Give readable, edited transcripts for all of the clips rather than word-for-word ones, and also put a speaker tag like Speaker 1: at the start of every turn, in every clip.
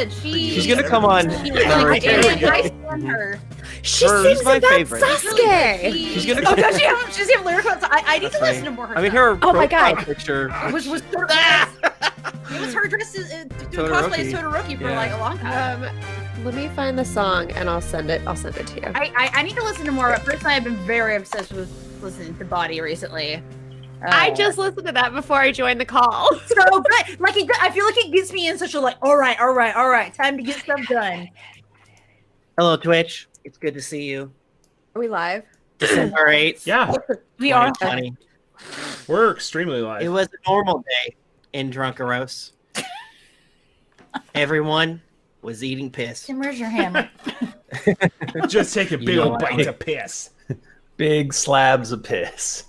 Speaker 1: good.
Speaker 2: She's gonna come on.
Speaker 1: I stand her.
Speaker 3: She sings
Speaker 2: my
Speaker 3: about
Speaker 2: favorite.
Speaker 3: Sasuke.
Speaker 2: She's gonna.
Speaker 1: Oh, does she have lyrics? I need to listen to more. Her
Speaker 2: I mean,
Speaker 1: stuff.
Speaker 2: her
Speaker 3: Oh my
Speaker 2: profile
Speaker 3: God.
Speaker 2: picture.
Speaker 1: was it was her dressed as doing cosplay as Todoroki for like a long time.
Speaker 3: Let me find the song and I'll send it to you.
Speaker 1: I need to listen to more. But personally, I've been very obsessed with listening to Body recently.
Speaker 3: I just listened to that before I joined the call.
Speaker 1: So good. Like I feel like it gets me in such a like, all right, time to get stuff done.
Speaker 2: Hello, Twitch. It's good to see you.
Speaker 3: Are we live?
Speaker 2: December 8th.
Speaker 4: Yeah,
Speaker 1: We are.
Speaker 2: 2020.
Speaker 4: we're extremely live.
Speaker 2: It was a normal day in Drunkaros. Everyone was eating piss.
Speaker 1: Tim, where's your hammer?
Speaker 4: Just take a big
Speaker 5: know
Speaker 4: old
Speaker 5: what?
Speaker 4: bite of piss.
Speaker 5: Big slabs of piss.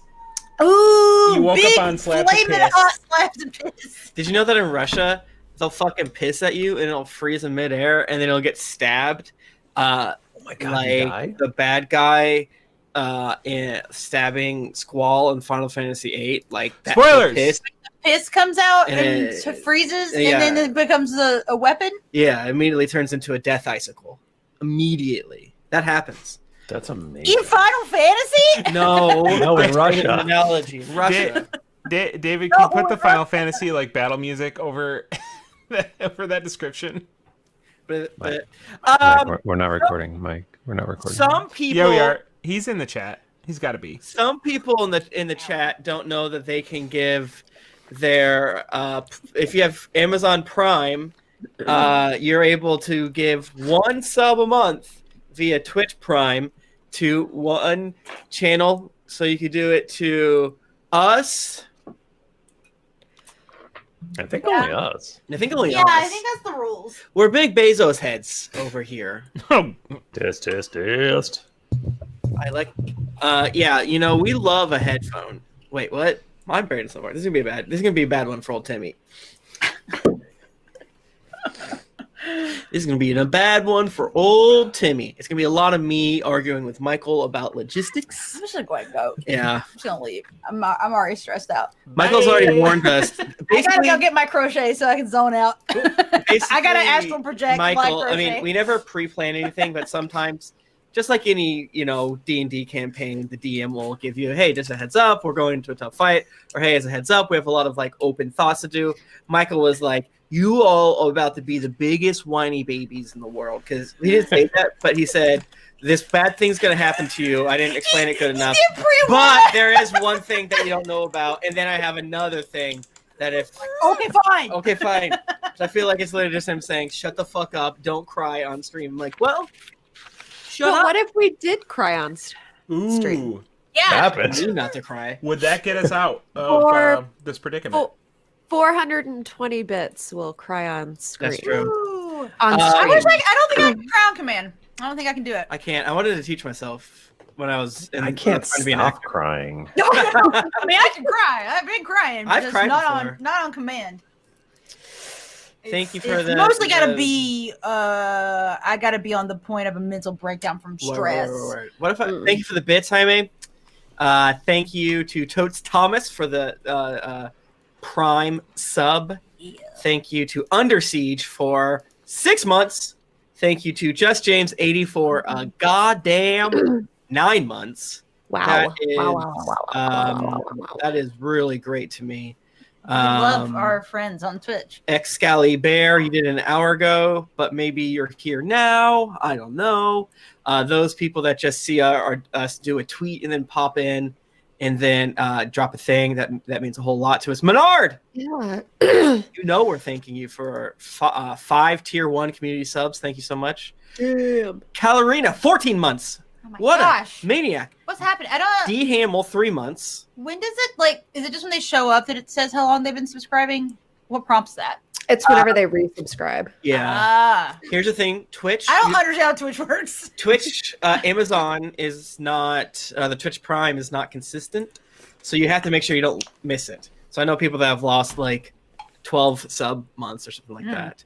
Speaker 1: Ooh,
Speaker 4: You woke up
Speaker 1: big
Speaker 4: on slabs of
Speaker 1: flaming
Speaker 4: piss.
Speaker 1: hot slabs of piss.
Speaker 2: Did you know that in Russia, they'll fucking piss at you and it'll freeze in midair and then it'll get stabbed?
Speaker 5: Oh my god, he
Speaker 2: Like
Speaker 5: died?
Speaker 2: the bad guy in stabbing Squall in Final Fantasy VIII. Like that
Speaker 4: Spoilers!
Speaker 2: Piss.
Speaker 1: Piss comes out
Speaker 2: And
Speaker 1: and
Speaker 2: it-
Speaker 1: freezes,
Speaker 2: yeah.
Speaker 1: and then it becomes a weapon.
Speaker 2: Yeah, immediately turns into a death icicle. Immediately. That happens.
Speaker 5: That's amazing.
Speaker 1: In Final Fantasy?
Speaker 2: No.
Speaker 5: No, in
Speaker 2: An
Speaker 5: Russia.
Speaker 2: analogy. Russia.
Speaker 4: David, can you put the Final Fantasy like battle music over over that description?
Speaker 2: But
Speaker 5: Mike, we're not recording, Mike. We're not recording.
Speaker 2: some people
Speaker 4: Yeah, we are. He's in the chat. He's got to be.
Speaker 2: Some people in the chat don't know that they can give their if you have Amazon Prime, you're able to give one sub a month via Twitch Prime to one channel. So you could do it to us.
Speaker 5: I think only us.
Speaker 2: I think only
Speaker 1: Yeah,
Speaker 2: us.
Speaker 1: I think that's the rules.
Speaker 2: We're big Bezos heads over here.
Speaker 5: Test.
Speaker 2: I like yeah, you know, we love a headphone. Wait, what? My brain is so far. This is gonna be bad. This is gonna be a bad one for old Timmy. This is gonna be a bad one for old Timmy. It's gonna be a lot of me arguing with Michael about logistics.
Speaker 1: I'm just gonna go ahead and go.
Speaker 2: Yeah,
Speaker 1: I'm just gonna leave. I'm already stressed out.
Speaker 2: Michael's already warned us.
Speaker 1: I gotta
Speaker 2: Basically,
Speaker 1: go get my crochet so I can zone out. I gotta astral project my
Speaker 2: Michael.
Speaker 1: crochet.
Speaker 2: I mean, we never pre-plan anything, but sometimes, just like any D&D campaign, the DM will give you, hey, just a heads up, we're going into a tough fight, or hey, as a heads up, we have a lot of like open thoughts to do. Michael was like, you all are about to be the biggest whiny babies in the world, because he didn't say that, but he said this bad thing's gonna happen to you. I didn't explain it good enough, but there is one thing that you don't know about, and then I have another thing that if okay fine. So I feel like it's literally just him saying, shut the fuck up, don't cry on stream. I'm like, well, shut
Speaker 3: But
Speaker 2: up.
Speaker 3: what if we did cry on
Speaker 4: Ooh,
Speaker 3: Stream.
Speaker 1: Yeah.
Speaker 5: Happened.
Speaker 2: You not to cry.
Speaker 4: would that get us out of
Speaker 3: Or-
Speaker 4: this predicament?
Speaker 3: 420 bits will cry on screen.
Speaker 2: That's true.
Speaker 1: Ooh.
Speaker 3: On
Speaker 1: I
Speaker 3: stream.
Speaker 1: wish I don't think I can crown command. I don't think I can do it.
Speaker 2: I can't. I wanted to teach myself when I was in
Speaker 5: I can't
Speaker 2: trying to be an
Speaker 5: stop
Speaker 2: actor.
Speaker 5: crying.
Speaker 1: No, I mean I can cry. I've been crying.
Speaker 2: I've
Speaker 1: just
Speaker 2: cried
Speaker 1: not
Speaker 2: before.
Speaker 1: not on command.
Speaker 2: Thank you for
Speaker 1: It's
Speaker 2: the
Speaker 1: mostly gotta
Speaker 2: the-
Speaker 1: be I gotta be on the point of a mental breakdown from stress.
Speaker 2: Word. What if I thank you for the bits, Jaime? Thank you to Totes Thomas for the Prime sub.
Speaker 1: Yeah.
Speaker 2: Thank you to Under Siege for 6 months. Thank you to Just James 80 for goddamn 9 months.
Speaker 3: Wow.
Speaker 2: That is,
Speaker 3: Wow.
Speaker 2: That is really great to me.
Speaker 1: We love our friends on Twitch.
Speaker 2: Excalibur, you did an hour ago, but maybe you're here now. I don't know. Those people that just see us do a tweet and then pop in and then drop a thing, that means a whole lot to us. Menard,
Speaker 3: Yeah.
Speaker 2: you know we're thanking you for 5 tier 1 community subs. Thank you so much.
Speaker 3: Damn.
Speaker 2: Calarina, 14 months.
Speaker 1: Oh my
Speaker 2: What
Speaker 1: gosh.
Speaker 2: a maniac.
Speaker 1: What's happening? I don't
Speaker 2: D Hamill, 3 months.
Speaker 1: when does it is it just when they show up that it says how long they've been subscribing? What prompts that?
Speaker 3: It's whenever they resubscribe.
Speaker 2: Yeah.
Speaker 1: Ah.
Speaker 2: Here's the thing, Twitch.
Speaker 1: I don't understand how Twitch works.
Speaker 2: Twitch, Amazon is not, the Twitch Prime is not consistent. So you have to make sure you don't miss it. So I know people that have lost like 12 sub months or something like that.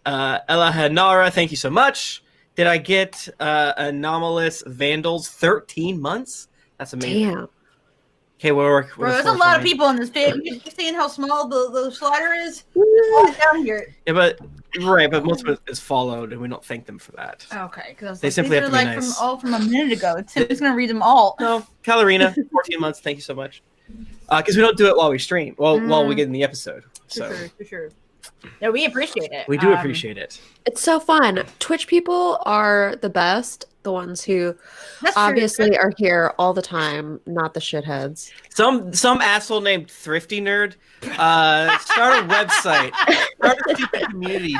Speaker 2: Ella Hanara, thank you so much. Did I get Anomalous Vandals 13 months? That's amazing.
Speaker 3: Damn.
Speaker 2: Okay, we're
Speaker 1: Bro, there's a lot of people in this pit. You seeing how small the slider is? It's down here.
Speaker 2: Yeah, but most of it is followed, and we don't thank them for that.
Speaker 1: Okay, because
Speaker 2: They simply have to be
Speaker 1: like
Speaker 2: nice.
Speaker 1: from a minute ago. Tim's gonna read them all.
Speaker 2: No, Kalarina, 14 months. Thank you so much. Because we don't do it while we stream. While we get in the episode. So
Speaker 1: For sure. No, we appreciate it.
Speaker 2: we do appreciate it.
Speaker 3: It's so fun. Twitch people are the best. The ones who
Speaker 1: That's
Speaker 3: obviously
Speaker 1: true.
Speaker 3: are here all the time, not the shitheads.
Speaker 2: Some asshole named Thrifty Nerd start a website, start a stupid community.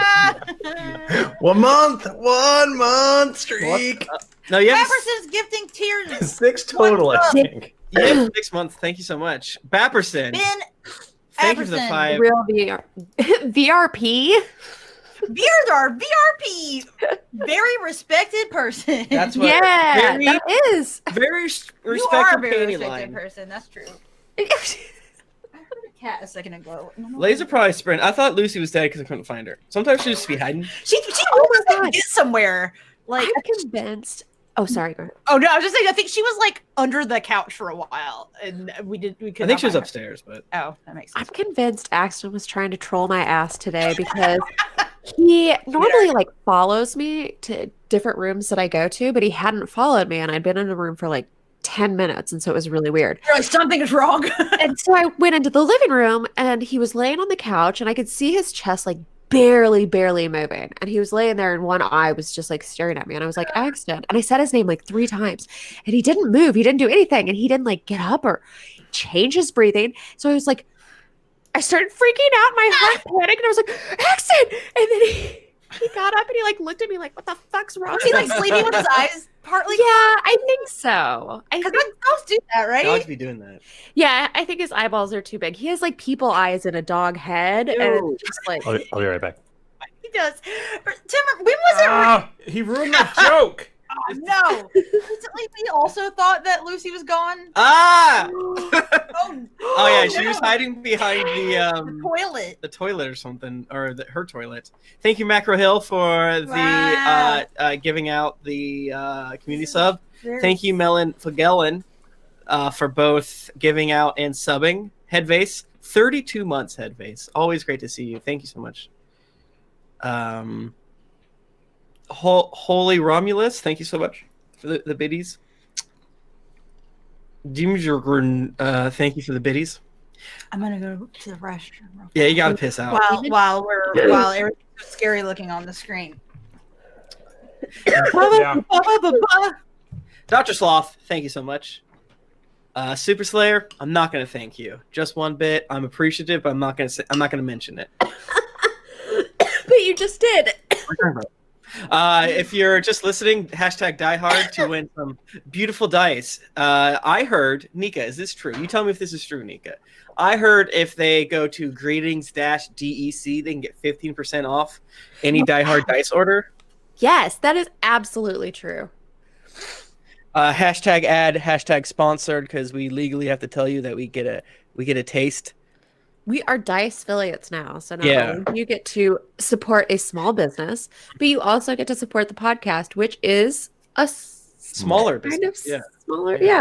Speaker 6: 1 month streak.
Speaker 2: No, you have
Speaker 1: Bapperson's gifting tiers.
Speaker 6: 6 total, I think.
Speaker 2: 6 months. Thank you so much, Bapperson.
Speaker 1: Ben
Speaker 2: Thank you for the
Speaker 1: Apperson.
Speaker 2: 5.
Speaker 3: Real VRP.
Speaker 1: Beardar, VRP, very respected person.
Speaker 2: That's what.
Speaker 3: Yeah,
Speaker 2: very,
Speaker 3: that is.
Speaker 2: very
Speaker 1: You are a
Speaker 2: respected
Speaker 1: very
Speaker 2: panty
Speaker 1: respected
Speaker 2: line.
Speaker 1: person. That's true. I heard a cat a second ago.
Speaker 2: Laser probably sprint. I thought Lucy was dead because I couldn't find her. Sometimes she just be hiding.
Speaker 1: She
Speaker 3: Oh
Speaker 1: almost
Speaker 3: my God.
Speaker 1: get somewhere. Like,
Speaker 3: I'm convinced. Oh, sorry. Go ahead.
Speaker 1: oh no, I was just saying. I think she was like under the couch for a while, and we could.
Speaker 2: I think she was upstairs, but
Speaker 1: Oh, that makes
Speaker 3: I'm
Speaker 1: sense.
Speaker 3: convinced Axton was trying to troll my ass today because he normally like follows me to different rooms that I go to, but he hadn't followed me, and I'd been in a room for like 10 minutes, and so it was really weird.
Speaker 1: You're like, something is wrong.
Speaker 3: And so I went into the living room, and he was laying on the couch, and I could see his chest like barely moving, and he was laying there, and one eye was just like staring at me, and I was like, Axton, and I said his name like 3 times, and he didn't move, he didn't do anything, and he didn't like get up or change his breathing. So I was like, I started freaking out, my heart panicked, and I was like, Axton, and then he got up and he like looked at me like, what the fuck's wrong?
Speaker 1: Was he like sleeping with his eyes partly?
Speaker 3: Yeah, I think so.
Speaker 1: Because dogs do that, right?
Speaker 2: dogs be doing that.
Speaker 3: Yeah, I think his eyeballs are too big. He has like people eyes in a dog head, and
Speaker 2: Ew.
Speaker 3: it's just like
Speaker 5: I'll be right back.
Speaker 1: He does. Tim, when was it?
Speaker 4: He ruined my joke.
Speaker 1: Oh, no. Recently, we also thought that Lucy was gone.
Speaker 2: Ah!
Speaker 1: Oh,
Speaker 2: Oh yeah, she
Speaker 1: no.
Speaker 2: was hiding behind
Speaker 1: The toilet.
Speaker 2: the toilet or something, or her toilet. Thank you, Macro Hill, for the
Speaker 1: Wow.
Speaker 2: giving out the community sub. Thank you, Melon Fagellin, for both giving out and subbing. Headvase, 32 months, Headvase. Always great to see you. Thank you so much. Holy Romulus, thank you so much for the biddies. DiMauro, thank you for the biddies.
Speaker 1: I'm gonna go to the restroom. Real quick.
Speaker 2: Yeah, you gotta piss out.
Speaker 1: While everything's scary looking on the screen.
Speaker 4: Yeah.
Speaker 2: Dr. Sloth, thank you so much. Super Slayer, I'm not gonna thank you. Just one bit. I'm appreciative, but I'm not gonna mention it.
Speaker 3: but you just did.
Speaker 2: If you're just listening, hashtag diehard to win some beautiful dice. I heard, Nika, is this true? You tell me if this is true, Nika. I heard if they go to greetings-DEC, they can get 15% off any diehard dice order.
Speaker 3: Yes, that is absolutely true.
Speaker 2: Hashtag ad, hashtag sponsored, because we legally have to tell you that we get a taste.
Speaker 3: We are Dice affiliates now, so not
Speaker 2: Yeah.
Speaker 3: only do you get to support a small business, but you also get to support the podcast, which is a
Speaker 2: Smaller
Speaker 3: kind of
Speaker 2: business. Yeah.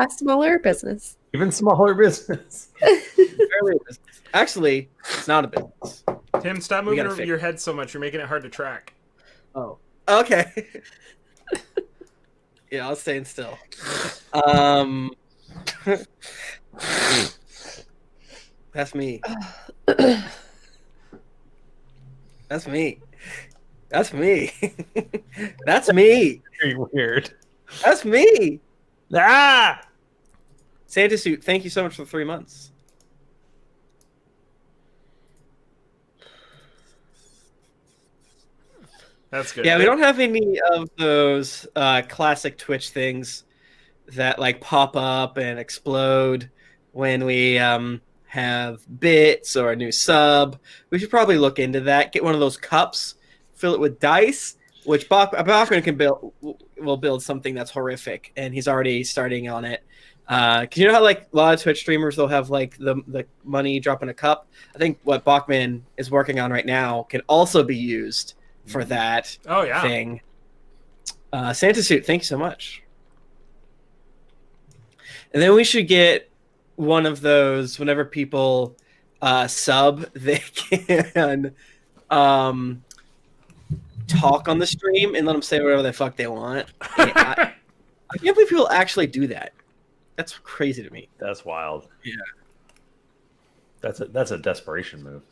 Speaker 3: smaller business.
Speaker 6: Even smaller business.
Speaker 2: Barely a business. Actually, it's not a business.
Speaker 4: Tim, stop
Speaker 2: We
Speaker 4: moving
Speaker 2: gotta fix
Speaker 4: your head so much. You're making it hard to track.
Speaker 2: Oh. Okay. Yeah, I'll stay still. That's me. That's me. That's me. That's me.
Speaker 6: Very weird.
Speaker 2: That's me.
Speaker 6: Ah!
Speaker 2: Santa Suit, thank you so much for 3 months.
Speaker 4: That's good.
Speaker 2: Yeah, we don't have any of those classic Twitch things that like pop up and explode when we have bits or a new sub. We should probably look into that. Get one of those cups, fill it with dice, which Bachmann will build something that's horrific, and he's already starting on it. Cause you know how like a lot of Twitch streamers they'll have like the money drop in a cup. I think what Bachmann is working on right now can also be used for that
Speaker 4: Oh yeah.
Speaker 2: thing. Santa Suit, thank you so much. And then we should get one of those whenever people sub, they can talk on the stream and let them say whatever the fuck they want. I can't believe people actually do that. That's crazy to me.
Speaker 6: That's wild.
Speaker 2: Yeah.
Speaker 6: That's a desperation move.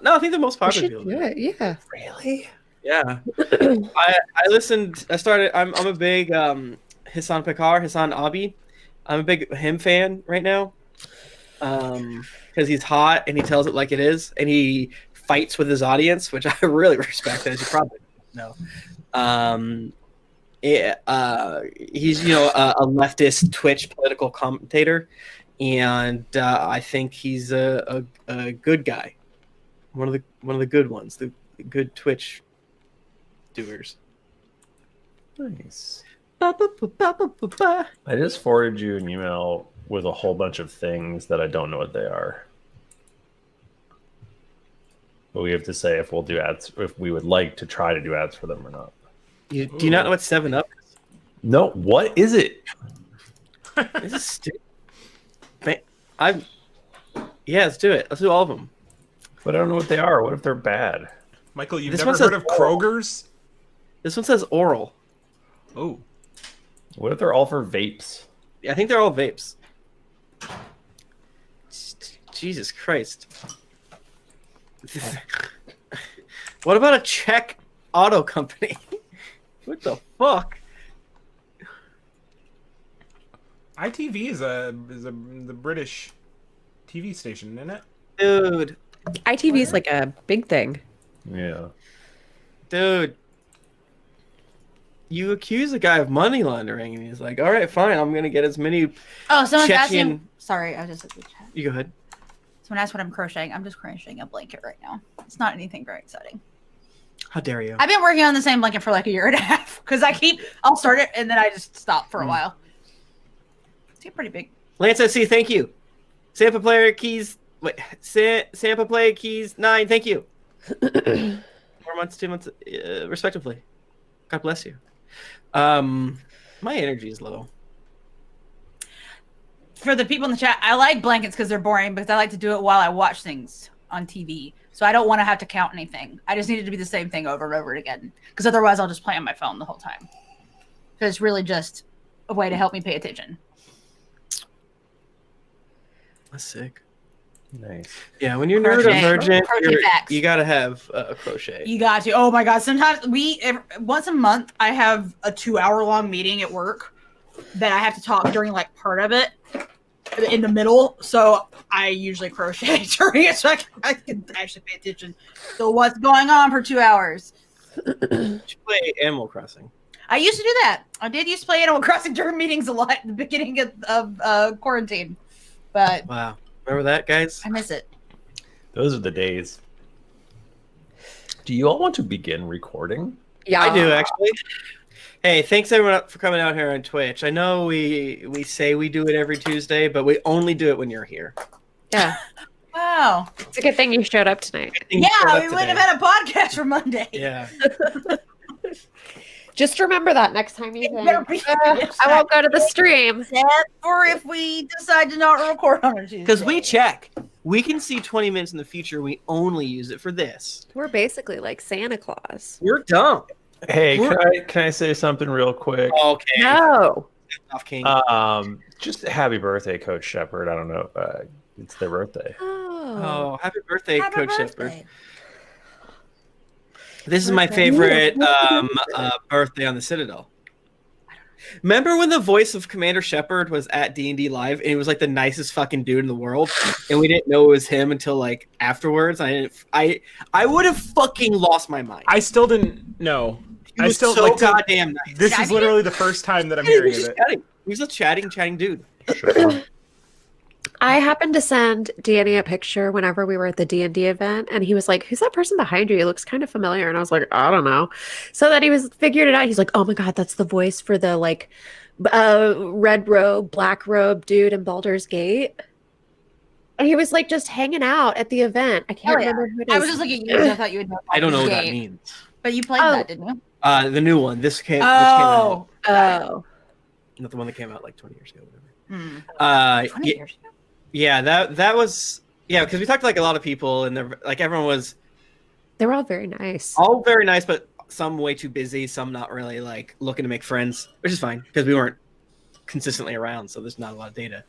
Speaker 2: No, I think the most
Speaker 3: We
Speaker 2: popular
Speaker 3: should
Speaker 2: people
Speaker 3: do it. Yeah.
Speaker 6: Really?
Speaker 2: Yeah. I listened. I started. I'm a big Hassan Abi. I'm a big him fan right now. Because he's hot and he tells it like it is, and he fights with his audience, which I really respect, as you probably know. He's a leftist Twitch political commentator, and I think he's a good guy, one of the good ones, the good Twitch doers.
Speaker 6: Nice.
Speaker 2: I
Speaker 6: I just forwarded you an email with a whole bunch of things that I don't know what they are. But we have to say if we'll do ads, if we would like to try to do ads for them or not.
Speaker 2: Do you not know what 7-Up is?
Speaker 6: No, what is it?
Speaker 2: This is stupid. Yeah, let's do it. Let's do all of them.
Speaker 6: But I don't know what they are. What if they're bad?
Speaker 4: Michael, you've
Speaker 2: This
Speaker 4: never
Speaker 2: one says
Speaker 4: heard of Kroger's?
Speaker 2: This one says oral.
Speaker 4: Oh.
Speaker 6: What if they're all for vapes?
Speaker 2: Yeah, I think they're all vapes. Jesus Christ. What about a Czech auto company? What the fuck?
Speaker 4: ITV is the British TV station, isn't it?
Speaker 2: Dude.
Speaker 3: ITV is like a big thing.
Speaker 6: Yeah.
Speaker 2: Dude. You accuse a guy of money laundering, and he's like, all right, fine, I'm going to get as many...
Speaker 1: Oh, someone's
Speaker 2: Chechen-
Speaker 1: asking. Sorry, I just.
Speaker 2: You go ahead.
Speaker 1: Someone asked what I'm crocheting. I'm just crocheting a blanket right now. It's not anything very exciting.
Speaker 2: How dare you?
Speaker 1: I've been working on the same blanket for like a year and a half because I'll start it and then I just stop for a while. It's pretty big.
Speaker 2: Lance SC, thank you. Sampa player keys... Wait, Sampa player keys 9, thank you. 4 months, 2 months, respectively. God bless you. My energy is low.
Speaker 1: For the people in the chat, I like blankets because they're boring because I like to do it while I watch things on TV. So I don't want to have to count anything. I just need it to be the same thing over and over again because otherwise I'll just play on my phone the whole time. So it's really just a way to help me pay attention.
Speaker 2: That's sick.
Speaker 6: Nice.
Speaker 2: Yeah, when you're
Speaker 1: Crochet.
Speaker 2: neurodivergent,
Speaker 1: Crochet facts.
Speaker 2: you gotta have a crochet.
Speaker 1: You got to. Oh my God. Sometimes once a month, I have a 2-hour-long meeting at work that I have to talk during like part of it in the middle. So I usually crochet during it so I can actually pay attention to what's going on for 2 hours.
Speaker 2: You play Animal Crossing.
Speaker 1: I used to do that. I did used to play Animal Crossing during meetings a lot at the beginning of quarantine. But
Speaker 2: Wow. Remember that, guys?
Speaker 1: I miss it.
Speaker 6: Those are the days. Do you all want to begin recording?
Speaker 3: Yeah,
Speaker 2: I do, actually. Hey, thanks everyone for coming out here on Twitch. I know we say we do it every Tuesday, but we only do it when you're here.
Speaker 3: Yeah.
Speaker 1: Wow.
Speaker 3: It's a good thing you showed up tonight.
Speaker 1: Yeah, we would have had a podcast for Monday.
Speaker 2: Yeah.
Speaker 3: Just remember that next time you
Speaker 1: It better
Speaker 3: think,
Speaker 1: be
Speaker 3: I won't go to the stream.
Speaker 1: Except for if we decide to not record on a Tuesday.
Speaker 2: Because we check. We can see 20 minutes in the future. We only use it for this.
Speaker 3: We're basically like Santa Claus.
Speaker 2: We're dumb.
Speaker 6: Hey, can I say something real quick?
Speaker 2: Okay.
Speaker 3: No.
Speaker 2: Off King.
Speaker 6: Just happy birthday, Coach Shepard. I don't know. It's their birthday.
Speaker 2: Oh, happy birthday,
Speaker 1: Happy
Speaker 2: Coach
Speaker 1: birthday.
Speaker 2: Shepard. This is my favorite birthday on the Citadel. Remember when the voice of Commander Shepard was at D&D Live and he was like the nicest fucking dude in the world, and we didn't know it was him until like afterwards? I would have fucking lost my mind.
Speaker 4: I still didn't know.
Speaker 2: He
Speaker 4: I
Speaker 2: was
Speaker 4: still
Speaker 2: so
Speaker 4: like to-
Speaker 2: goddamn nice.
Speaker 4: This is literally the first time that I'm
Speaker 2: He
Speaker 4: hearing
Speaker 2: was
Speaker 4: of
Speaker 2: just
Speaker 4: it.
Speaker 2: chatting. He was a chatting dude.
Speaker 3: I happened to send Danny a picture whenever we were at the D&D event, and he was like, who's that person behind you? He looks kind of familiar. And I was like, I don't know. So then he figured it out. He's like, oh my God, that's the voice for the like red robe, black robe dude in Baldur's Gate. And he was like just hanging out at the event. I can't
Speaker 1: Oh, yeah.
Speaker 3: remember who it is.
Speaker 1: I was just looking at you. I thought you would know.
Speaker 2: I don't know what that
Speaker 1: Game.
Speaker 2: means.
Speaker 1: But you played
Speaker 3: Oh.
Speaker 1: that, didn't you?
Speaker 2: The new one. This came out.
Speaker 3: Oh.
Speaker 2: not the one that came out like 20 years ago, whatever.
Speaker 1: 20 years ago?
Speaker 2: Yeah, that was because we talked to like a lot of people, and like everyone was
Speaker 3: They were all very nice.
Speaker 2: all very nice, but some way too busy, some not really like looking to make friends, which is fine because we weren't consistently around, so there's not a lot of data.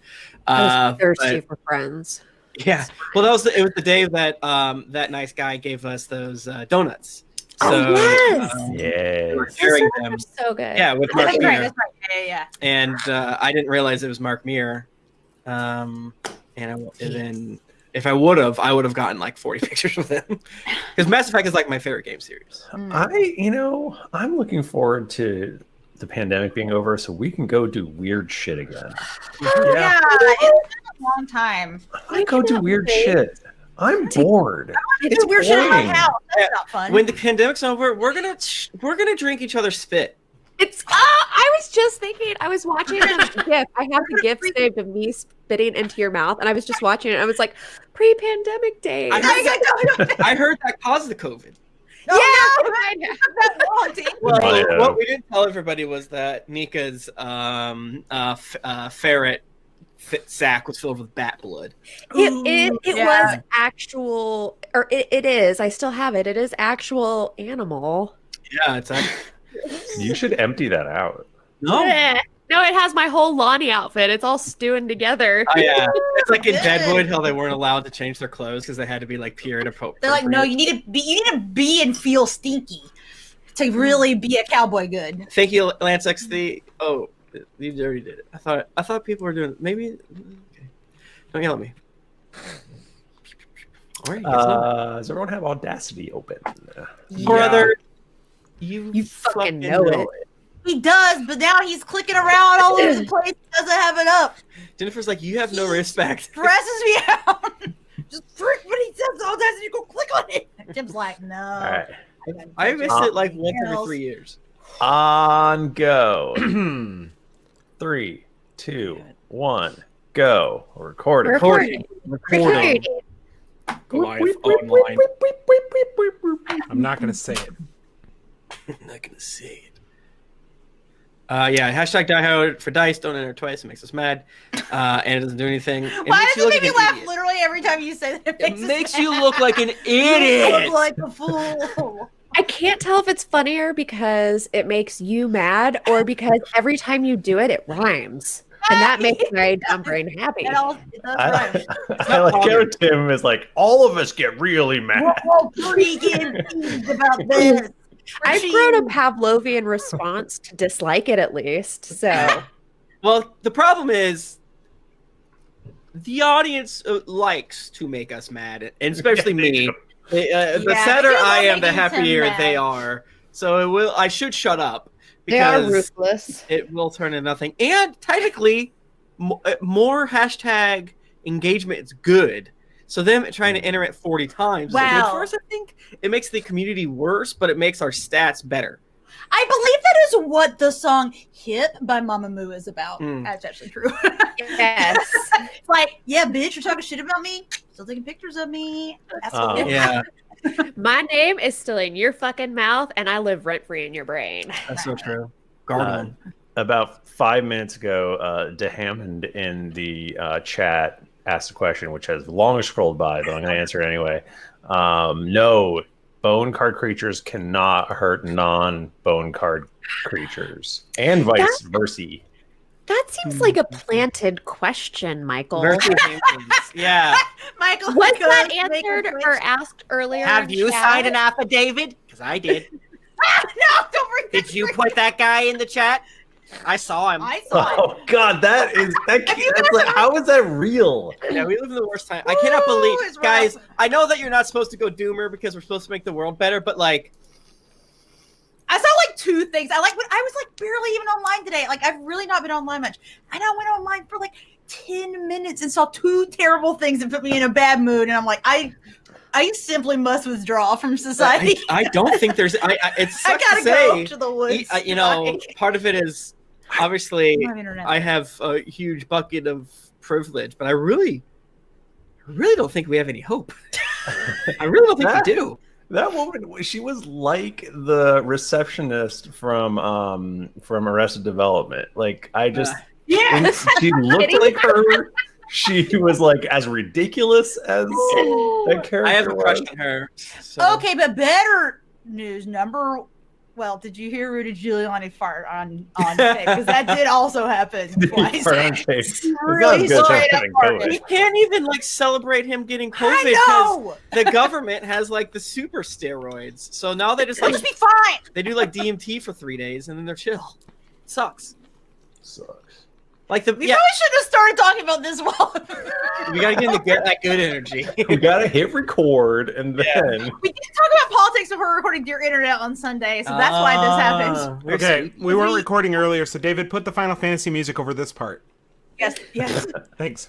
Speaker 3: I was thirsty
Speaker 2: But-
Speaker 3: for friends.
Speaker 2: Yeah, well, it was the day that that nice guy gave us those donuts. So,
Speaker 3: yes!
Speaker 6: Yeah.
Speaker 2: we were
Speaker 3: Those
Speaker 2: sharing
Speaker 3: donuts
Speaker 2: them.
Speaker 3: are so good.
Speaker 2: Yeah, with Mark
Speaker 1: That's
Speaker 2: Meir.
Speaker 1: right. That's right. Yeah.
Speaker 2: And I didn't realize it was Mark Meir. And then if I would have gotten like 40 pictures with him because Mass Effect is like my favorite game series.
Speaker 6: I'm looking forward to the pandemic being over so we can go do weird shit again.
Speaker 1: Yeah. It's been a long time.
Speaker 6: I go do weird shit. I'm bored.
Speaker 1: It's weird shit in my
Speaker 6: boring.
Speaker 1: house. That's not fun.
Speaker 2: When the pandemic's over, we're gonna drink each other's spit.
Speaker 3: It's. I was just thinking. I was watching a GIF. I have the GIF saved of me spitting into your mouth, and I was just watching it. And I was like, pre-pandemic days.
Speaker 2: I heard that caused the COVID. Well, what we didn't tell everybody was that Nika's ferret sack was filled with bat blood.
Speaker 3: It was actual, or it is. I still have it. It is actual animal.
Speaker 2: Yeah, it's
Speaker 6: You should empty that out.
Speaker 3: No, it has my whole Lahni outfit. It's all stewing together.
Speaker 2: Oh, yeah, it's like in Deadwood how they weren't allowed to change their clothes because they had to be like pure and appropriate.
Speaker 1: They're like, no, you need to be and feel stinky to really be a cowboy good.
Speaker 2: Thank you, Lance XD. Oh, you already did it. I thought people were doing it. Maybe. Okay. Don't yell at me. All right,
Speaker 6: Does everyone have Audacity open?
Speaker 2: brother, you
Speaker 3: fucking know it.
Speaker 1: He does, but now he's clicking around all over the place. He doesn't have it up.
Speaker 2: Jennifer's like, you have no respect.
Speaker 1: Stresses me out. Just freak when he says all that, and you go click on it. Tim's like, no.
Speaker 6: All right.
Speaker 2: I miss it like once every 3 years.
Speaker 6: On go. 3, 2, 1, go. Recording.
Speaker 3: Recording.
Speaker 2: Goliath online.
Speaker 4: I'm not gonna say it.
Speaker 2: I'm not gonna say it. Yeah, hashtag Die Howard for dice. Don't enter twice. It makes us mad, and it doesn't do anything.
Speaker 1: Why does it make me laugh literally every time you say that?
Speaker 2: It makes you look like an
Speaker 1: You
Speaker 2: idiot.
Speaker 1: look like a fool.
Speaker 3: I can't tell if it's funnier because it makes you mad or because every time you do it, it rhymes. And that makes my dumb brain happy.
Speaker 1: It does right.
Speaker 6: I like how Tim is like, all of us get really
Speaker 1: We're
Speaker 6: mad.
Speaker 1: all freaking peeved about this.
Speaker 3: I've grown a Pavlovian response to dislike it at least. So,
Speaker 2: Well, the problem is the audience likes to make us mad, and especially me. The sadder
Speaker 1: you
Speaker 2: I
Speaker 1: love
Speaker 2: am, the
Speaker 1: making
Speaker 2: happier
Speaker 1: Tim mad.
Speaker 2: they are. So it will. I should shut up
Speaker 3: they are
Speaker 2: because
Speaker 3: ruthless.
Speaker 2: it will turn into nothing. And technically, more hashtag engagement is good. So them trying to enter it 40 times is good
Speaker 1: Wow.
Speaker 2: for us. I think it makes the community worse, but it makes our stats better.
Speaker 1: I believe that is what the song "Hit" by Mamamoo is about. That's actually true.
Speaker 3: Yes.
Speaker 1: It's like, yeah, bitch, you're talking shit about me. Still taking pictures of me. Asshole.
Speaker 2: Yeah,
Speaker 3: My name is still in your fucking mouth, and I live rent free in your brain.
Speaker 2: that's so true. Garden.
Speaker 6: About 5 minutes ago, DeHammond in the chat asked a question which has long scrolled by, but I'm going to answer it anyway. No, bone card creatures cannot hurt non-bone card creatures, and vice versa.
Speaker 3: That seems like a planted question, Michael.
Speaker 2: Yeah.
Speaker 1: Michael,
Speaker 3: Was
Speaker 1: because
Speaker 3: that
Speaker 1: they can
Speaker 3: answered
Speaker 1: switch-
Speaker 3: or asked earlier?
Speaker 2: Have
Speaker 3: in
Speaker 2: you
Speaker 3: chat?
Speaker 2: signed an affidavit? Because I did.
Speaker 1: No, don't bring
Speaker 2: Did you put that guy in the chat? I saw him.
Speaker 1: I saw it.
Speaker 6: Oh God, that's like, how is that real?
Speaker 2: Yeah, we live in the worst time. I cannot believe,
Speaker 1: it's
Speaker 2: guys.
Speaker 1: rough.
Speaker 2: I know that you're not supposed to go doomer because we're supposed to make the world better, but like,
Speaker 1: I saw like 2 things. I was like barely even online today. Like I've really not been online much. And I went online for like 10 minutes and saw 2 terrible things that put me in a bad mood. And I'm like, I simply must withdraw from society.
Speaker 2: I don't think there's. It sucks
Speaker 1: I gotta
Speaker 2: to say.
Speaker 1: go to the woods.
Speaker 2: You know,
Speaker 1: Like,
Speaker 2: part of it is obviously
Speaker 1: I don't have internet.
Speaker 2: I have a huge bucket of privilege, but I really don't think we have any hope. I really don't think we do.
Speaker 6: That woman, she was like the receptionist from Arrested Development. Like I just,
Speaker 1: Yes.
Speaker 6: she looked like her. She was like as ridiculous as that character.
Speaker 2: I have a crush
Speaker 6: was.
Speaker 2: on her. So.
Speaker 1: Okay, but better news. Well, did you hear Rudy Giuliani fart on tape? Because that did also happen twice. Really straight up farted.
Speaker 2: We can't even like celebrate him getting COVID because the government has like the super steroids. So now they just like
Speaker 1: be fine.
Speaker 2: They do like DMT for 3 days and then they're chill. Sucks. Like
Speaker 1: We probably should have started talking about this while
Speaker 2: we gotta get that good energy.
Speaker 6: We gotta hit record and then
Speaker 1: we didn't talk about politics before recording Dear Internet on Sunday, so that's why this happened.
Speaker 4: Okay, we weren't recording earlier, so David, put the Final Fantasy music over this part.
Speaker 1: Yes.
Speaker 4: Thanks.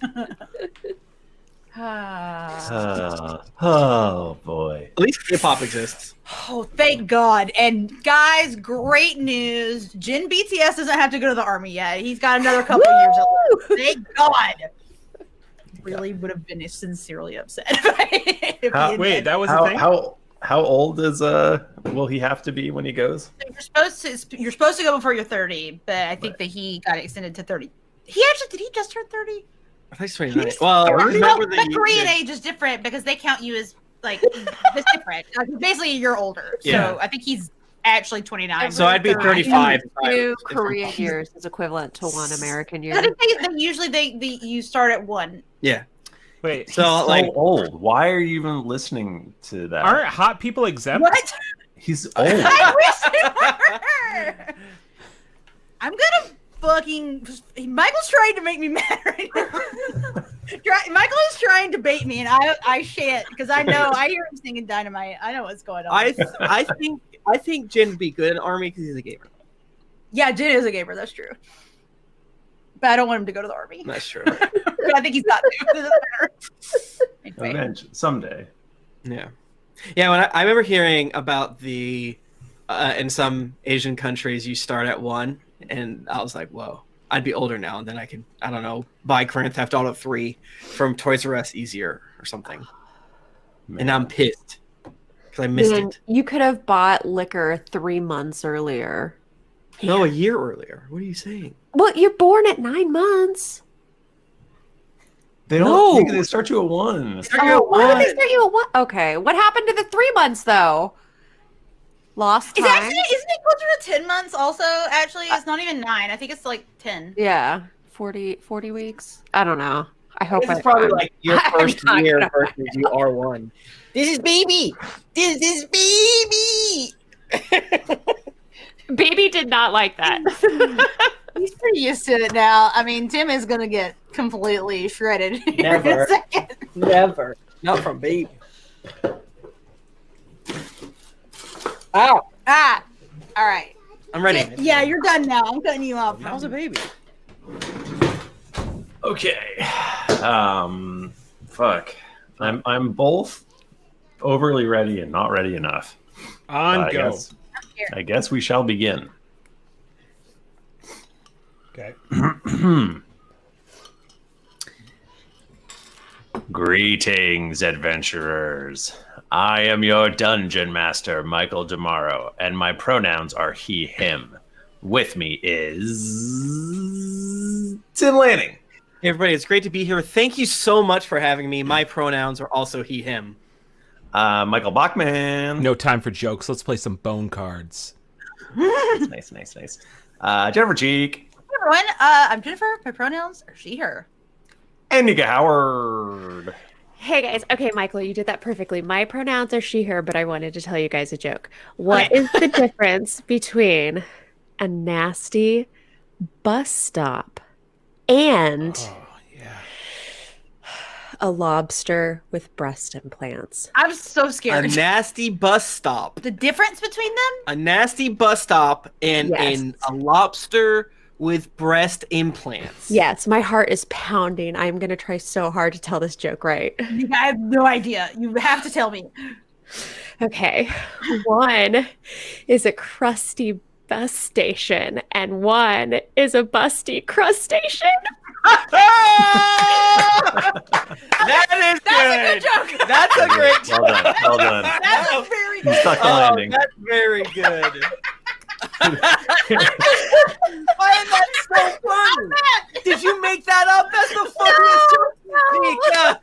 Speaker 6: Oh boy.
Speaker 2: At least hip-hop exists.
Speaker 1: Oh, thank God. And guys, great news. Jin BTS doesn't have to go to the army yet. He's got another couple of years at least. Thank God. Really would have been sincerely upset if
Speaker 4: wait, that was a thing?
Speaker 6: How old is will he have to be when he goes?
Speaker 1: You're supposed to go before you're 30, but I think that he got extended to 30. Did he just turn 30?
Speaker 2: I think it's 29. Well,
Speaker 1: the Korean age is different because they count you as like it's different. Basically, you're older. So I think he's actually 29.
Speaker 2: So I'd be 35.
Speaker 3: 2 Korean years is equivalent to 1 American year.
Speaker 1: I think usually you start at 1.
Speaker 2: Yeah.
Speaker 4: Wait,
Speaker 6: so old. Why are you even listening to that?
Speaker 4: Aren't hot people exempt?
Speaker 1: What?
Speaker 6: He's old.
Speaker 1: I wish they were. I'm gonna fucking. Michael's trying to make me mad right now. Michael is trying to bait me, and I shit because I know I hear him singing Dynamite. I know what's going on.
Speaker 2: I think Jin would be good in army because he's a gamer.
Speaker 1: Yeah, Jin is a gamer. That's true. But I don't want him to go to the army.
Speaker 2: That's true.
Speaker 1: But I think he's got to. Anyway.
Speaker 6: Eventually, someday.
Speaker 2: Yeah. Yeah, when I remember hearing about the in some Asian countries you start at 1, and I was like, whoa, I'd be older now, and then I could, I don't know, buy Grand Theft Auto 3 from Toys R Us easier or something. Man. And I'm pissed because I missed it.
Speaker 3: You could have bought liquor 3 months earlier.
Speaker 2: No, a year earlier. What are you saying?
Speaker 3: Well, you're born at 9 months.
Speaker 6: They don't. They start you at 1.
Speaker 3: Why did they start you at 1? Okay, what happened to the 3 months though? Lost time.
Speaker 1: Isn't it closer to 10 months? Also, actually, it's not even 9. I think it's like 10.
Speaker 3: Yeah, 40 weeks. I don't know. I hope
Speaker 2: it's probably like your first year versus you are 1. This is baby. This is baby.
Speaker 3: Baby did not like that.
Speaker 1: He's pretty used to it now. I mean, Tim is gonna get completely shredded.
Speaker 2: Never.
Speaker 1: In a second.
Speaker 2: Never. Not from baby. Ow.
Speaker 1: Ah. All right.
Speaker 2: I'm ready.
Speaker 1: Yeah, you're done now. I'm cutting you off.
Speaker 2: How's a baby?
Speaker 6: Okay. Fuck. I'm both overly ready and not ready enough.
Speaker 4: On go.
Speaker 6: I guess we shall begin.
Speaker 4: Okay.
Speaker 6: Greetings, adventurers. I am your dungeon master, Michael DiMauro, and my pronouns are he, him. With me is Tim Lanning.
Speaker 2: Hey everybody, it's great to be here. Thank you so much for having me. My pronouns are also he, him.
Speaker 6: Michael Bachmann.
Speaker 4: No time for jokes. Let's play some bone cards.
Speaker 6: Nice. Jennifer Cheek.
Speaker 1: Hey everyone, I'm Jennifer. My pronouns are she, her.
Speaker 6: And Nika Howard.
Speaker 3: Hey guys. Okay, Michael, you did that perfectly. My pronouns are she, her, but I wanted to tell you guys a joke. What is the difference between a nasty bus stop and a lobster with breast implants?
Speaker 1: I'm so scared.
Speaker 2: A nasty bus stop.
Speaker 1: The difference between them?
Speaker 2: A nasty bus stop and a lobster with breast implants.
Speaker 3: Yes, my heart is pounding. I'm going to try so hard to tell this joke right.
Speaker 1: I have no idea. You have to tell me.
Speaker 3: Okay. One is a crusty bus station, and one is a busty crustacean.
Speaker 1: I
Speaker 2: That is
Speaker 1: That's
Speaker 2: good.
Speaker 1: a good joke.
Speaker 2: That's a great joke.
Speaker 6: Well done. Well done.
Speaker 1: That's a very
Speaker 6: You
Speaker 1: good
Speaker 6: stuck the
Speaker 1: joke.
Speaker 6: landing.
Speaker 2: That's very good.
Speaker 1: Why is that so funny?
Speaker 2: Did you make that up? That's the funniest joke.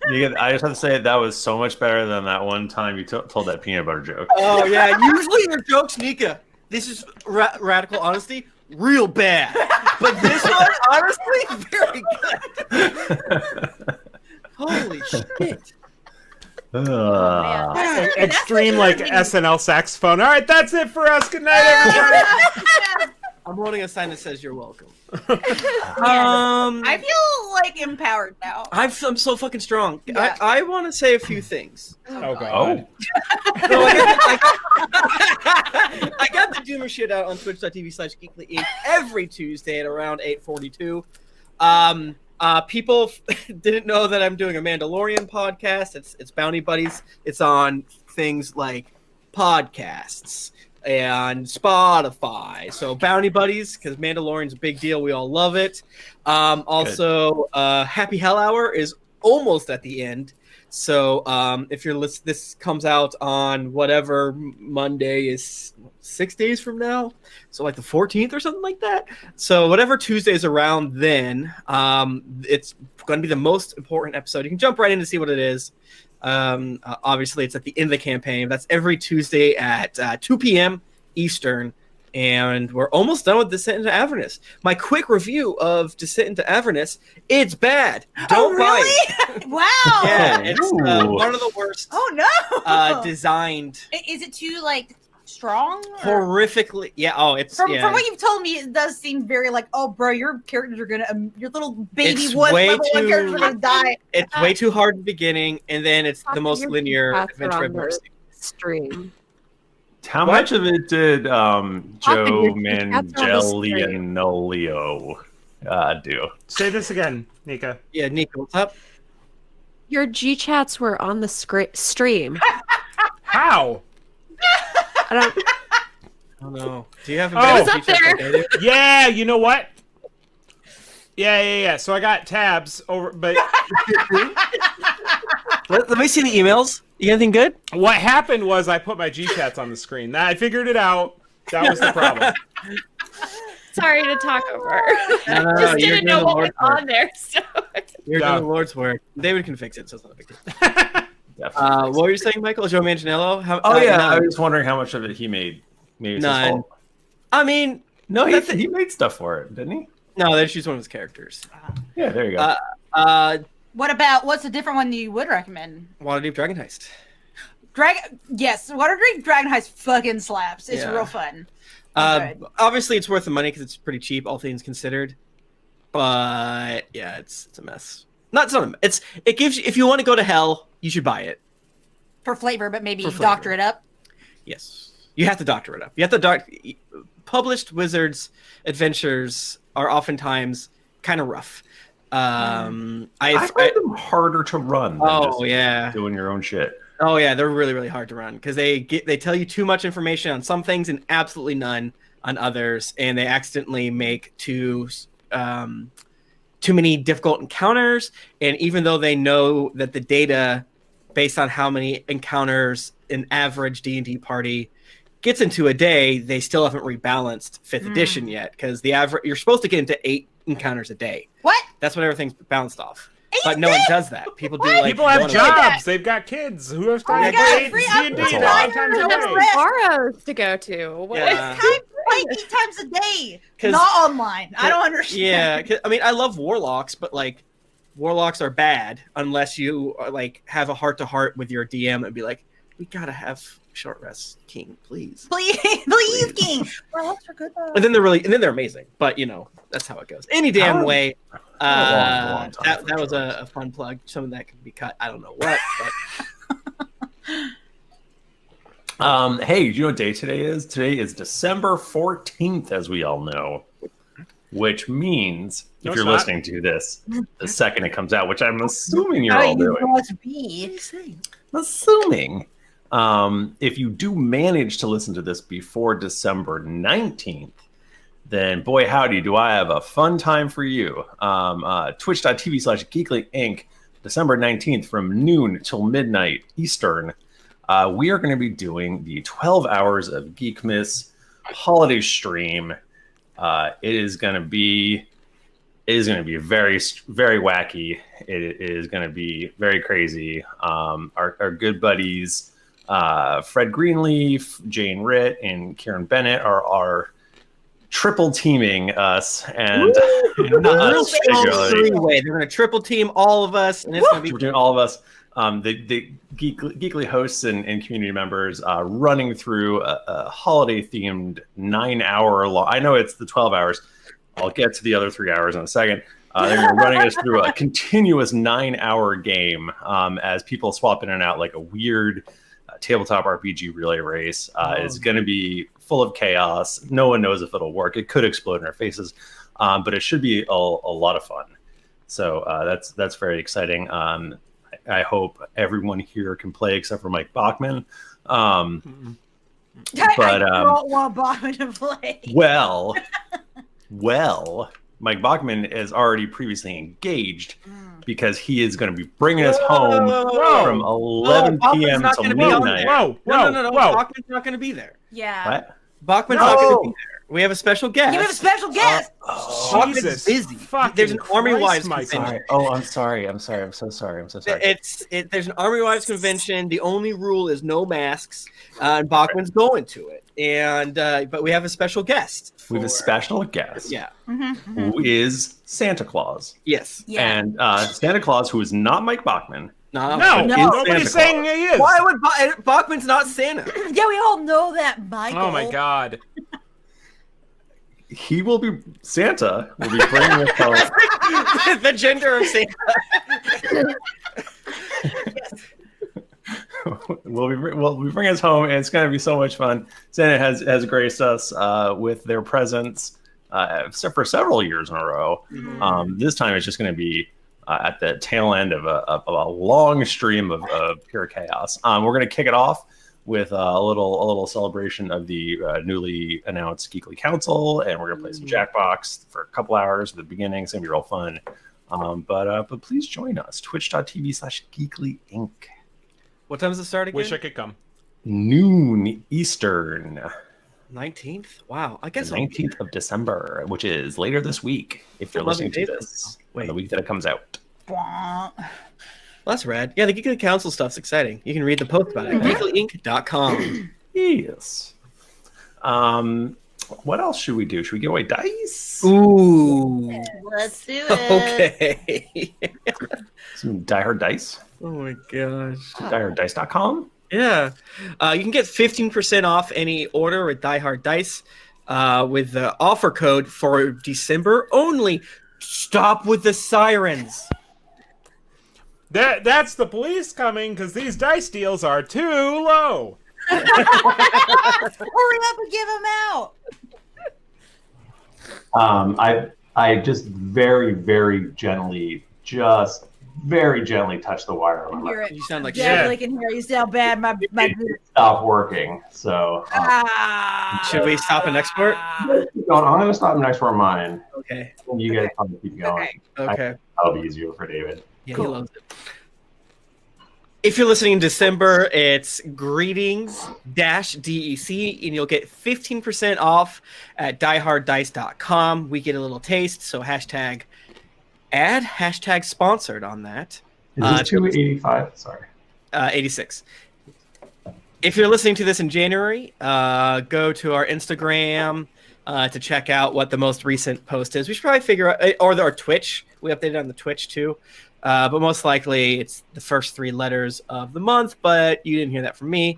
Speaker 2: Nika.
Speaker 6: I just have to say that was so much better than that one time you told that peanut butter joke.
Speaker 2: Oh yeah, usually your jokes, Nika. This is radical honesty, real bad. But this one, honestly, very good. Holy shit.
Speaker 4: Extreme like SNL saxophone. All right, that's it for us. Good night, everybody.
Speaker 2: I'm holding a sign that says you're welcome.
Speaker 1: I feel like empowered now.
Speaker 2: I'm so fucking strong.
Speaker 1: Yeah.
Speaker 2: I want to say a few things.
Speaker 4: Oh god.
Speaker 6: Oh,
Speaker 2: No, I got the Doomer shit out on twitch.tv/geeklyinc every Tuesday at around 8:42. People didn't know that I'm doing a Mandalorian podcast. It's Bounty Buddies. It's on things like podcasts and Spotify. So Bounty Buddies, because Mandalorian's a big deal. We all love it. Also, Happy Hell Hour is almost at the end. So if you're listening, this comes out on whatever Monday is 6 days from now. So like the 14th or something like that. So whatever Tuesday is around then, it's going to be the most important episode. You can jump right in to see what it is. Obviously, it's at the end of the campaign. That's every Tuesday at 2 p.m. Eastern. And we're almost done with Descent into Avernus. My quick review of Descent into Avernus, it's bad. Don't buy it.
Speaker 1: Wow.
Speaker 2: Yeah, it's
Speaker 6: Ooh.
Speaker 2: one of the worst
Speaker 1: Oh no.
Speaker 2: designed
Speaker 1: Is it too like strong? Or?
Speaker 2: horrifically. Yeah. Oh, it's
Speaker 1: From
Speaker 2: yeah.
Speaker 1: what you've told me, it does seem very like, oh, bro, your characters are gonna, your little baby
Speaker 2: It's
Speaker 1: one
Speaker 2: way
Speaker 1: level one
Speaker 2: too-
Speaker 1: characters are gonna die.
Speaker 2: It's way too hard in the beginning, and then it's the most
Speaker 3: Your
Speaker 2: linear
Speaker 3: paths
Speaker 2: adventure I've
Speaker 3: around
Speaker 2: ever
Speaker 3: the
Speaker 2: seen.
Speaker 3: Stream.
Speaker 6: how
Speaker 4: What?
Speaker 6: much of it did Joe
Speaker 3: your cats are on the stream.
Speaker 6: Manganiello do?
Speaker 4: Say this again, Nika.
Speaker 2: Yeah, Nika, what's up?
Speaker 3: Your G chats were on the stream.
Speaker 4: How?
Speaker 3: I don't.
Speaker 2: Oh no. Do you have a
Speaker 4: Oh.
Speaker 2: better
Speaker 3: It's up
Speaker 2: feature
Speaker 3: there.
Speaker 2: like I do?
Speaker 4: Yeah, you know what? Yeah. So I got tabs over, but
Speaker 2: Let me see the emails. You got anything good?
Speaker 4: what happened was I put my G chats on the screen. I figured it out. That was the problem.
Speaker 3: Sorry to talk over.
Speaker 2: No,
Speaker 3: Just
Speaker 2: you're
Speaker 3: didn't know
Speaker 2: doing
Speaker 3: what
Speaker 2: the
Speaker 3: was
Speaker 2: Lord's work.
Speaker 3: on there. So.
Speaker 2: You're
Speaker 4: Yeah.
Speaker 2: doing the Lord's work. David can fix it, so it's not a big deal.
Speaker 6: Definitely.
Speaker 2: What were you saying, Michael? Joe Manganiello? How,
Speaker 6: Oh yeah, I
Speaker 2: none.
Speaker 6: was wondering how much of it he made. Maybe it's his
Speaker 2: None.
Speaker 6: fault.
Speaker 2: I mean,
Speaker 6: No,
Speaker 2: That's
Speaker 6: he made stuff for it, didn't he?
Speaker 2: no, that's just one of his characters.
Speaker 6: Yeah, there you go.
Speaker 1: What's a different one you would recommend?
Speaker 2: Waterdeep Dragon Heist.
Speaker 1: Yes, Waterdeep Dragon Heist fucking slaps. It's
Speaker 2: Yeah.
Speaker 1: real fun. Good.
Speaker 2: Obviously, it's worth the money because it's pretty cheap, all things considered. But yeah, it's a mess. Not some. It gives you, if you want to go to hell, you should buy it.
Speaker 1: For flavor, but maybe
Speaker 2: For flavor.
Speaker 1: doctor it up.
Speaker 2: Yes, you have to doctor it up. You have to published Wizards adventures are oftentimes kind of rough.
Speaker 6: I find them harder to run than just doing your own shit.
Speaker 2: Oh yeah, they're really really hard to run because they tell you too much information on some things and absolutely none on others, and they accidentally make too many difficult encounters. And even though they know that the data based on how many encounters an average D&D party gets into a day, they still haven't rebalanced 5th edition yet, because the average you're supposed to get into 8 encounters a day.
Speaker 1: What?
Speaker 2: That's when everything's balanced off. But no one does that. People do like
Speaker 4: People have
Speaker 2: one a
Speaker 4: jobs.
Speaker 2: week.
Speaker 4: They've got kids. Who have time
Speaker 1: my
Speaker 4: to
Speaker 1: God,
Speaker 4: play
Speaker 1: free
Speaker 4: D&D?
Speaker 6: That's a
Speaker 4: They're
Speaker 6: lot.
Speaker 4: all times
Speaker 1: There's
Speaker 4: away.
Speaker 1: rest.
Speaker 3: Tomorrow's to go to. What?
Speaker 2: Yeah.
Speaker 1: Time to play 8 times a day,
Speaker 2: 'Cause-
Speaker 1: not online. I don't understand.
Speaker 2: Yeah, 'cause- I mean, I love warlocks, but like, warlocks are bad unless you like have a heart-to-heart with your DM and be like, "We gotta have short rest, King, please."
Speaker 1: Please, King. Warlocks are good though.
Speaker 2: And then they're amazing, but you know that's how it goes. Any damn way.
Speaker 6: long time
Speaker 2: That was a fun plug. Some of that could be cut. I don't know what, but
Speaker 6: Hey, you know what day today is? Today is December 14th, as we all know. Which means,
Speaker 4: No,
Speaker 6: if
Speaker 4: it's
Speaker 6: you're
Speaker 4: not.
Speaker 6: listening to this the second it comes out, which I'm assuming you're
Speaker 1: Oh,
Speaker 6: all
Speaker 1: you
Speaker 6: doing.
Speaker 1: must be.
Speaker 6: Assuming. If you do manage to listen to this before December 19th, then boy howdy, do I have a fun time for you. Twitch.tv/Geekly Inc. December 19th from noon till midnight Eastern. We are going to be doing the 12 hours of Geekmas holiday stream. It is going to be very, very wacky. It is going to be very crazy. Our good buddies, Fred Greenleaf, Jane Ritt, and Kieran Bennett are triple teaming us, and not us
Speaker 2: three-way. They're going to triple team all of us, and it's going to be
Speaker 6: doing all of us. The Geekly hosts and community members running through a holiday-themed 9-hour long. I know it's the 12 hours. I'll get to the other 3 hours in a second. They're running us through a continuous 9-hour game as people swap in and out like a weird tabletop RPG relay race. It's going to be full of chaos. No one knows if it'll work. It could explode in our faces, but it should be a lot of fun. So that's very exciting. I hope everyone here can play except for Mike Bachmann.
Speaker 1: I don't want Bachmann to play.
Speaker 6: Well, Mike Bachmann is already previously engaged because he is going to be bringing us home from 11 p.m. to midnight.
Speaker 2: No. Bachman's not going to be there.
Speaker 1: Yeah.
Speaker 6: What?
Speaker 2: Bachman's not going to be there. We have a special guest.
Speaker 1: You have a special guest.
Speaker 2: Bachman's busy. There's an Army Wives convention.
Speaker 6: I'm sorry. I'm so sorry.
Speaker 2: There's an Army Wives convention. The only rule is no masks, and Bachman's going to it. And but we have a special guest.
Speaker 6: We have a special guest.
Speaker 2: Yeah.
Speaker 6: Who is Santa Claus?
Speaker 2: Yes.
Speaker 1: Yeah.
Speaker 6: And Santa Claus, who is not Mike Bachmann.
Speaker 2: No.
Speaker 4: Nobody's saying he is.
Speaker 2: Why would Bachman's not Santa?
Speaker 1: Yeah, we all know that, Michael.
Speaker 4: Oh my God.
Speaker 6: He will be Santa. Will be bringing us home.
Speaker 2: The gender of Santa.
Speaker 6: We'll be bringing us home, and it's going to be so much fun. Santa has graced us with their presence for several years in a row. This time, it's just going to be at the tail end of a long stream of pure chaos. We're going to kick it off with a little celebration of the newly announced Geekly Council, and we're going to play some Jackbox for a couple hours at the beginning. It's going to be real fun. But please join us, twitch.tv/Geekly Inc.
Speaker 2: What time does it start again?
Speaker 4: Wish I could come.
Speaker 6: Noon Eastern.
Speaker 2: 19th? Wow. I guess
Speaker 6: the 19th of December, which is later this week, if you're listening to this on the week that it comes out.
Speaker 1: Well,
Speaker 2: that's rad. Yeah, the Geekly Council stuff's exciting. You can read the post about it. geeklyinc.com.
Speaker 6: Yes. What else should we do? Should we give away dice?
Speaker 2: Ooh.
Speaker 1: Let's do it.
Speaker 2: Okay.
Speaker 6: Some Die Hard Dice.
Speaker 2: Oh my gosh.
Speaker 6: DieHardDice.com.
Speaker 2: Yeah. You can get 15% off any order with Die Hard Dice with the offer code for December only. Stop with the sirens.
Speaker 4: That's the police coming because these dice deals are too low.
Speaker 1: Hurry up and give them out.
Speaker 6: I just very gently touch the wire.
Speaker 2: You sound like
Speaker 1: definitely can hear you. Sound bad. My
Speaker 6: it stopped working. So
Speaker 2: should we stop and export?
Speaker 6: I'm going to stop and export mine.
Speaker 2: Okay.
Speaker 6: You guys probably keep going.
Speaker 2: Okay.
Speaker 6: That'll be easier for David.
Speaker 2: Yeah, cool. He loves it. If you're listening in December, it's greetings-DEC, and you'll get 15% off at dieharddice.com. We get a little taste, so hashtag sponsored on that.
Speaker 6: Is this 285? Sorry.
Speaker 2: 86. If you're listening to this in January, go to our Instagram to check out what the most recent post is. We should probably figure out, or our Twitch. We updated on the Twitch too. But most likely it's the first 3 letters of the month, but you didn't hear that from me.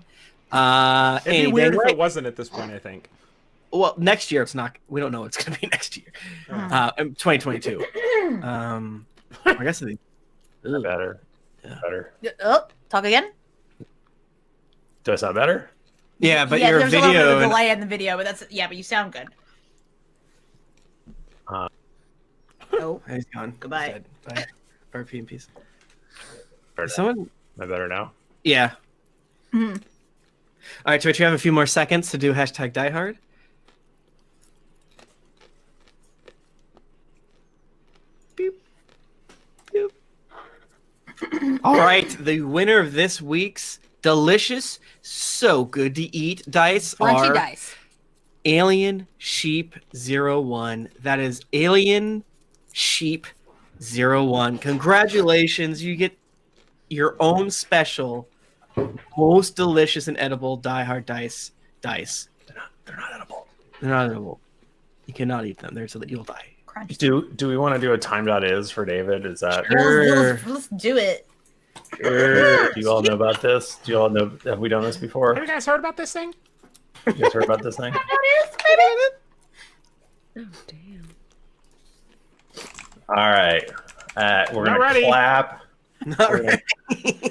Speaker 4: It'd be weird if it wasn't at this point, I think.
Speaker 2: Well, next year it's not. We don't know what's going to be next year. 2022. I guess it's
Speaker 6: better.
Speaker 2: Yeah.
Speaker 6: Better.
Speaker 1: Oh, talk again?
Speaker 6: Do I sound better?
Speaker 2: Yeah, but
Speaker 1: yeah,
Speaker 2: your
Speaker 1: there's
Speaker 2: video.
Speaker 1: a little bit of a delay in the video, but but you sound good.
Speaker 2: Oh, he's gone.
Speaker 1: Goodbye.
Speaker 2: Bye. RP in peace.
Speaker 6: Someone? Am I better now?
Speaker 2: Yeah. Mm-hmm. All right, Twitch, you have a few more seconds to do hashtag diehard. All right, the winner of this week's delicious, so good to eat dice
Speaker 1: Crunchy
Speaker 2: are
Speaker 1: dice.
Speaker 2: Alien Sheep 01. That is Alien Sheep 01. Congratulations, you get your own special, most delicious and edible Die Hard dice. They're not edible. They're not edible. You cannot eat them. They're so that you'll die.
Speaker 1: Crunchy.
Speaker 6: Do we want to do a time.is for David? Is that
Speaker 1: Let's do it.
Speaker 6: do you all know about this? Do you all know, have we done this before?
Speaker 4: Have you guys heard about this thing?
Speaker 6: You guys heard about this thing?
Speaker 3: Oh, damn.
Speaker 6: All right. We're
Speaker 4: Not
Speaker 6: gonna
Speaker 4: ready.
Speaker 6: clap.
Speaker 2: Not
Speaker 6: We're gonna,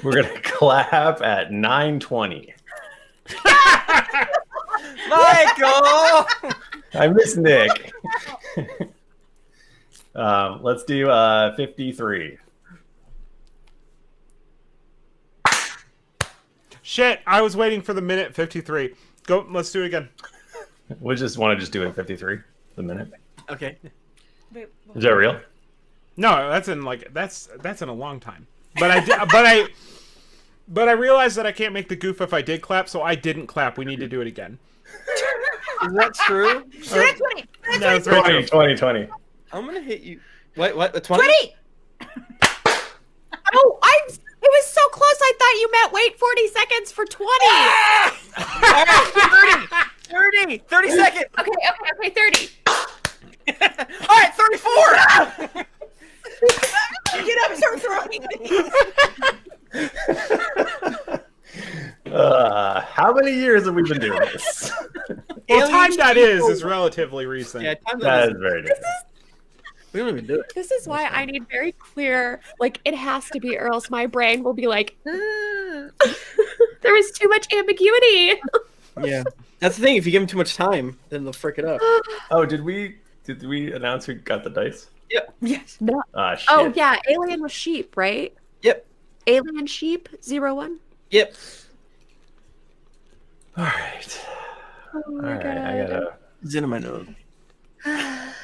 Speaker 6: we're gonna clap at 9:20.
Speaker 2: Michael!
Speaker 6: I miss Nick. Let's do 53.
Speaker 4: Shit, I was waiting for the minute 53. Go, let's do it again.
Speaker 6: We just want to just do it 53. The minute.
Speaker 2: Okay.
Speaker 6: Is that real?
Speaker 4: No, that's in a long time. But I realized that I can't make the goof if I did clap, so I didn't clap. We need to do it again.
Speaker 2: Is that true?
Speaker 1: 20.
Speaker 4: No, it's right there.
Speaker 6: 20.
Speaker 2: I'm gonna hit you. What? 20?
Speaker 1: 20.
Speaker 3: Oh, it was so close. I thought you meant wait 40 seconds for 20.
Speaker 2: All right, 30 seconds.
Speaker 3: Okay, 30.
Speaker 2: All right, 34.
Speaker 1: Get up and start throwing things.
Speaker 6: How many years have we been doing this?
Speaker 4: Well,
Speaker 2: Alien
Speaker 4: time.is
Speaker 2: Sheep
Speaker 4: is relatively recent.
Speaker 2: Yeah, time
Speaker 6: That
Speaker 2: is.
Speaker 6: is very different.
Speaker 2: We don't even do it.
Speaker 3: This is why I need very clear, like, it has to be, or else my brain will be like, there is too much ambiguity.
Speaker 2: Yeah, that's the thing. If you give them too much time, then they'll frick it up.
Speaker 6: Oh, did we announce who got the dice?
Speaker 1: Yes.
Speaker 3: No.
Speaker 6: Shit.
Speaker 3: Oh, yeah, alien was sheep, right?
Speaker 2: Yep.
Speaker 3: Alien sheep 01.
Speaker 2: Yep.
Speaker 6: All right.
Speaker 3: Oh
Speaker 6: All
Speaker 3: my
Speaker 6: right.
Speaker 3: God.
Speaker 6: I gotta.
Speaker 2: It's in my nose.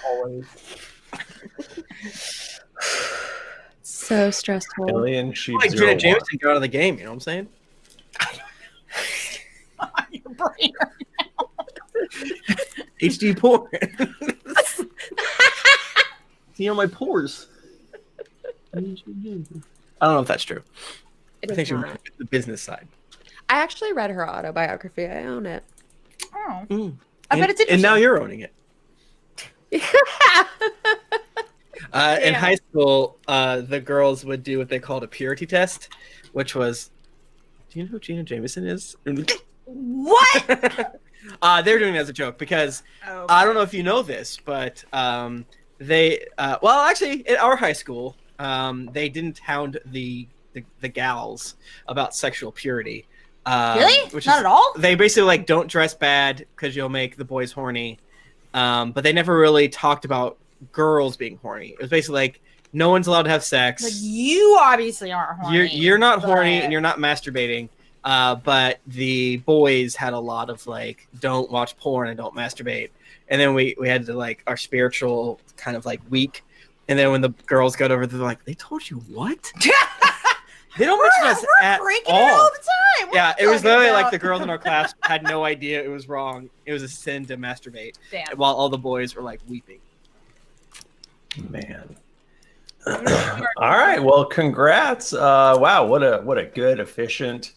Speaker 2: Always.
Speaker 3: So stressful.
Speaker 6: Alien Sheep
Speaker 2: Like
Speaker 6: 01.
Speaker 2: Jenna Jameson got out of the game. You know what I'm saying?
Speaker 1: Your brain.
Speaker 2: HD porn. See on my pores. I don't know if that's true.
Speaker 3: It
Speaker 2: I
Speaker 3: is
Speaker 2: think she
Speaker 3: not.
Speaker 2: went the business side.
Speaker 3: I actually read her autobiography. I own it.
Speaker 1: Oh.
Speaker 2: Mm.
Speaker 1: I bet it's
Speaker 2: And now
Speaker 1: interesting.
Speaker 2: you're owning it. In high school, the girls would do what they called a purity test, which was, do you know who Gina Jameson is?
Speaker 1: What?
Speaker 2: They're doing it as a joke because
Speaker 1: Oh.
Speaker 2: I don't know if you know this, but actually, at our high school, they didn't hound the gals about sexual purity.
Speaker 1: Really?
Speaker 2: Which
Speaker 1: Not
Speaker 2: is,
Speaker 1: at all?
Speaker 2: They basically like don't dress bad because you'll make the boys horny. But they never really talked about girls being horny. It was basically like no one's allowed to have sex.
Speaker 1: Like, you obviously aren't horny.
Speaker 2: You're not horny
Speaker 1: but-
Speaker 2: and you're not masturbating. But the boys had a lot of like, don't watch porn and don't masturbate. And then we had to like our spiritual kind of like week. And then when the girls got over, they're like, they told you what? They don't mention us at
Speaker 1: breaking
Speaker 2: all.
Speaker 1: it all the time. What
Speaker 2: Yeah,
Speaker 1: are you
Speaker 2: it was
Speaker 1: talking
Speaker 2: literally
Speaker 1: about?
Speaker 2: like the girls in our class had no idea it was wrong. It was a sin to masturbate,
Speaker 1: Damn.
Speaker 2: while all the boys were like weeping.
Speaker 6: Man. All right. Well, congrats. Wow, what a good, efficient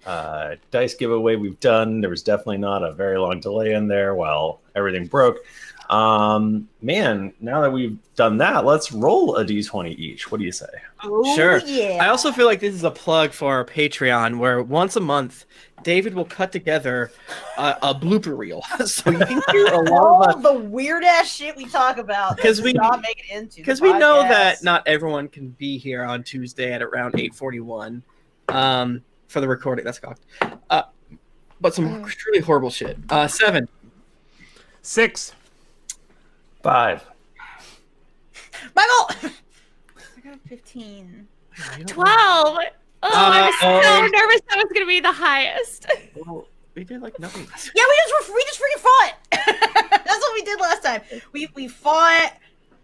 Speaker 6: dice giveaway we've done. There was definitely not a very long delay in there while everything broke. Man, now that we've done that, let's roll a d20 each. What do you say?
Speaker 1: Oh,
Speaker 2: Sure.
Speaker 1: Yeah.
Speaker 2: I also feel like this is a plug for our Patreon, where once a month, David will cut together a blooper reel, so you can hear a lot
Speaker 1: all
Speaker 2: of
Speaker 1: the weird ass shit we talk about
Speaker 2: Because
Speaker 1: that
Speaker 2: we-
Speaker 1: does not make it into
Speaker 2: because
Speaker 1: the
Speaker 2: we know
Speaker 1: podcast.
Speaker 2: that not everyone can be here on Tuesday at around 8:41 for the recording. That's cocked. But some truly horrible shit. 7.
Speaker 4: 6.
Speaker 6: 5.
Speaker 1: Michael. I got 15.
Speaker 3: 12. Oh, I was so
Speaker 2: Uh-oh.
Speaker 3: nervous that was going to be the highest.
Speaker 2: Well, we did like nothing.
Speaker 1: Yeah, we just freaking fought. That's what we did last time. We fought.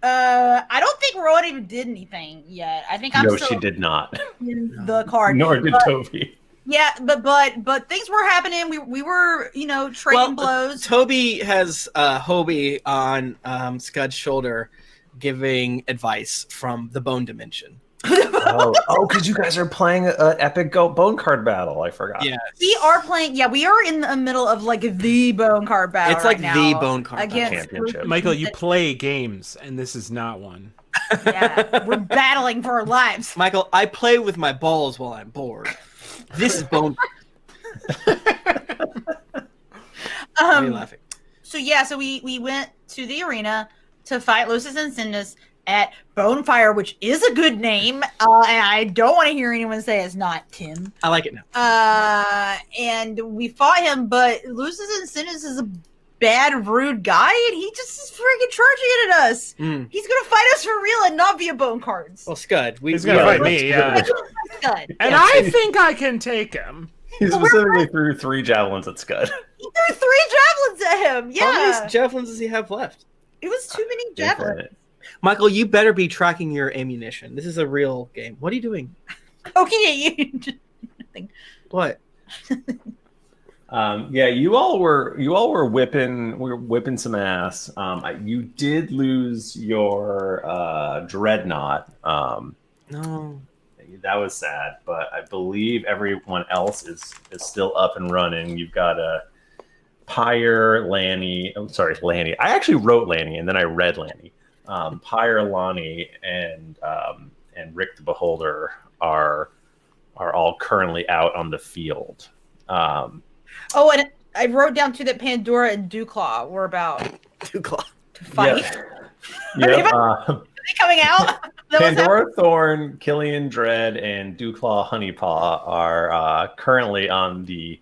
Speaker 1: I don't think Rowan even did anything yet. I think I'm
Speaker 6: No,
Speaker 1: still
Speaker 6: she did not.
Speaker 1: in the card.
Speaker 6: Nor did Toby.
Speaker 1: Yeah, but things were happening. We were, trading blows.
Speaker 2: Toby has Hobie on Scud's shoulder, giving advice from the bone dimension.
Speaker 6: Because you guys are playing an epic bone card battle. I forgot.
Speaker 2: Yeah,
Speaker 1: We are playing. Yeah, we are in the middle of like the bone card battle.
Speaker 2: it's like
Speaker 1: right
Speaker 2: the
Speaker 1: now
Speaker 2: bone card
Speaker 1: against
Speaker 6: championship.
Speaker 4: Michael, you play games, and this is not one.
Speaker 1: Yeah, we're battling for our lives.
Speaker 2: Michael, I play with my balls while I'm bored. This is bone. Why are you laughing?
Speaker 1: So we went to the arena to fight Lucius and Sindus at Bonefire, which is a good name, and I don't want to hear anyone say it's not, Tim.
Speaker 2: I like it now.
Speaker 1: And we fought him, but Lucius and Sindus is a bad, rude guy, and he just is freaking charging it at us. He's gonna fight us for real and not via bone cards.
Speaker 2: Well, Scud,
Speaker 4: He's gonna fight me, yeah.
Speaker 1: Scud.
Speaker 4: And I think I can take him.
Speaker 6: He specifically threw 3 javelins at Scud.
Speaker 1: He threw 3 javelins at him.
Speaker 2: How
Speaker 1: Yeah,
Speaker 2: many javelins does he have left?
Speaker 1: it was too many javelins.
Speaker 2: Michael, you better be tracking your ammunition. This is a real game. What are you doing?
Speaker 1: Okay, you.
Speaker 2: What?
Speaker 6: Yeah, you all were whipping some ass. You did lose your dreadnought.
Speaker 2: No.
Speaker 6: That was sad, but I believe everyone else is still up and running. You've got a Pyre, Lanny. I'm sorry, Lanny. I actually wrote Lanny and then I read Lanny. Pyre, Lahni, and Rick the Beholder are all currently out on the field.
Speaker 1: And I wrote down too that Pandora and Dewclaw were about
Speaker 2: Too close.
Speaker 1: to fight.
Speaker 6: Yep.
Speaker 1: Are they coming out?
Speaker 6: Pandora Thorn, Killian Dread, and Dewclaw Honeypaw are currently on the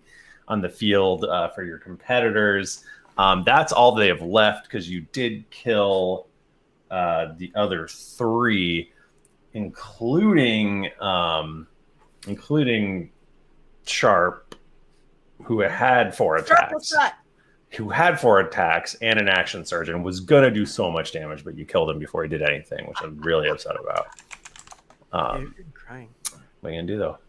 Speaker 6: field for your competitors. That's all they have left because you did kill the other 3, including Sharp, who had 4 attacks. Who had 4 attacks and an action surge and was gonna do so much damage, but you killed him before he did anything, which I'm really upset about.
Speaker 2: You're crying.
Speaker 6: What are you gonna do though?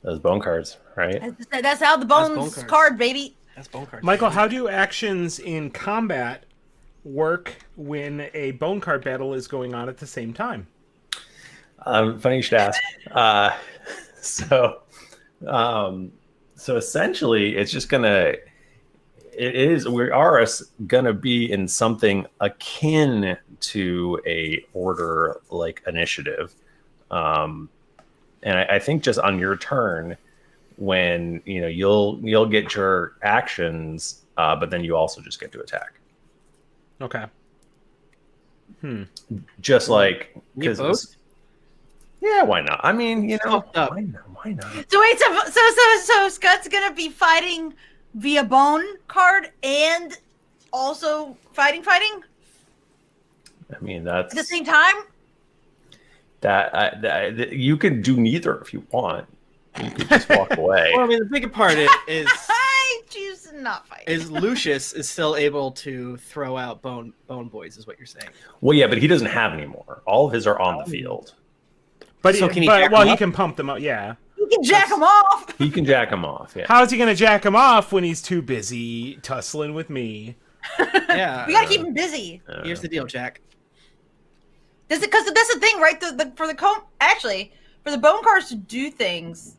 Speaker 6: Those bone cards, right?
Speaker 1: That's how the bones card, baby.
Speaker 2: That's bone card.
Speaker 4: Michael, how do actions in combat work when a bone card battle is going on at the same time?
Speaker 6: Funny you should ask. So essentially, it's just gonna. We are gonna be in something akin to a order like initiative, and I think just on your turn, when you'll get your actions, but then you also just get to attack.
Speaker 4: Okay.
Speaker 6: Just like
Speaker 2: because.
Speaker 6: Yeah, why not? I mean,
Speaker 2: why
Speaker 6: not?
Speaker 1: So wait, so Scud's gonna be fighting via bone card and also fighting?
Speaker 6: I mean, that's
Speaker 1: At the same time?
Speaker 6: that you can do neither if you want. You could just walk away.
Speaker 2: Well, I mean, the bigger part is
Speaker 1: I choose to not fight.
Speaker 2: is Lucius is still able to throw out bone boys, is what you're saying.
Speaker 6: Well, yeah, but he doesn't have any more. All of his are on the field.
Speaker 4: But
Speaker 2: So can he jack them
Speaker 4: he
Speaker 2: up?
Speaker 4: can pump them up, yeah.
Speaker 1: You can jack him off.
Speaker 6: He can jack them off. Yeah.
Speaker 4: How is he going to jack him off when he's too busy tussling with me?
Speaker 2: Yeah.
Speaker 1: We gotta keep him busy.
Speaker 2: Here's the deal, Jack.
Speaker 1: Because that's the thing, right? For the bone cards to do things,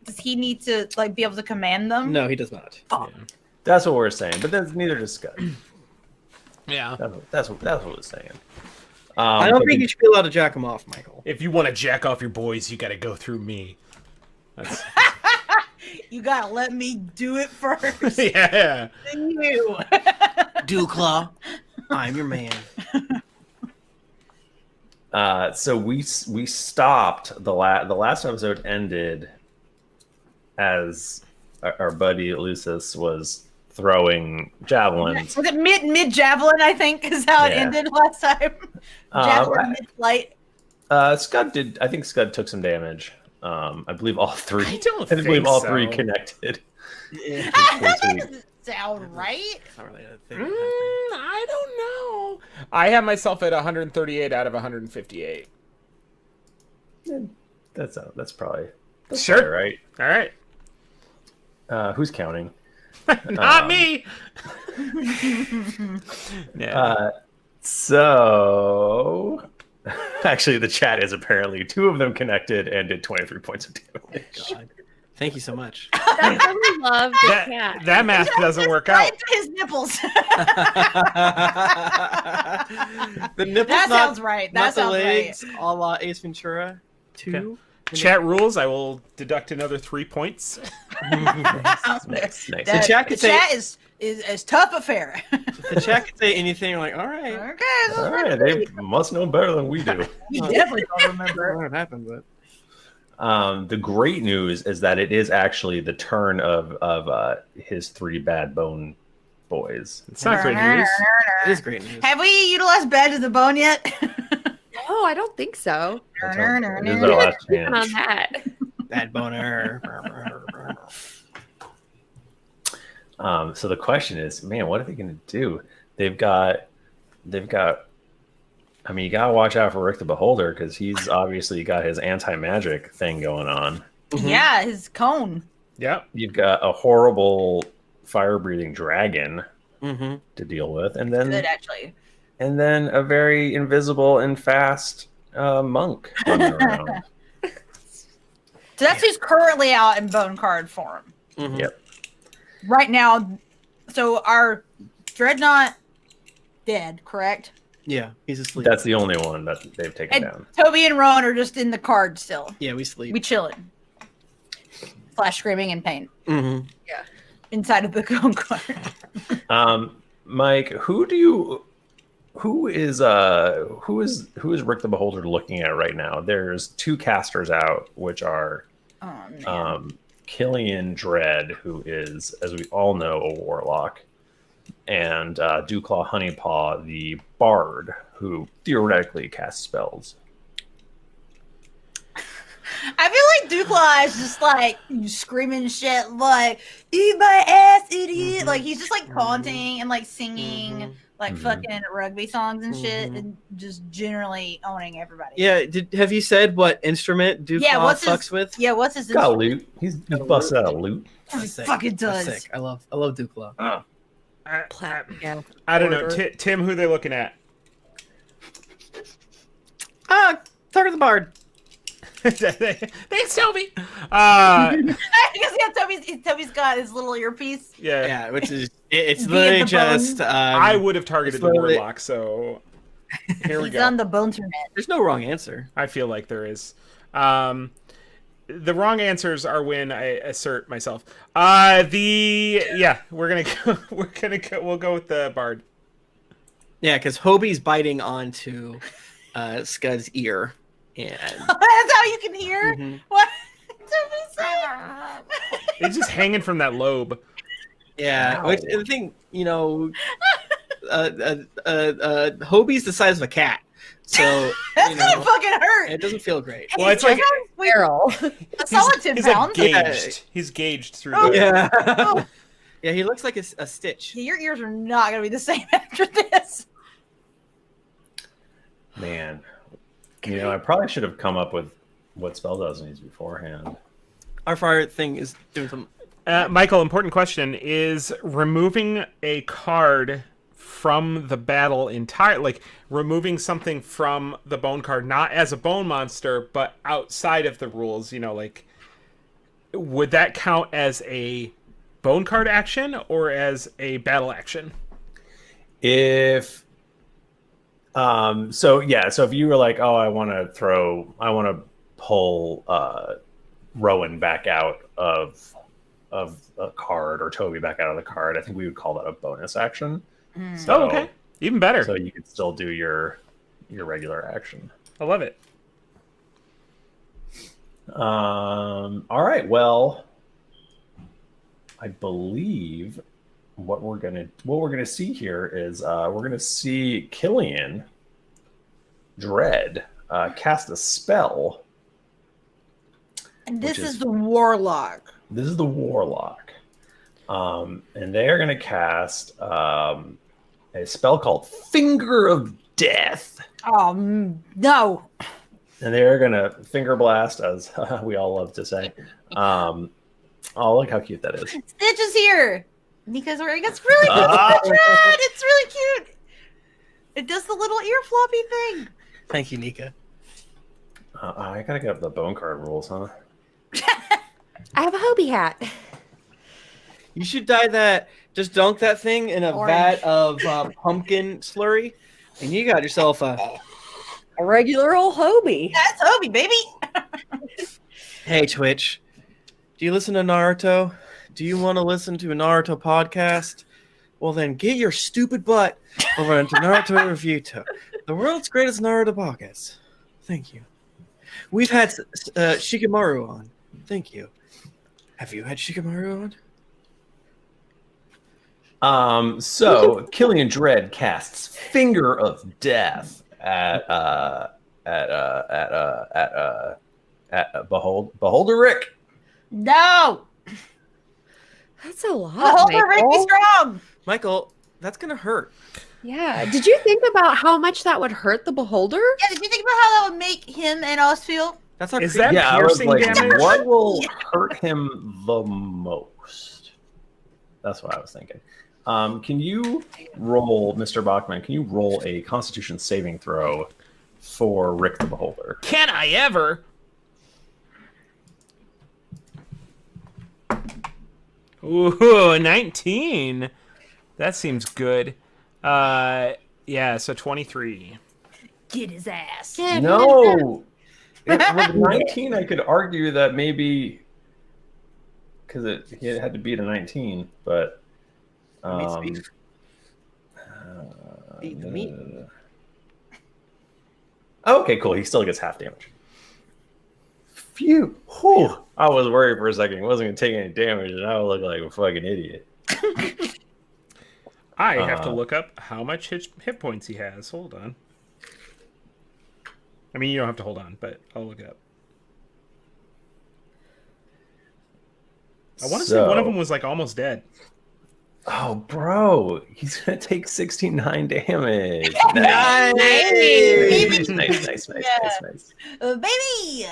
Speaker 1: does he need to be able to command them?
Speaker 2: No, he does not.
Speaker 1: Oh.
Speaker 4: Yeah.
Speaker 6: That's what we're saying. But then neither does Scud.
Speaker 4: Yeah.
Speaker 6: That's what we're saying.
Speaker 2: I don't think you should be allowed to jack him off, Michael.
Speaker 4: If you want to jack off your boys, you got to go through me. That's...
Speaker 1: You gotta let me do it first.
Speaker 4: Yeah.
Speaker 1: Then you.
Speaker 2: Dewclaw, I'm your man.
Speaker 6: So we stopped the last episode ended as our buddy Lucius was throwing javelins.
Speaker 1: Was it mid javelin? I think is how it
Speaker 6: Yeah.
Speaker 1: ended last time. Javelin mid flight.
Speaker 6: Scud did. I think Scud took some damage. I believe all 3.
Speaker 4: I don't
Speaker 6: believe
Speaker 4: think
Speaker 6: all
Speaker 4: so.
Speaker 6: 3 connected.
Speaker 2: Yeah.
Speaker 1: That doesn't sound right.
Speaker 2: Not really a thing.
Speaker 4: I don't know. I have myself at 138 out of 158.
Speaker 6: That's probably
Speaker 4: Sure.
Speaker 6: probably right.
Speaker 4: All right.
Speaker 6: Who's counting?
Speaker 4: Not me. Yeah.
Speaker 6: So, actually, the chat is apparently 2 of them connected and did 23 points of damage.
Speaker 2: God. Thank you so much.
Speaker 3: That's why we love the cat.
Speaker 4: That math doesn't work
Speaker 1: Right
Speaker 4: out.
Speaker 1: to his nipples.
Speaker 2: The nipples,
Speaker 1: That
Speaker 2: not,
Speaker 1: sounds right. That
Speaker 2: not the
Speaker 1: sounds
Speaker 2: legs, a la Ace Ventura 2.
Speaker 4: Okay. Chat rules. I will deduct another 3 points.
Speaker 1: Nice.
Speaker 6: Nice.
Speaker 2: The chat could say-
Speaker 1: chat is tough but fair.
Speaker 2: The chat could say anything. You're like, all right.
Speaker 1: Okay.
Speaker 6: All right, they must know better than we do.
Speaker 1: You definitely don't
Speaker 2: I
Speaker 1: remember.
Speaker 2: don't know what happened, but
Speaker 6: The great news is that it is actually the turn of his 3 bad bone boys.
Speaker 4: It's not great news.
Speaker 2: it is great news.
Speaker 1: Have we utilized Bad to the Bone yet?
Speaker 3: No, I don't think so.
Speaker 6: This is our last
Speaker 3: On
Speaker 6: chance.
Speaker 3: that.
Speaker 2: Bad boner.
Speaker 6: So the question is, man, what are they going to do? They've got. I mean, you gotta watch out for Rick the Beholder because he's obviously got his anti-magic thing going on.
Speaker 2: Mhm.
Speaker 1: Yeah, his cone.
Speaker 4: Yep.
Speaker 6: You've got a horrible fire-breathing dragon
Speaker 2: Mm-hmm.
Speaker 6: to deal with, and
Speaker 1: Good,
Speaker 6: then
Speaker 1: actually.
Speaker 6: a very invisible and fast monk running around.
Speaker 1: So that's who's currently out in bone card form.
Speaker 2: Mm-hmm.
Speaker 6: Yep.
Speaker 1: Right now, so our Dreadnought dead, correct?
Speaker 2: Yeah, he's asleep.
Speaker 6: That's the only one that they've taken
Speaker 1: And
Speaker 6: down.
Speaker 1: Toby and Rowan are just in the card still.
Speaker 2: Yeah, we sleep.
Speaker 1: We chilling. Slash screaming in pain
Speaker 2: Mm-hmm.
Speaker 1: inside of the bone card.
Speaker 6: Mike, who is Rick the Beholder looking at right now? There's 2 casters out, which are
Speaker 1: Oh, man.
Speaker 6: Killian Dread, who is, as we all know, a warlock, and Dewclaw Honeypaw, the bard, who theoretically casts spells.
Speaker 1: I feel like Dewclaw is just like screaming shit like "Eat my ass, idiot!"
Speaker 2: Mhm.
Speaker 1: Like he's just like taunting and like singing like
Speaker 6: Mhm.
Speaker 1: fucking rugby songs and shit,
Speaker 2: Mhm.
Speaker 1: and just generally owning everybody.
Speaker 2: Yeah, have you said what instrument Duke
Speaker 1: Yeah, what's
Speaker 2: fucks
Speaker 1: his-
Speaker 2: with?
Speaker 1: Yeah, what's his
Speaker 6: Got
Speaker 1: instrument?
Speaker 6: loot. He's busted out a loot.
Speaker 1: He
Speaker 2: That's sick.
Speaker 1: fucking
Speaker 2: That's
Speaker 1: does.
Speaker 2: sick. I love Dukla.
Speaker 3: Yeah.
Speaker 4: I don't know. Tim, who they looking at?
Speaker 2: Target the bard.
Speaker 4: Thanks, Toby.
Speaker 1: Because Toby's got his little earpiece.
Speaker 4: Yeah.
Speaker 2: Yeah, which is it's
Speaker 1: Via
Speaker 2: literally
Speaker 1: the
Speaker 2: just.
Speaker 4: I would have targeted the
Speaker 2: it's literally-
Speaker 4: warlock, so here we
Speaker 1: He's
Speaker 4: go.
Speaker 1: on the bone internet.
Speaker 2: There's no wrong answer.
Speaker 4: I feel like there is. The wrong answers are when I assert myself. We'll go with the bard.
Speaker 2: Yeah, because Hobie's biting onto Scud's ear, and
Speaker 1: That's how you can hear
Speaker 2: Mhm.
Speaker 1: what Toby said.
Speaker 4: It's just hanging from that lobe.
Speaker 2: yeah,
Speaker 6: Wow.
Speaker 2: which the thing, Hobie's the size of a cat, so
Speaker 1: That's gonna fucking hurt.
Speaker 2: it doesn't feel great.
Speaker 4: Well, it's like
Speaker 3: Feral.
Speaker 1: a solid 10
Speaker 4: he's like
Speaker 1: pounds.
Speaker 4: gauged. He's gauged through
Speaker 1: Oh,
Speaker 4: the.
Speaker 2: Yeah,
Speaker 1: Oh.
Speaker 2: yeah, he looks like a stitch.
Speaker 1: Your ears are not gonna be the same after this.
Speaker 6: Man, I probably should have come up with what spell does needs beforehand.
Speaker 2: Our fire thing is doing some.
Speaker 4: Michael, important question: is removing a card from the battle like removing something from the bone card, not as a bone monster, but outside of the rules? Like, would that count as a bone card action or as a battle action?
Speaker 6: If so if you were like, oh, I want to pull Rowan back out of a card or Toby back out of the card, I think we would call that a bonus action. So,
Speaker 4: Oh, okay, even better.
Speaker 6: So you could still do your regular action.
Speaker 4: I love it.
Speaker 6: All right, well, I believe what we're gonna see here is we're gonna see Killian Dread cast a spell.
Speaker 1: And this
Speaker 6: Which is-
Speaker 1: is the warlock.
Speaker 6: This is the warlock, and they are gonna cast a spell called Finger of death.
Speaker 1: Oh no!
Speaker 6: And they're gonna finger blast, as we all love to say. Oh, look how cute that is.
Speaker 1: Stitch is here. Nika's wearing it's really cute. It's really cute. It does the little ear floppy thing.
Speaker 2: Thank you, Nika.
Speaker 6: I gotta get up the bone card rules, huh?
Speaker 3: I have a Hobie hat.
Speaker 2: You should dye that. Just dunk that thing in a
Speaker 1: Orange.
Speaker 2: vat of pumpkin slurry, and you got yourself a
Speaker 3: regular old Hobie.
Speaker 1: That's Hobie, baby.
Speaker 2: Hey, Twitch. Do you listen to Naruto? Do you want to listen to a Naruto podcast? Well, then get your stupid butt over into Naruto Reviewto, the world's greatest Naruto podcast. Thank you. We've had Shikamaru on. Thank you. Have you had Shikamaru on?
Speaker 6: So Killian Dread casts Finger of Death at Beholder Rick.
Speaker 1: No.
Speaker 3: That's a lot.
Speaker 1: Beholder Rick, be strong.
Speaker 2: Michael, that's gonna hurt.
Speaker 3: Yeah. Did you think about how much that would hurt the beholder?
Speaker 1: Yeah, did you think about how that would make him and us feel?
Speaker 2: That's our
Speaker 4: Is that
Speaker 6: Yeah, I was
Speaker 4: piercing
Speaker 6: like,
Speaker 4: damage?
Speaker 6: what will hurt him the most? That's what I was thinking. Can you roll, Mr. Bachmann? Can you roll a Constitution saving throw for Rick the Beholder?
Speaker 4: Can I ever? Ooh, 19. That seems good. Yeah, so 23.
Speaker 1: Get his ass.
Speaker 6: No. With 19, I could argue that maybe because he had to beat a 19, but
Speaker 2: Beat the meat.
Speaker 6: Okay, cool. He still gets half damage. Phew. Whew. I was worried for a second. He wasn't going to take any damage, and I would look like a fucking idiot.
Speaker 4: I have to look up how much hit points he has. Hold on. I mean, you don't have to hold on, but I'll look it up. I want to say one of them was like almost dead.
Speaker 6: Oh, bro. He's going to take 69 damage.
Speaker 2: Nice.
Speaker 6: Nice.
Speaker 1: Baby.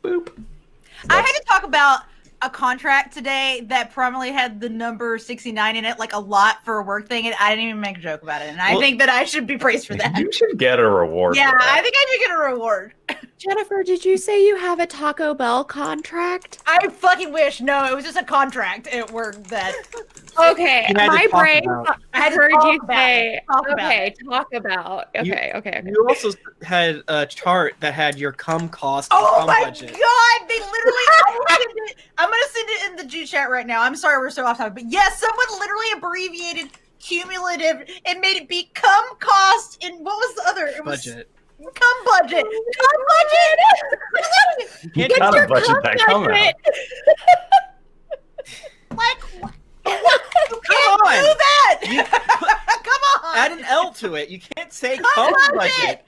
Speaker 6: Boop.
Speaker 1: I had to talk about a contract today that prominently had the number 69 in it, like a lot for a work thing, and I didn't even make a joke about it. And I think that I should be praised for that.
Speaker 6: You should get a reward.
Speaker 1: Yeah,
Speaker 6: for that.
Speaker 1: I think I should get a reward.
Speaker 3: Jennifer, did you say you have a Taco Bell contract?
Speaker 1: I fucking wish. No, it was just a contract at work that.
Speaker 3: Okay,
Speaker 2: You had to
Speaker 3: my
Speaker 2: talk
Speaker 3: brain
Speaker 2: about-
Speaker 1: I had to
Speaker 3: heard
Speaker 1: talk
Speaker 3: you
Speaker 1: about
Speaker 3: say,
Speaker 1: it. Talk about
Speaker 3: okay,
Speaker 1: it.
Speaker 3: talk about. Okay.
Speaker 2: You also had a chart that had your cum cost and
Speaker 1: Oh
Speaker 2: cum
Speaker 1: my
Speaker 2: budget.
Speaker 1: god! They literally. I'm gonna send it in the G chat right now. I'm sorry we're so off topic, but yes, someone literally abbreviated cumulative and made it be cum cost and what was the other? It was
Speaker 2: Budget.
Speaker 1: cum budget. Cum budget.
Speaker 6: You
Speaker 3: Get
Speaker 6: gotta
Speaker 3: your
Speaker 6: budget
Speaker 3: cum
Speaker 6: that come out.
Speaker 3: budget.
Speaker 1: Like what? You
Speaker 2: Come
Speaker 1: can't
Speaker 2: on.
Speaker 1: do that. Come on.
Speaker 2: Add an L to it. You can't say
Speaker 1: Cum
Speaker 2: cum
Speaker 1: budget.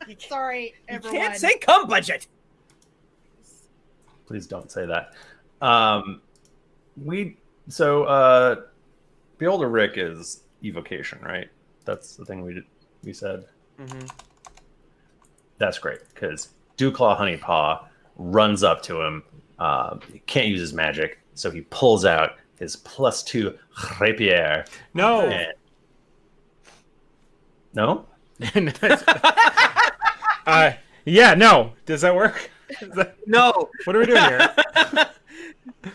Speaker 2: budget.
Speaker 1: Sorry,
Speaker 2: You
Speaker 1: everyone.
Speaker 2: can't say cum budget.
Speaker 6: Please don't say that. Beholder Rick is evocation, right? That's the thing we said.
Speaker 2: Mm-hmm.
Speaker 6: That's great because Dewclaw Honeypaw runs up to him. He can't use his magic, so he pulls out his +2 rapier.
Speaker 4: No.
Speaker 6: And... No?
Speaker 4: Yeah, no. Does that work?
Speaker 2: No.
Speaker 4: What are we doing here?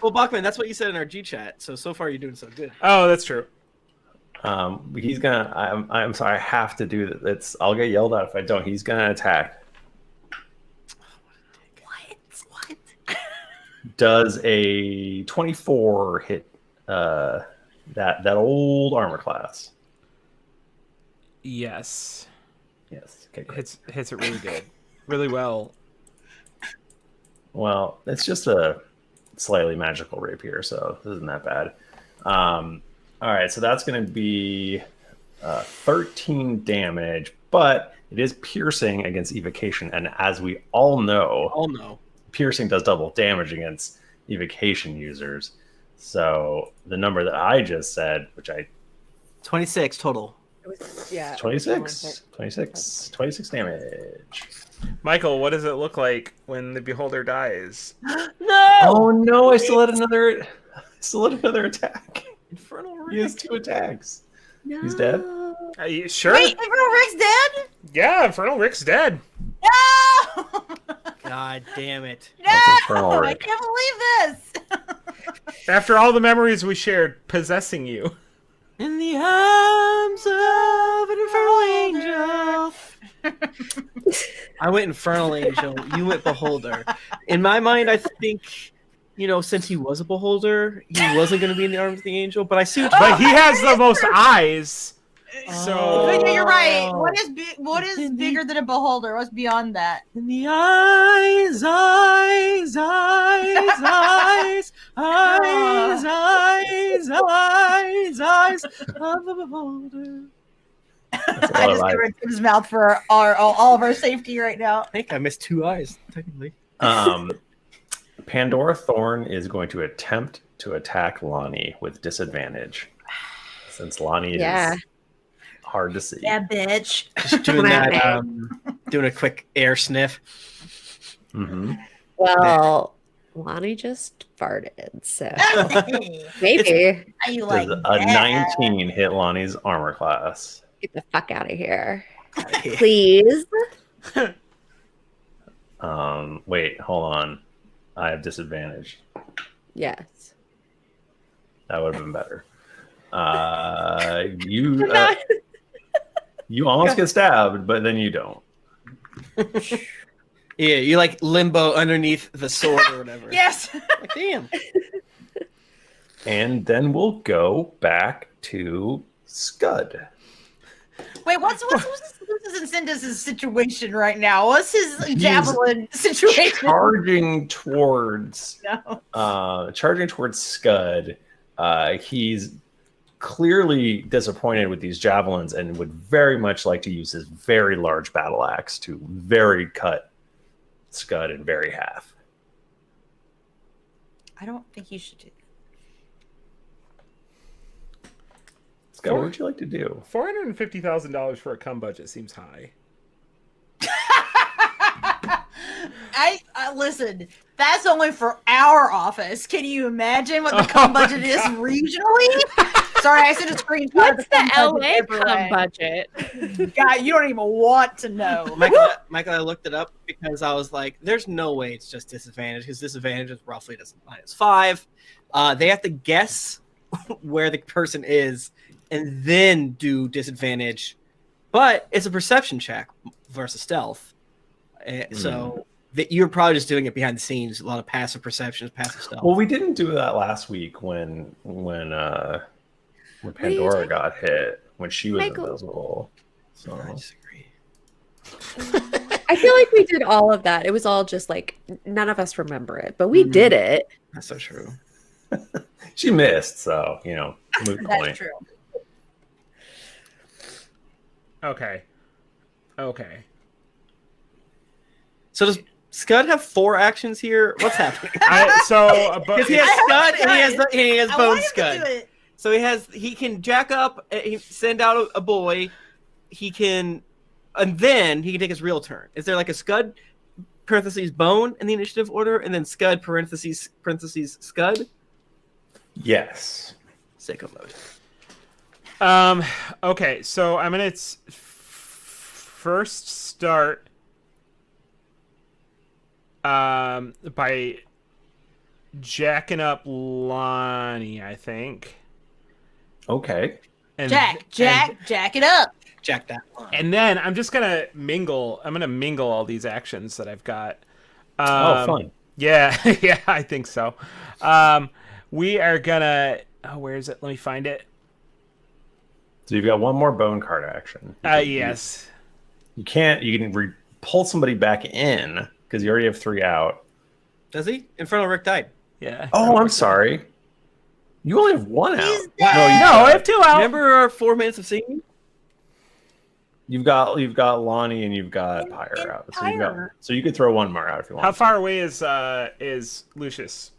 Speaker 2: Well, Bachman, that's what you said in our G chat. So far you're doing so good.
Speaker 4: Oh, that's true.
Speaker 6: He's gonna. I'm sorry. I have to do that. I'll get yelled at if I don't. He's gonna attack.
Speaker 1: What?
Speaker 6: Does a 24 hit that old armor class?
Speaker 4: Yes.
Speaker 6: Yes. Okay. Great.
Speaker 4: Hits it really good. Really well.
Speaker 6: Well, it's just a slightly magical rapier, so this isn't that bad. All right, so that's going to be 13 damage, but it is piercing against evocation, and as we all know, piercing does double damage against evocation users. So the number that I just said,
Speaker 2: 26 total.
Speaker 3: Yeah.
Speaker 6: 26 damage.
Speaker 4: Michael, what does it look like when the beholder dies?
Speaker 2: No!
Speaker 6: Oh no, I still had another attack.
Speaker 2: Infernal
Speaker 6: He has
Speaker 2: Rick.
Speaker 6: 2 attacks.
Speaker 3: No.
Speaker 6: He's dead?
Speaker 4: Are you sure?
Speaker 1: Wait, Infernal Rick's dead?
Speaker 4: Yeah, Infernal Rick's dead.
Speaker 1: No!
Speaker 2: God damn it.
Speaker 1: No!
Speaker 6: That's Infernal
Speaker 1: I
Speaker 6: Rick.
Speaker 1: can't believe this.
Speaker 4: After all the memories we shared possessing you.
Speaker 2: In the arms of an infernal angel. I went infernal angel. You went beholder. In my mind, I think, since he was a beholder, he wasn't going to be in the arms of the angel. But I see what
Speaker 4: But he has the most eyes. So
Speaker 1: But yeah, you're right. What is bigger than a beholder? What's beyond that?
Speaker 2: in the eyes of a beholder.
Speaker 6: That's a
Speaker 1: I
Speaker 6: lot
Speaker 1: just
Speaker 6: of
Speaker 1: covered his mouth for all of our safety right now.
Speaker 2: I think I missed 2 eyes, technically.
Speaker 6: Pandora Thorn is going to attempt to attack Lahni with disadvantage. Since Lahni is hard to see.
Speaker 1: Yeah, bitch.
Speaker 2: Just doing that, doing a quick air sniff.
Speaker 6: Mm-hmm.
Speaker 3: Well, Lonnie just farted, so maybe
Speaker 1: How you
Speaker 6: Does
Speaker 1: like
Speaker 6: a
Speaker 1: that?
Speaker 6: 19 hit Lonnie's armor class?
Speaker 3: get the fuck out of here, please.
Speaker 6: Wait, hold on. I have disadvantage.
Speaker 3: Yes.
Speaker 6: That would have been better. You almost get stabbed, but then you don't.
Speaker 2: Yeah, you like limbo underneath the sword or whatever.
Speaker 1: Yes.
Speaker 2: Like, damn.
Speaker 6: And then we'll go back to Skud.
Speaker 1: Wait, what's Lucius and Cindus's situation right now? What's his javelin situation?
Speaker 6: Charging towards
Speaker 1: No.
Speaker 6: Scud. He's clearly disappointed with these javelins and would very much like to use his very large battle axe to very cut Scud in very half.
Speaker 1: I don't think you should do that.
Speaker 6: Scud, what would you like to do?
Speaker 4: $450,000 for a cum budget seems high.
Speaker 1: I listen. That's only for our office. Can you imagine what the cum budget is regionally? Sorry, I sent a screenshot.
Speaker 3: What's
Speaker 1: of cum
Speaker 3: the LA
Speaker 1: budget
Speaker 3: cum
Speaker 1: everywhere.
Speaker 3: budget?
Speaker 1: God, you don't even want to know.
Speaker 2: Michael, I looked it up because I was like, there's no way it's just disadvantage, because disadvantage is roughly -5. They have to guess where the person is and then do disadvantage. But it's a perception check versus stealth. So you're probably just doing it behind the scenes. A lot of passive perceptions, passive stealth.
Speaker 6: Well, we didn't do that last week when Pandora got hit, when she was
Speaker 3: Michael.
Speaker 6: invisible. So
Speaker 2: I disagree.
Speaker 3: I feel like we did all of that. It was all just like none of us remember it, but we did it.
Speaker 2: That's so true.
Speaker 6: she missed, so moot
Speaker 1: That's
Speaker 6: point.
Speaker 1: true.
Speaker 4: Okay.
Speaker 2: So does Scud have 4 actions here? What's happening?
Speaker 4: But
Speaker 2: Because he has Scud and he has
Speaker 1: I
Speaker 2: Bone
Speaker 1: want him to
Speaker 2: Scud.
Speaker 1: do it.
Speaker 2: So he can jack up, send out a boy. He can, and then he can take his real turn. Is there like a Scud parentheses Bone in the initiative order, and then Scud parentheses Scud?
Speaker 6: Yes.
Speaker 2: Sicko mode.
Speaker 4: Okay, so I'm gonna first start by jacking up Lonnie, I think.
Speaker 6: Okay.
Speaker 4: And
Speaker 1: Jack it up.
Speaker 2: Jack that one.
Speaker 4: And then I'm just gonna mingle. I'm gonna mingle all these actions that I've got.
Speaker 6: Fun.
Speaker 4: Yeah, yeah, I think so. We are gonna. Oh, where is it? Let me find it.
Speaker 6: So you've got one more bone card action.
Speaker 4: Yes.
Speaker 6: You can't. You can pull somebody back in because you already have 3 out.
Speaker 2: Does he? Infernal Rick died.
Speaker 4: Yeah.
Speaker 6: Oh, I'm sorry. You only have 1 out.
Speaker 1: He's
Speaker 6: No,
Speaker 4: No, I have 2 out.
Speaker 2: Remember our 4 minutes of singing?
Speaker 6: you've got Lonnie and you've got Pyre out. So you could throw 1 more out if you want.
Speaker 4: How far away is Lucius?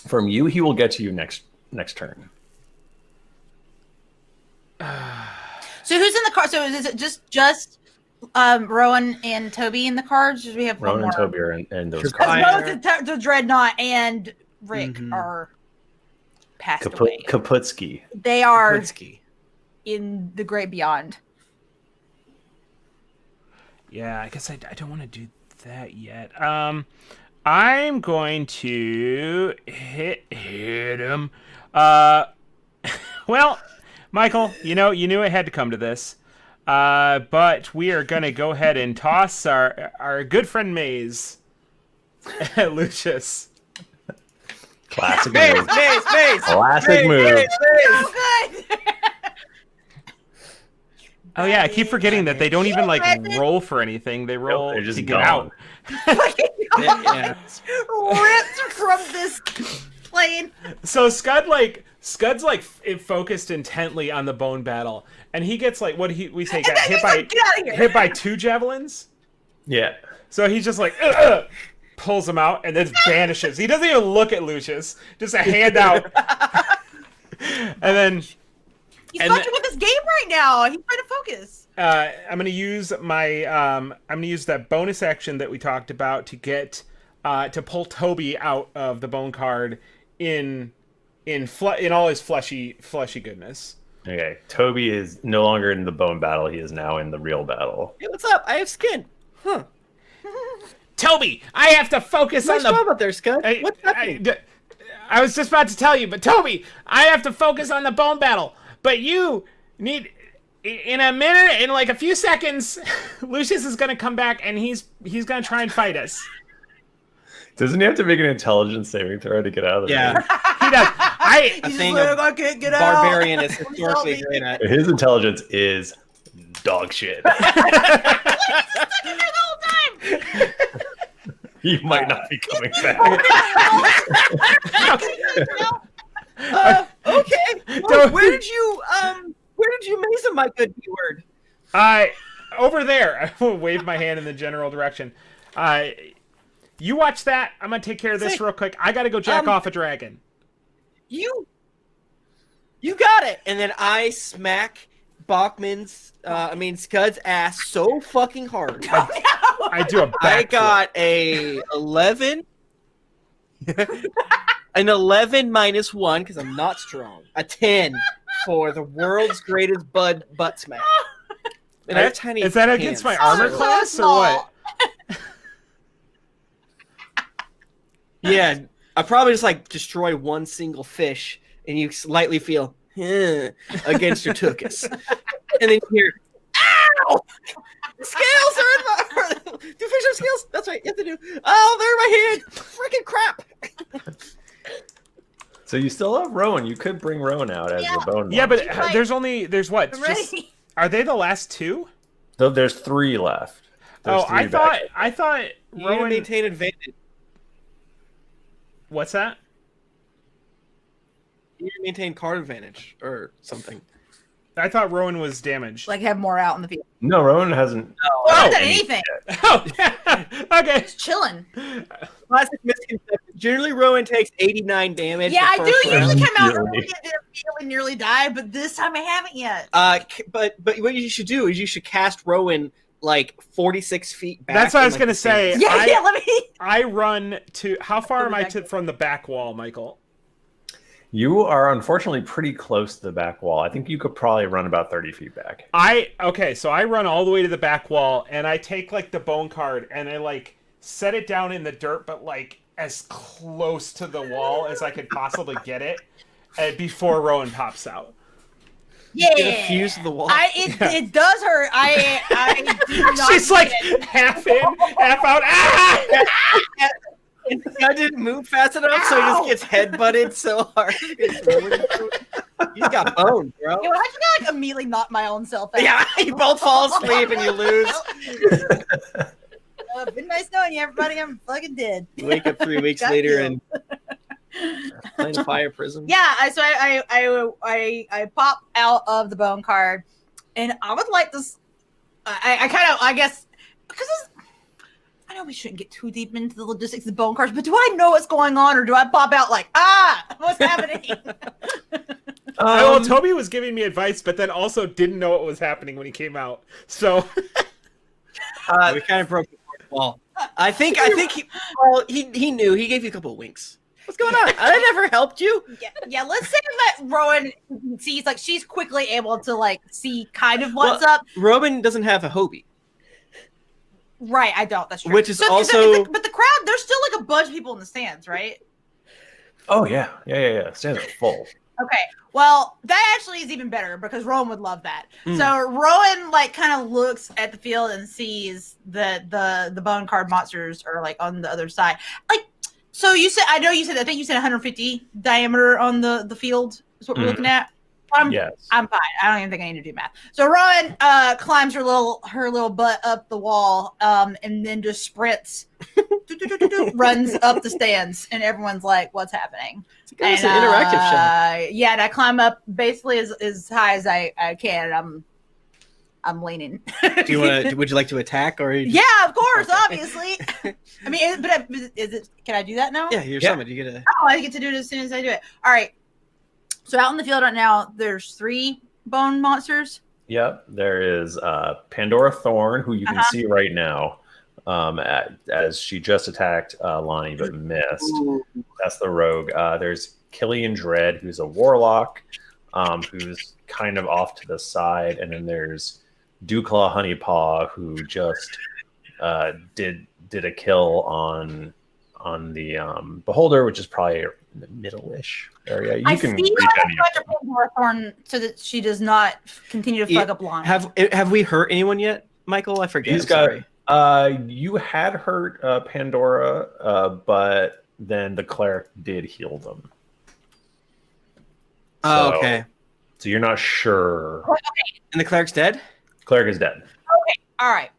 Speaker 6: From you, he will get to you next turn.
Speaker 1: So who's in the car? So is it just Rowan and Toby in the cards? Or do we have
Speaker 6: Rowan
Speaker 1: one
Speaker 6: and
Speaker 1: more?
Speaker 6: Toby are in those
Speaker 1: Because
Speaker 6: cards.
Speaker 1: both the Dreadnought and Rick are passed away.
Speaker 6: Kaputsky.
Speaker 1: They are
Speaker 2: Kutsky.
Speaker 1: in the great beyond.
Speaker 4: Yeah, I guess I don't want to do that yet. I'm going to hit him. Well, Michael, you knew it had to come to this. But we are going to go ahead and toss our good friend Maze at Lucius.
Speaker 6: Classic
Speaker 2: Maze,
Speaker 6: move.
Speaker 2: Maze.
Speaker 6: Classic move.
Speaker 2: Maze.
Speaker 1: So good.
Speaker 4: Oh yeah, I keep forgetting that they don't even roll for anything. They roll
Speaker 6: They're just
Speaker 4: to get
Speaker 6: gone.
Speaker 4: out.
Speaker 2: Yeah.
Speaker 1: Ripped from this plane.
Speaker 4: So Scud's focused intently on the bone battle, and he gets we say got hit by
Speaker 1: Get out of here.
Speaker 4: hit by 2 javelins.
Speaker 6: Yeah.
Speaker 4: So he's just pulls him out and then vanishes. He doesn't even look at Lucius, just a hand out, and then.
Speaker 1: He's fucking with his game right now. He's trying to focus.
Speaker 4: I'm gonna use that bonus action that we talked about to get to pull Toby out of the bone card in all his fleshy goodness.
Speaker 6: Okay. Toby is no longer in the bone battle. He is now in the real battle.
Speaker 2: Hey, what's up? I have skin. Huh.
Speaker 4: Toby, I have to focus
Speaker 2: Nice
Speaker 4: on the.
Speaker 2: job out there, Scud. What's happening?
Speaker 4: I was just about to tell you, but Toby, I have to focus on the bone battle. But you need, in a minute, in a few seconds, Lucius is going to come back and he's going to try and fight us.
Speaker 6: Doesn't he have to make an intelligence saving throw to get out of the
Speaker 2: Yeah.
Speaker 6: room?
Speaker 4: He does. I
Speaker 2: think
Speaker 1: I can't get
Speaker 2: Barbarian is historically great at.
Speaker 6: His intelligence is dog shit. He might not be coming back.
Speaker 2: Okay. Well, where did you maze him, my good B-word?
Speaker 4: Over there. I will wave my hand in the general direction. You watch that. I'm going to take care of this real quick. I got to go jack off a dragon.
Speaker 2: You got it. And then I smack Scud's ass so fucking hard.
Speaker 4: I do a backflip.
Speaker 2: I got a 11. An 11 minus 1 because I'm not strong. A 10 for the world's greatest butt smack. And I have tiny
Speaker 4: Is that
Speaker 2: hands.
Speaker 4: against my armor class or what?
Speaker 2: Yeah, I probably just destroy one single fish, and you slightly feel against your tuchus, and then you hear, "Ow! The scales are in my. Do fish have scales? That's right. You have to do. Oh, they're in my hand. Freaking crap."
Speaker 6: So you still have Rowan. You could bring Rowan out as a bone.
Speaker 4: Yeah, but
Speaker 1: Right.
Speaker 4: there's what?
Speaker 1: I'm ready.
Speaker 4: Are they the last 2?
Speaker 6: So there's 3 left. There's
Speaker 4: Oh,
Speaker 6: 3
Speaker 4: I thought
Speaker 2: You need to
Speaker 4: Rowan.
Speaker 2: maintain advantage.
Speaker 4: What's that?
Speaker 2: You need to maintain card advantage or something.
Speaker 4: I thought Rowan was damaged.
Speaker 1: Have more out in the field.
Speaker 6: No, Rowan hasn't.
Speaker 1: Oh, not done anything.
Speaker 4: Oh, okay.
Speaker 1: Just chilling.
Speaker 2: Classic misconception. Generally, Rowan takes 89 damage.
Speaker 1: Yeah, I
Speaker 2: the
Speaker 1: do
Speaker 2: first round.
Speaker 1: usually come out
Speaker 6: Nearly.
Speaker 1: early and nearly die, but this time I haven't yet.
Speaker 2: But what you should do is you should cast Rowan 46 feet back.
Speaker 4: That's what I
Speaker 2: in,
Speaker 4: was gonna
Speaker 2: the same-
Speaker 4: say.
Speaker 1: Let me.
Speaker 4: I run to. How far am I from the back wall, Michael?
Speaker 6: You are unfortunately pretty close to the back wall. I think you could probably run about 30 feet back.
Speaker 4: So I run all the way to the back wall and I take the bone card and I set it down in the dirt, but as close to the wall as I could possibly get it before Rowan pops out.
Speaker 1: Yeah.
Speaker 2: Get a fuse of the wall.
Speaker 1: It does hurt. I do not
Speaker 4: She's
Speaker 1: get it.
Speaker 4: half in, half out. Ah!
Speaker 2: And I didn't move fast enough, so he just gets headbutted so hard. He's got bones, bro.
Speaker 1: Yo, how'd you immediately knock my own self out?
Speaker 2: Yeah, you both fall asleep and you lose.
Speaker 1: Been nice knowing you, everybody. I'm fucking dead.
Speaker 2: You wake up 3 weeks
Speaker 1: Got
Speaker 2: later
Speaker 1: you.
Speaker 2: and playing fire prism.
Speaker 1: Yeah, I pop out of the bone card, and I would like this. I guess because I know we shouldn't get too deep into the logistics of the bone cards, but do I know what's going on, or do I pop out what's happening?
Speaker 4: Well, Toby was giving me advice, but then also didn't know what was happening when he came out. So
Speaker 2: we kind of broke the fourth wall. I think he knew. He gave you a couple of winks. What's going on? I never helped you.
Speaker 1: Yeah. Let's say that Rowan sees like she's quickly able to like see kind of what's up.
Speaker 2: Rowan doesn't have a Hobie.
Speaker 1: Right, I don't. That's true.
Speaker 2: Which is also,
Speaker 1: but the crowd. There's still like a bunch of people in the stands, right?
Speaker 6: Oh yeah. Stands are full.
Speaker 1: Okay. Well, that actually is even better because Rowan would love that. So Rowan like kind of looks at the field and sees that the bone card monsters are like on the other side. Like, so you said, I think you said 150 diameter on the field is what we're looking at.
Speaker 6: Yes.
Speaker 1: I'm fine. I don't even think I need to do math. So Rowan climbs her little butt up the wall, and then just sprints, runs up the stands, and everyone's like, "What's happening?"
Speaker 2: It's an interactive shot.
Speaker 1: Yeah, and I climb up basically as high as I can. And I'm leaning.
Speaker 2: Would you like to attack or?
Speaker 1: Yeah, of course, obviously. I mean, but is it? Can I do that now?
Speaker 2: Yeah, you're summoned. You get a.
Speaker 1: Oh, I get to do it as soon as I do it. All right. So out in the field right now, there's 3 bone monsters.
Speaker 6: Yep, there is Pandora Thorn, who you can see right now, as she just attacked Lahni but missed.
Speaker 2: Ooh.
Speaker 6: That's the rogue. There's Killian Dread, who's a warlock, who's kind of off to the side, and then there's Dewclaw Honeypaw, who just did a kill on the Beholder, which is probably in the middle-ish area. You can reach any
Speaker 1: of Thorn so that she does not continue to fuck up line.
Speaker 2: Have we hurt anyone yet, Michael? I forget.
Speaker 6: He's got. You had hurt Pandora, but then the cleric did heal them.
Speaker 2: Oh, okay.
Speaker 6: So you're not sure.
Speaker 1: Okay.
Speaker 2: And the cleric's dead?
Speaker 6: Cleric is dead.
Speaker 1: Okay. All right.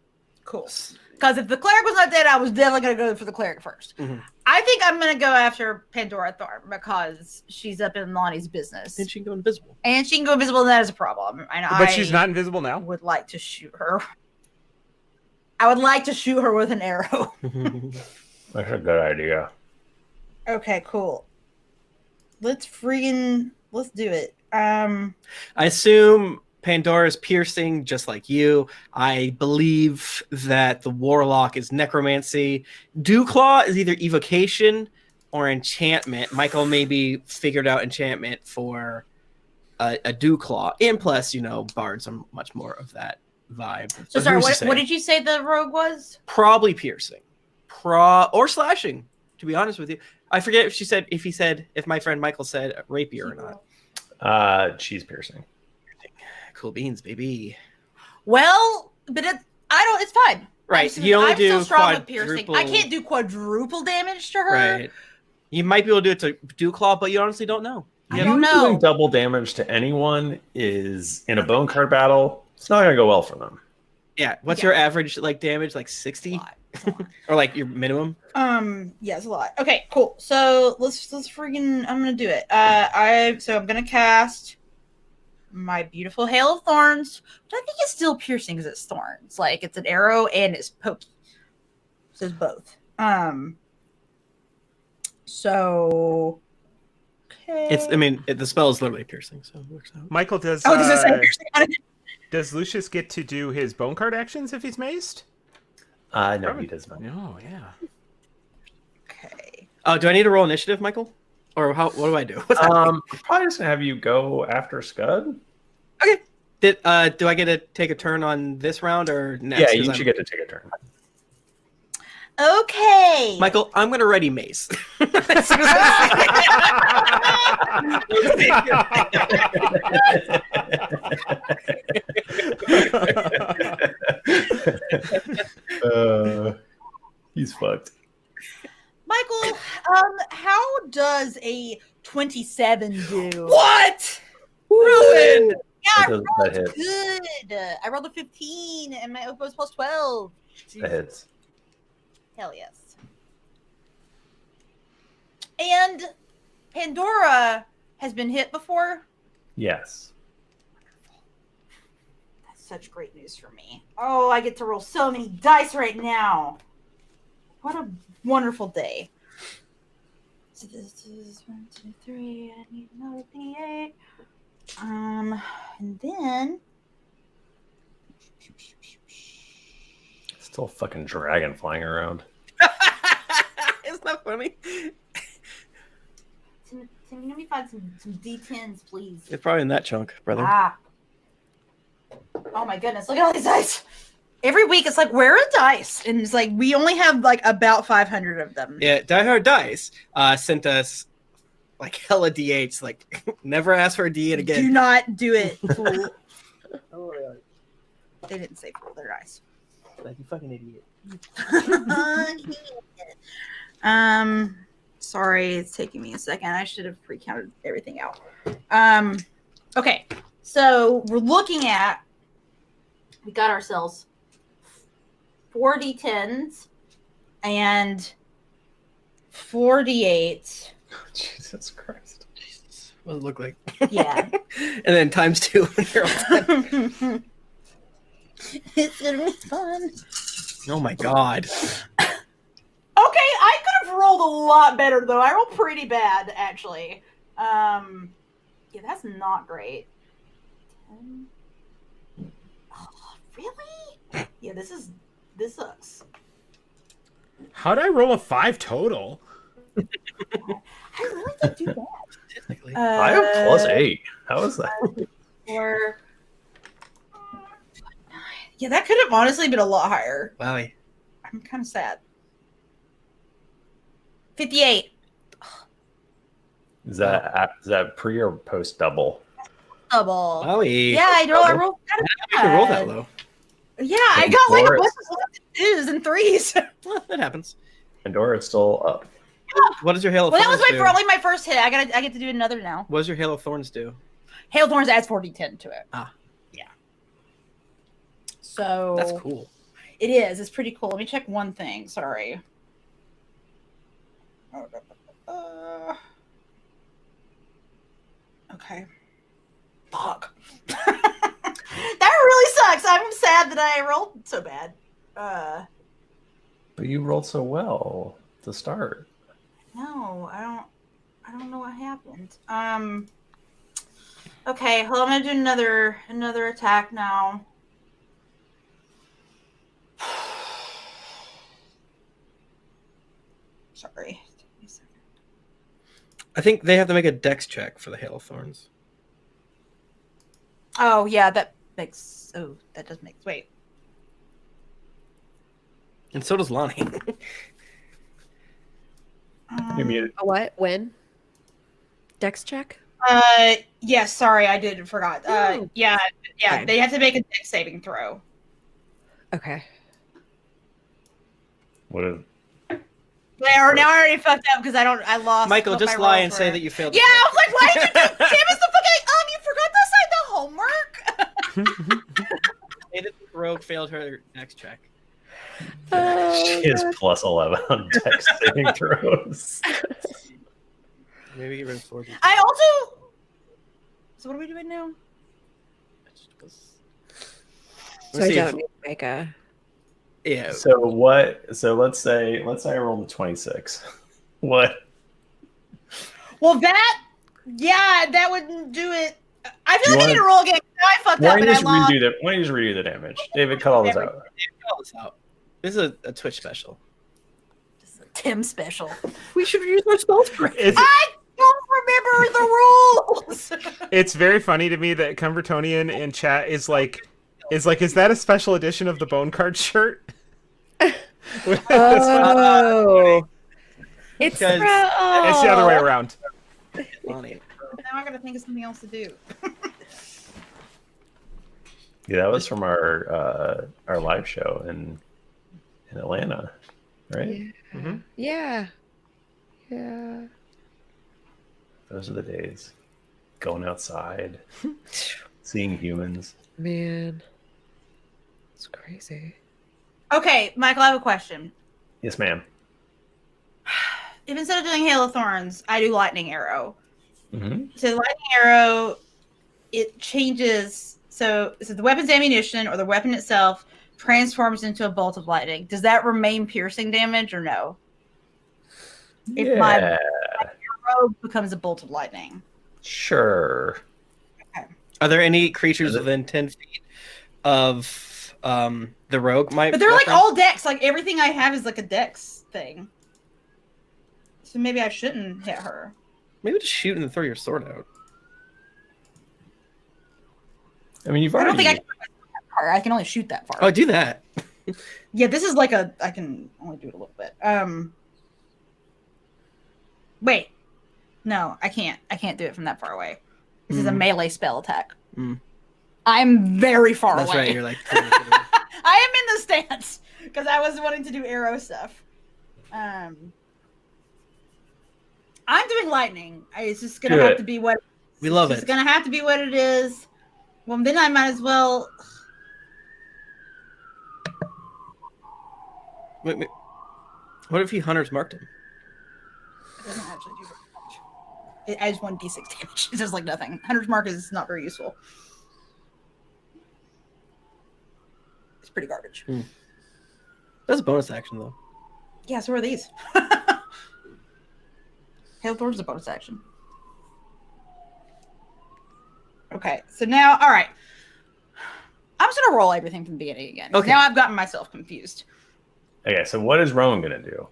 Speaker 1: Cool. Because if the cleric was not dead, I was definitely going to go for the cleric first. I think I'm going to go after Pandora Thorn because she's up in Lonnie's business.
Speaker 2: And she can go invisible.
Speaker 1: And that is a problem.
Speaker 4: But she's not invisible now?
Speaker 1: Would like to shoot her. I would like to shoot her with an arrow.
Speaker 6: That's a good idea.
Speaker 1: Okay, cool. Let's do it.
Speaker 2: I assume Pandora's piercing, just like you. I believe that the warlock is necromancy. Dewclaw is either evocation or enchantment. Michael maybe figured out enchantment for a Dewclaw. And plus, bards are much more of that vibe.
Speaker 1: So sorry, what did you say the rogue was?
Speaker 2: Probably piercing. Or slashing, to be honest with you. I forget if my friend Michael said rapier or
Speaker 6: not. She's piercing.
Speaker 2: Cool beans, baby.
Speaker 1: Well, but it's fine.
Speaker 2: Right. You only do
Speaker 1: still strong with piercing. I can't do quadruple damage to her.
Speaker 2: Right. You might be able to do it to Dewclaw, but you honestly don't know.
Speaker 1: I don't know.
Speaker 6: Doing double damage to anyone is in a bone card battle. It's not gonna go well for them.
Speaker 2: Yeah. What's your average damage? 60? Or your minimum?
Speaker 1: Yeah, it's a lot. Okay, cool. So let's I'm gonna do it. I'm gonna cast my beautiful Hail of Thorns, which I think is still piercing because it's thorns. It's an arrow and it's pokey. So it's both. So okay.
Speaker 2: The spell is literally piercing, so it works out.
Speaker 4: Michael, does
Speaker 1: it say piercing on it?
Speaker 4: Does Lucius get to do his bone card actions if he's maced?
Speaker 6: No, he does not.
Speaker 4: Oh, yeah.
Speaker 1: Okay.
Speaker 2: Oh, do I need to roll initiative, Michael? Or what do I do?
Speaker 6: Probably just gonna have you go after Skud.
Speaker 2: Okay. Do I get to take a turn on this round or next?
Speaker 6: Yeah, you should get to take a turn.
Speaker 1: Okay.
Speaker 2: Michael, I'm gonna ready mace.
Speaker 6: He's fucked.
Speaker 1: Michael, how does a 27 do?
Speaker 2: What? Ruined!
Speaker 1: Yeah, I rolled good. I rolled a 15 and my OPO was plus 12.
Speaker 6: That hits.
Speaker 1: Hell yes. And Pandora has been hit before?
Speaker 6: Yes.
Speaker 1: That's such great news for me. Oh, I get to roll so many dice right now. What a wonderful day. So this is 1, 2, 3. I need another D8. And then
Speaker 6: Still a fucking dragon flying around.
Speaker 2: Isn't that funny?
Speaker 1: Tim, let me find some D10s, please.
Speaker 2: It's probably in that chunk, brother.
Speaker 1: Ah. Oh my goodness, look at all these dice. Every week it's like, where are the dice? And it's like, we only have like about 500 of them.
Speaker 2: Yeah, Die Hard Dice sent us like hella D8s. Like, never ask for a D8 again.
Speaker 1: Do not do it, fool. They didn't say fool, they're nice.
Speaker 2: Like, you fucking idiot.
Speaker 1: Sorry, it's taking me a second. I should have pre-counted everything out. Okay, so we're looking at, we got ourselves 4 D10s and 4 D8s.
Speaker 6: Jesus Christ.
Speaker 2: Jesus. What does it look like?
Speaker 1: Yeah.
Speaker 2: And then times 2 when you're all done.
Speaker 1: It's gonna be fun.
Speaker 2: Oh my god.
Speaker 1: Okay, I could have rolled a lot better though. I rolled pretty bad actually. Yeah, that's not great. 10. Oh, really? Yeah, this sucks.
Speaker 4: How'd I roll a 5 total?
Speaker 1: I really did do that.
Speaker 2: Technically.
Speaker 6: I have +8. How is that?
Speaker 1: Or yeah, that could have honestly been a lot higher.
Speaker 2: Wowie.
Speaker 1: I'm kind of sad. 58.
Speaker 6: Is that pre or post double?
Speaker 1: Double.
Speaker 2: Wowie.
Speaker 1: Yeah, I know. I rolled kind of
Speaker 2: You can roll that low.
Speaker 1: Yeah, I got like a
Speaker 6: Doris.
Speaker 1: bunch of 2s and 3s.
Speaker 2: Well, that happens.
Speaker 6: Pandora is still up.
Speaker 2: What does your Hail of
Speaker 1: Well, that
Speaker 2: Thorns
Speaker 1: was
Speaker 2: do?
Speaker 1: only my first hit. I get to do another now.
Speaker 2: What does your Hail of Thorns do?
Speaker 1: Hail Thorns adds 4d10 to it.
Speaker 2: Ah.
Speaker 1: Yeah. So
Speaker 2: That's cool.
Speaker 1: It is. It's pretty cool. Let me check one thing. Sorry. Okay. Fuck. That really sucks. I'm sad that I rolled so bad.
Speaker 6: But you rolled so well to start.
Speaker 1: No, I don't know what happened. Okay, well, I'm gonna do another attack now. Sorry.
Speaker 2: I think they have to make a dex check for the Hail of Thorns.
Speaker 1: Oh yeah, that does make. Wait.
Speaker 2: And so does Lonnie.
Speaker 6: You muted.
Speaker 3: A what? When? Dex check?
Speaker 1: Yes, sorry, I did forgot.
Speaker 3: Oh.
Speaker 1: Yeah,
Speaker 3: Okay.
Speaker 1: they have to make a dex saving throw.
Speaker 3: Okay.
Speaker 6: What is?
Speaker 1: Now I already fucked up because I lost.
Speaker 2: Michael,
Speaker 1: what
Speaker 2: just
Speaker 1: my
Speaker 2: lie
Speaker 1: roll
Speaker 2: and
Speaker 1: for
Speaker 2: say
Speaker 1: it.
Speaker 2: that you failed.
Speaker 1: Yeah, I was like, why did you do? Damn, it's the fucking. You forgot to sign the homework.
Speaker 2: Edith Rogue failed her next check.
Speaker 6: She is +11 on dex saving throws.
Speaker 2: Maybe get rid of 4D.
Speaker 1: I also. So what are we doing now?
Speaker 3: So I don't need to make a.
Speaker 2: Yeah.
Speaker 6: So what? So let's say I rolled a 26. What?
Speaker 1: Well, that wouldn't do it. I feel
Speaker 6: You
Speaker 1: like I need to roll again. Now I fucked
Speaker 6: Why
Speaker 1: up
Speaker 6: don't
Speaker 1: and
Speaker 6: you
Speaker 1: I
Speaker 6: just
Speaker 1: lost.
Speaker 6: redo that? Why don't you just redo the damage? David, cut all this out.
Speaker 2: Call this out. This is a Twitch special.
Speaker 1: This is a Tim special.
Speaker 2: We should use our spell script.
Speaker 1: I don't remember the rules.
Speaker 4: It's very funny to me that Cumbertonian in chat is like, is that a special edition of the Bone Card shirt?
Speaker 3: Oh. It's
Speaker 2: Because-
Speaker 4: It's the other way around.
Speaker 2: Lonnie.
Speaker 1: Now I gotta think of something else to do.
Speaker 6: Yeah, that was from our live show in Atlanta, right?
Speaker 4: Mhm.
Speaker 3: Yeah. Yeah.
Speaker 6: Those are the days. Going outside, seeing humans.
Speaker 3: Man. It's crazy.
Speaker 1: Okay, Michael, I have a question.
Speaker 6: Yes, ma'am.
Speaker 1: If instead of doing Hail of Thorns, I do Lightning Arrow.
Speaker 6: Mm-hmm.
Speaker 1: So the Lightning Arrow, it changes. So the weapon's ammunition or the weapon itself transforms into a bolt of lightning. Does that remain piercing damage or no? If my arrow becomes a bolt of lightning.
Speaker 6: Sure.
Speaker 1: Okay.
Speaker 2: Are there any creatures within 10 feet of the rogue?
Speaker 1: But they're like all dex. Like everything I have is like a dex thing. So maybe I shouldn't hit her.
Speaker 2: Maybe just shoot and then throw your sword out.
Speaker 6: I mean,
Speaker 1: I don't think I can shoot that far. I can only shoot that far.
Speaker 2: Oh, do that.
Speaker 1: Yeah, this is like I can only do it a little bit. Wait. No, I can't. I can't do it from that far away. This is a melee spell attack. I'm very far
Speaker 2: That's
Speaker 1: away.
Speaker 2: right. You're like.
Speaker 1: I am in the stance because I was wanting to do arrow stuff. I'm doing lightning. It's just gonna have to be what
Speaker 2: we love.
Speaker 1: It's gonna have to be what it is. Well, then I might as well.
Speaker 2: Wait. What if he hunters marked him?
Speaker 1: It doesn't actually do very much. It adds 1d6 damage. It's just like nothing. Hunter's mark is not very useful. It's pretty garbage.
Speaker 2: That's a bonus action though.
Speaker 1: Yeah, so are these. Hail Thorn's a bonus action. Okay, so now, all right. I'm just gonna roll everything from the beginning again.
Speaker 2: Okay.
Speaker 1: Now I've gotten myself confused.
Speaker 6: Okay, so what is Rowan gonna do?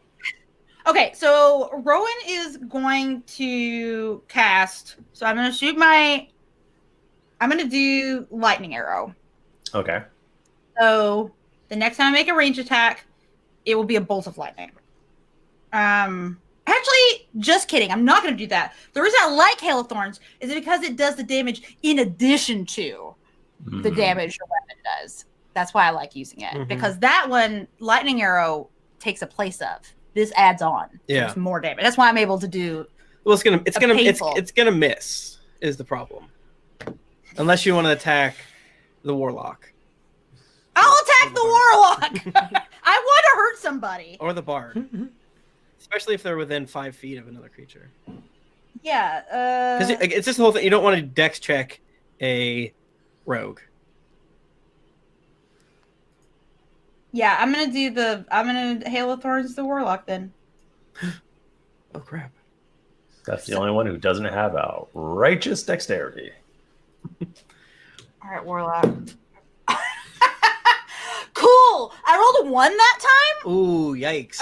Speaker 1: Okay, so Rowan is going to cast. So I'm gonna shoot my. I'm gonna do lightning arrow.
Speaker 6: Okay.
Speaker 1: So the next time I make a range attack, it will be a bolt of lightning. Actually, just kidding. I'm not going to do that. The reason I like Hail of Thorns is because it does the damage in addition to the damage your weapon does. That's why I like using it because that one, lightning arrow, takes a place of. This adds on.
Speaker 2: Yeah,
Speaker 1: there's more damage. That's why I'm able to do.
Speaker 2: Well, it's gonna miss is the problem, unless you want to attack the warlock.
Speaker 1: I'll attack the warlock. I want to hurt somebody.
Speaker 2: Or the bard. Especially if they're within 5 feet of another creature.
Speaker 1: Yeah.
Speaker 2: Because it's just the whole thing. You don't want to dex check a rogue.
Speaker 1: Yeah, I'm gonna Hail of Thorns the warlock then.
Speaker 2: Oh crap.
Speaker 6: That's the only one who doesn't have a righteous dexterity.
Speaker 1: All right, warlock. Cool. I rolled a 1 that time.
Speaker 2: Ooh, yikes.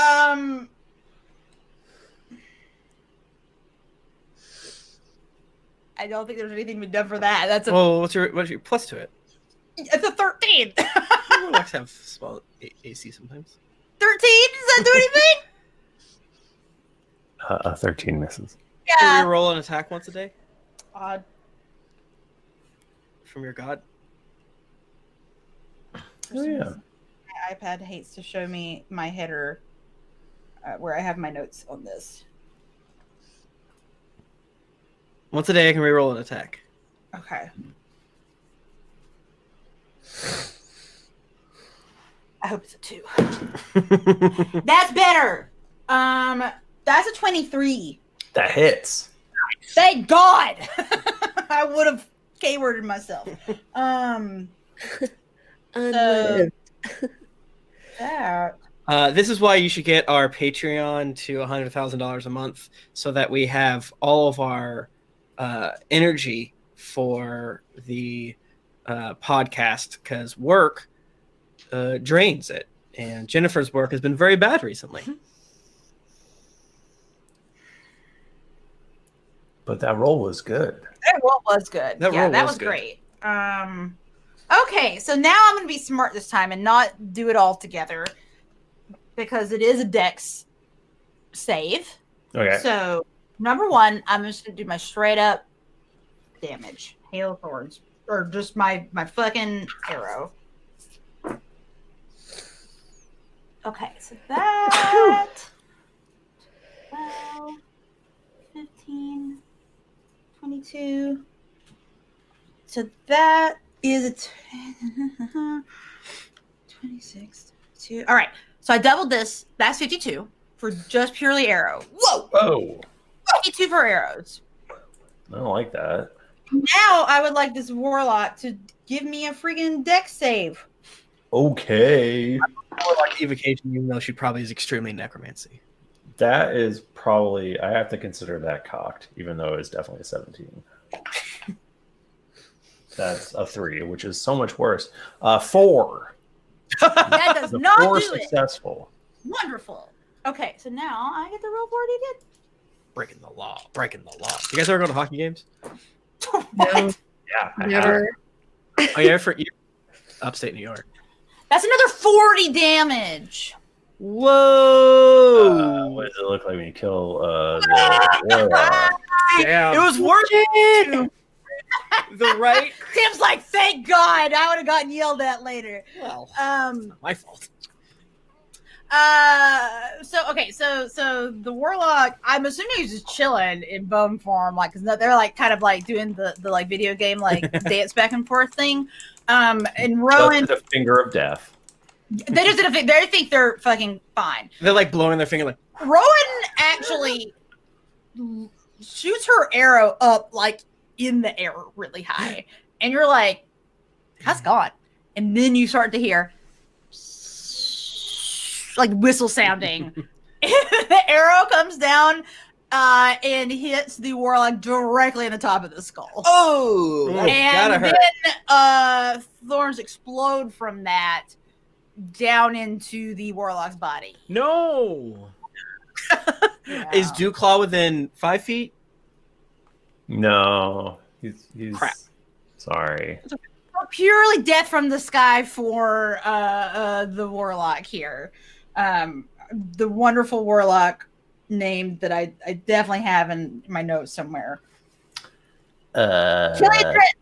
Speaker 1: I don't think there's anything to be done for that. That's a.
Speaker 2: Well, what's your plus to it?
Speaker 1: It's a 13.
Speaker 2: Warlocks have small AC sometimes.
Speaker 1: 13? Does that do anything?
Speaker 6: A 13 misses.
Speaker 2: Can you roll an attack once a day?
Speaker 1: Odd.
Speaker 2: From your god?
Speaker 6: Oh, yeah.
Speaker 1: My iPad hates to show me my header where I have my notes on this.
Speaker 2: Once a day I can reroll an attack.
Speaker 1: Okay. I hope it's a 2. That's better. That's a 23.
Speaker 6: That hits.
Speaker 1: Thank God. I would have K-worded myself.
Speaker 3: Unlived.
Speaker 1: That.
Speaker 2: This is why you should get our Patreon to $100,000 a month, so that we have all of our energy for the podcast, because work drains it, and Jennifer's work has been very bad recently.
Speaker 6: But that roll was good.
Speaker 1: That roll was good. That was
Speaker 2: good.
Speaker 1: great. Okay, so now I'm going to be smart this time and not do it all together because it is a dex save.
Speaker 6: Okay.
Speaker 1: So, number 1, I'm just going to do my straight up damage. Hail of Thorns. Or just my fucking arrow. Okay, so that... 12, 15, 22. So that is a 26, 2. All right. So I doubled this. That's 52 for just purely arrow. Whoa!
Speaker 6: Whoa.
Speaker 1: 52 for arrows.
Speaker 6: I don't like that.
Speaker 1: Now I would like this warlock to give me a freaking dex save.
Speaker 6: Okay.
Speaker 2: Warlock evocation, even though she probably is extremely necromancy.
Speaker 6: That is probably, I have to consider that cocked, even though it's definitely a 17. That's a 3, which is so much worse. 4.
Speaker 1: That does
Speaker 6: The
Speaker 1: not
Speaker 6: 4
Speaker 1: do it.
Speaker 6: successful.
Speaker 1: Wonderful. Okay, so now I get to roll 40 again.
Speaker 2: Breaking the law. Breaking the law. You guys ever go to hockey games?
Speaker 1: What?
Speaker 6: Yeah, I have.
Speaker 3: Never.
Speaker 2: Oh yeah, for upstate New York.
Speaker 1: That's another 40 damage.
Speaker 2: Whoa!
Speaker 6: What does it look like when you kill the warlock?
Speaker 4: Damn.
Speaker 2: It was worth the right.
Speaker 1: Tim's like, thank God, I would have gotten yelled at later.
Speaker 2: Well,
Speaker 1: Um.
Speaker 2: my fault.
Speaker 1: So the warlock, I'm assuming he's just chilling in bone form, like, because they're like kind of like doing the like video game like dance back and forth thing. And Rowan,
Speaker 6: The finger of death.
Speaker 1: they just did they think they're fucking fine.
Speaker 2: They're like blowing their finger like.
Speaker 1: Rowan actually shoots her arrow up like in the air really high, and you're like, that's gone. And then you start to hear like whistle sounding. The arrow comes down and hits the warlock directly in the top of the skull.
Speaker 2: Oh, gotta
Speaker 1: And
Speaker 2: hurt.
Speaker 1: then thorns explode from that down into the warlock's body.
Speaker 4: No.
Speaker 1: Yeah.
Speaker 2: Is Dewclaw within 5 feet?
Speaker 6: No, he's
Speaker 2: Crap.
Speaker 6: Sorry.
Speaker 1: Purely death from the sky for the warlock here. The wonderful warlock name that I definitely have in my notes somewhere.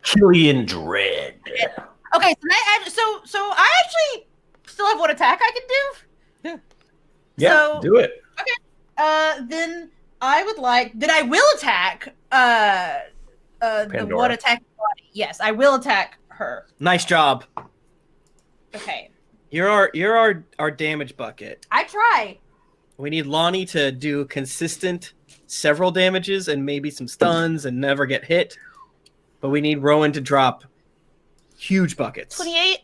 Speaker 6: Killian Dread.
Speaker 1: Okay, so I actually still have one attack I can do.
Speaker 6: Yeah,
Speaker 1: So-
Speaker 6: do it.
Speaker 1: Then I would like. Then I will attack. The
Speaker 6: Pandora.
Speaker 1: one attack. Yes, I will attack her.
Speaker 2: Nice job.
Speaker 1: Okay,
Speaker 2: You're our damage bucket.
Speaker 1: I try.
Speaker 2: We need Lahni to do consistent several damages and maybe some stuns and never get hit. But we need Rowan to drop huge buckets.
Speaker 1: 28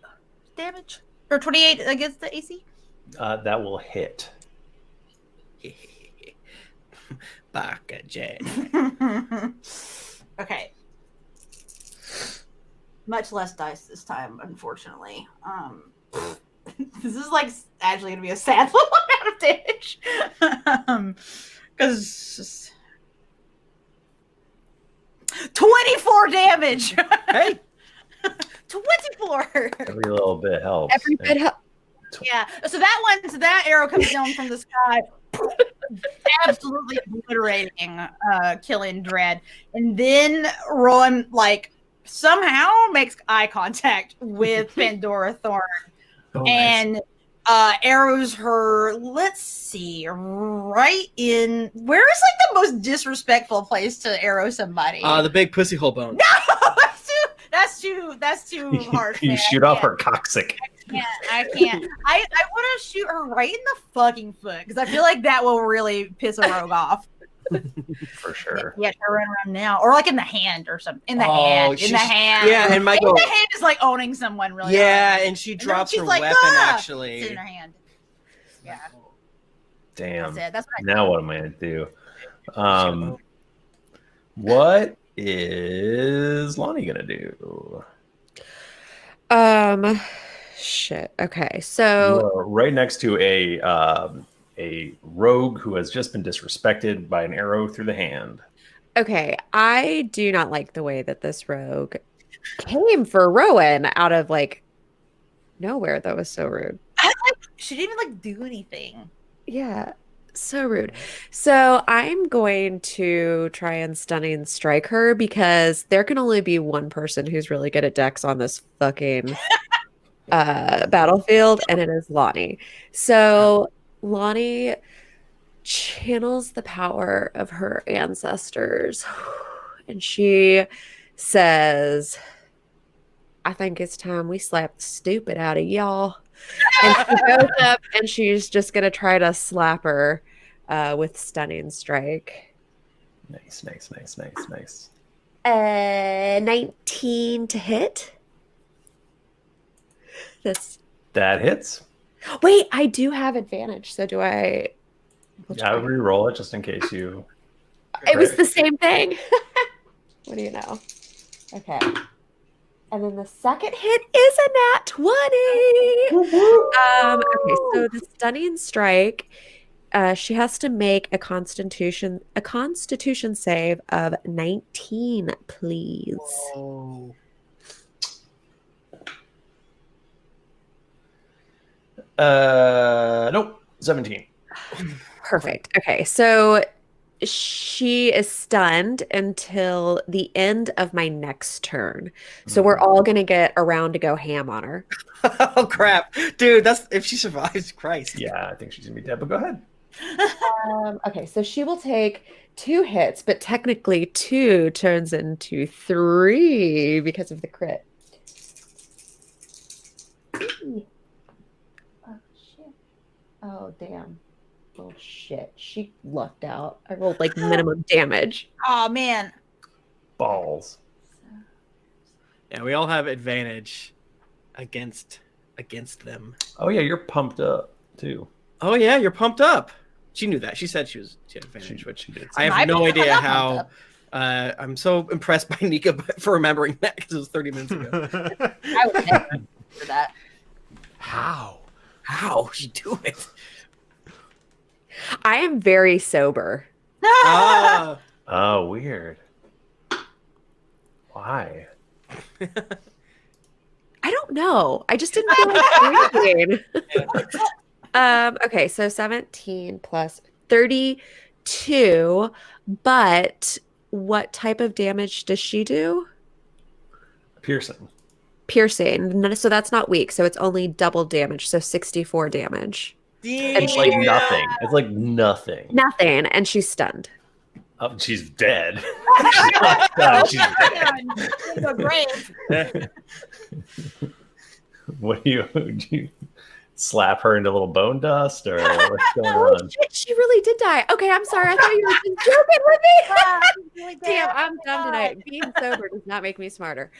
Speaker 1: damage or 28 against the AC.
Speaker 6: That will hit.
Speaker 2: Baka J.
Speaker 1: Okay. Much less dice this time, unfortunately. This is like actually gonna be a sad little amount of damage. Because it's just 24 damage.
Speaker 2: Hey,
Speaker 1: 24.
Speaker 6: Every little bit helps.
Speaker 3: Every bit help.
Speaker 1: Yeah. So that arrow comes down from the sky, absolutely obliterating Killian Dread. And then Rowan like somehow makes eye contact with Pandora Thorn and arrows her, let's see, right in where is like the most disrespectful place to arrow somebody?
Speaker 2: the big pussy hole bone.
Speaker 1: No, that's too harsh.
Speaker 6: You
Speaker 1: man.
Speaker 6: shoot off her coccyx.
Speaker 1: I can't. I want to shoot her right in the fucking foot because I feel like that will really piss a rogue off.
Speaker 6: For sure.
Speaker 1: Yeah, try run around now, or like in the hand or something. In the hand. In
Speaker 2: she's-
Speaker 1: the hand.
Speaker 2: Yeah, and
Speaker 1: In
Speaker 2: Michael.
Speaker 1: the hand is like owning someone really.
Speaker 2: Yeah,
Speaker 1: hard.
Speaker 2: and she
Speaker 1: And then
Speaker 2: drops
Speaker 1: she's
Speaker 2: her
Speaker 1: like,
Speaker 2: weapon
Speaker 1: "Ah!"
Speaker 2: actually.
Speaker 1: It's in her hand. Yeah,
Speaker 6: Damn.
Speaker 1: that's it. That's what I
Speaker 6: Now what am I gonna do? What is Lonnie gonna do?
Speaker 3: Shit. Okay,
Speaker 6: You
Speaker 3: so
Speaker 6: are right next to a rogue who has just been disrespected by an arrow through the hand.
Speaker 3: okay, I do not like the way that this rogue came for Rowan out of like nowhere. That was so rude.
Speaker 1: she didn't even like do anything.
Speaker 3: Yeah, so rude. So I'm going to try and stunning strike her because there can only be one person who's really good at dex on this fucking battlefield, and it is Lahni. So Lahni channels the power of her ancestors, and she says, I think it's time we slap the stupid out of y'all. And she goes up and she's just gonna try to slap her with stunning strike.
Speaker 6: Nice.
Speaker 3: 19 to hit.
Speaker 6: That hits.
Speaker 3: Wait, I do have advantage. So do I?
Speaker 6: Yeah, I re-roll it just in case you.
Speaker 3: It was the same thing. What do you know? Okay. And then the second hit is a nat 20. Okay, so the stunning strike, she has to make a constitution save of 19, please.
Speaker 2: Oh.
Speaker 6: Nope. 17.
Speaker 3: Perfect. Okay, so she is stunned until the end of my next turn. So we're all gonna get around to go ham on her.
Speaker 2: Oh crap, dude! That's if she survives. Christ.
Speaker 6: Yeah, I think she's gonna be dead. But go ahead.
Speaker 3: Okay, so she will take 2 hits, but technically 2 turns into 3 because of the crit. Oh shit! Oh damn! Oh shit! She lucked out. I rolled like minimum damage.
Speaker 1: Oh man.
Speaker 6: Balls.
Speaker 2: Yeah, we all have advantage against them.
Speaker 6: Oh yeah, you're pumped up too.
Speaker 2: Oh yeah, you're pumped up. She knew that. She said she had advantage, which I have no idea how. I'm so impressed by Nika for remembering that because it was 30 minutes ago.
Speaker 1: I would never for that.
Speaker 2: How she do it?
Speaker 3: I am very sober.
Speaker 2: Ah.
Speaker 6: Oh, weird. Why?
Speaker 3: I don't know. I just didn't feel like drinking. Okay, so 17 plus 32. But what type of damage does she do?
Speaker 6: Piercing.
Speaker 3: Piercing. So that's not weak. So it's only double damage. So 64 damage.
Speaker 6: It's like nothing. It's like nothing.
Speaker 3: Nothing. And she's stunned.
Speaker 6: Oh, she's dead. She's not done. She's dead. What do you slap her into little bone dust or what's going on?
Speaker 3: Shit, she really did die. Okay, I'm sorry. I thought you were just joking with me. Damn, I'm dumb tonight. Being sober does not make me smarter.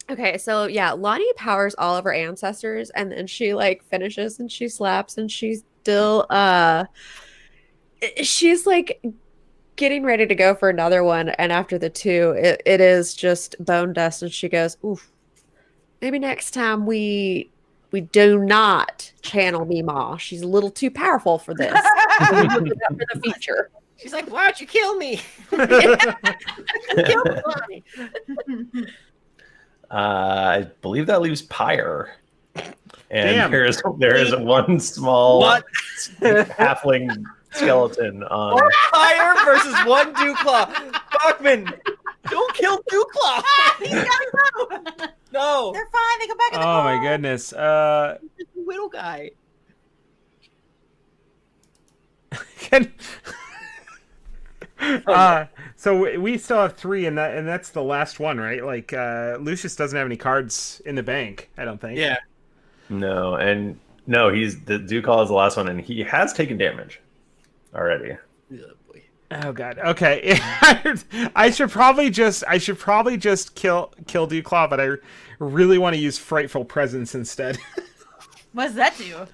Speaker 3: Okay, so yeah, Lahni powers all of her ancestors, and then she like finishes and she slaps, and she's still she's like getting ready to go for another one, and after the 2, it is just bone dust, and she goes, "Oof, maybe next time we do not channel Mima. She's a little too powerful for this. So we look at that for the future."
Speaker 2: She's like, "Why don't you kill me?"
Speaker 3: Kill me, Lahni.
Speaker 6: I believe that leaves Pyre. And
Speaker 4: Damn.
Speaker 6: there is one small halfling skeleton on
Speaker 2: Fire versus one Dewclaw. Bachmann, don't kill Dewclaw.
Speaker 1: He's gotta go.
Speaker 2: No.
Speaker 1: They're fine. They go back in the
Speaker 4: Oh my
Speaker 1: hole.
Speaker 4: goodness.
Speaker 2: Whittle guy.
Speaker 4: Can... So we still have 3, and that's the last one, right? Like Lucius doesn't have any cards in the bank, I don't think.
Speaker 2: Yeah.
Speaker 6: No, he's the Dewclaw is the last one, and he has taken damage already.
Speaker 2: Oh, boy.
Speaker 4: Oh god. Okay. I should probably just kill Dewclaw, but I really want to use Frightful Presence instead.
Speaker 1: What does that do?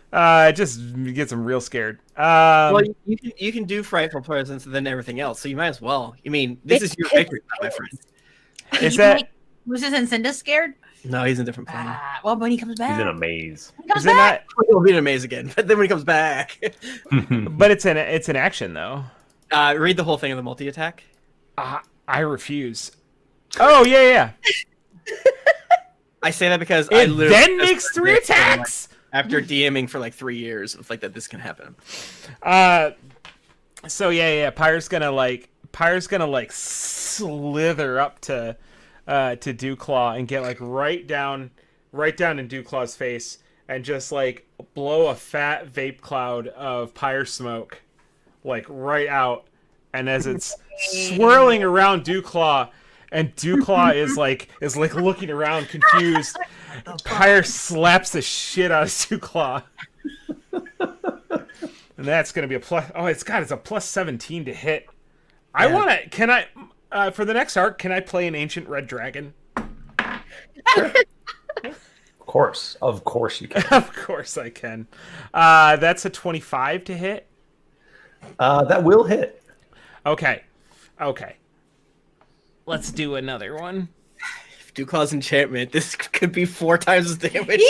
Speaker 4: Just gets him real scared.
Speaker 2: Well, you can do Frightful Presence and then everything else, so you might as well. I mean, this is your victory, my friend.
Speaker 4: Is
Speaker 1: You
Speaker 4: that
Speaker 1: make Lucius and Cinda scared?
Speaker 2: No, he's in a different plane.
Speaker 1: Well, when he comes back.
Speaker 6: He's in a maze.
Speaker 1: He comes
Speaker 4: is it
Speaker 1: back.
Speaker 2: He'll be in a maze again, but then when he comes back,
Speaker 4: not? But it's an action though.
Speaker 2: read the whole thing of the multi-attack.
Speaker 4: I refuse. Oh yeah.
Speaker 2: I say that because I
Speaker 4: It
Speaker 2: literally
Speaker 4: then
Speaker 2: just
Speaker 4: makes 3
Speaker 2: predicted, like,
Speaker 4: attacks.
Speaker 2: after DMing for like 3 years of like that this can happen.
Speaker 4: So yeah. Pyre's gonna slither up to Dewclaw and get like right down in Dewclaw's face and just like blow a fat vape cloud of pyre smoke like right out. And as it's swirling around Dewclaw, and Dewclaw is looking around confused, Pyre slaps the shit out of Dewclaw. And that's going to be a plus. Oh, it's a plus 17 to hit.
Speaker 2: Yeah.
Speaker 4: For the next arc, can I play an ancient red dragon?
Speaker 6: Of course you can.
Speaker 4: Of course I can. That's a 25 to hit.
Speaker 6: That will hit.
Speaker 4: Okay. Let's do another one.
Speaker 2: Duclaw's enchantment, this could be 4 times as damage.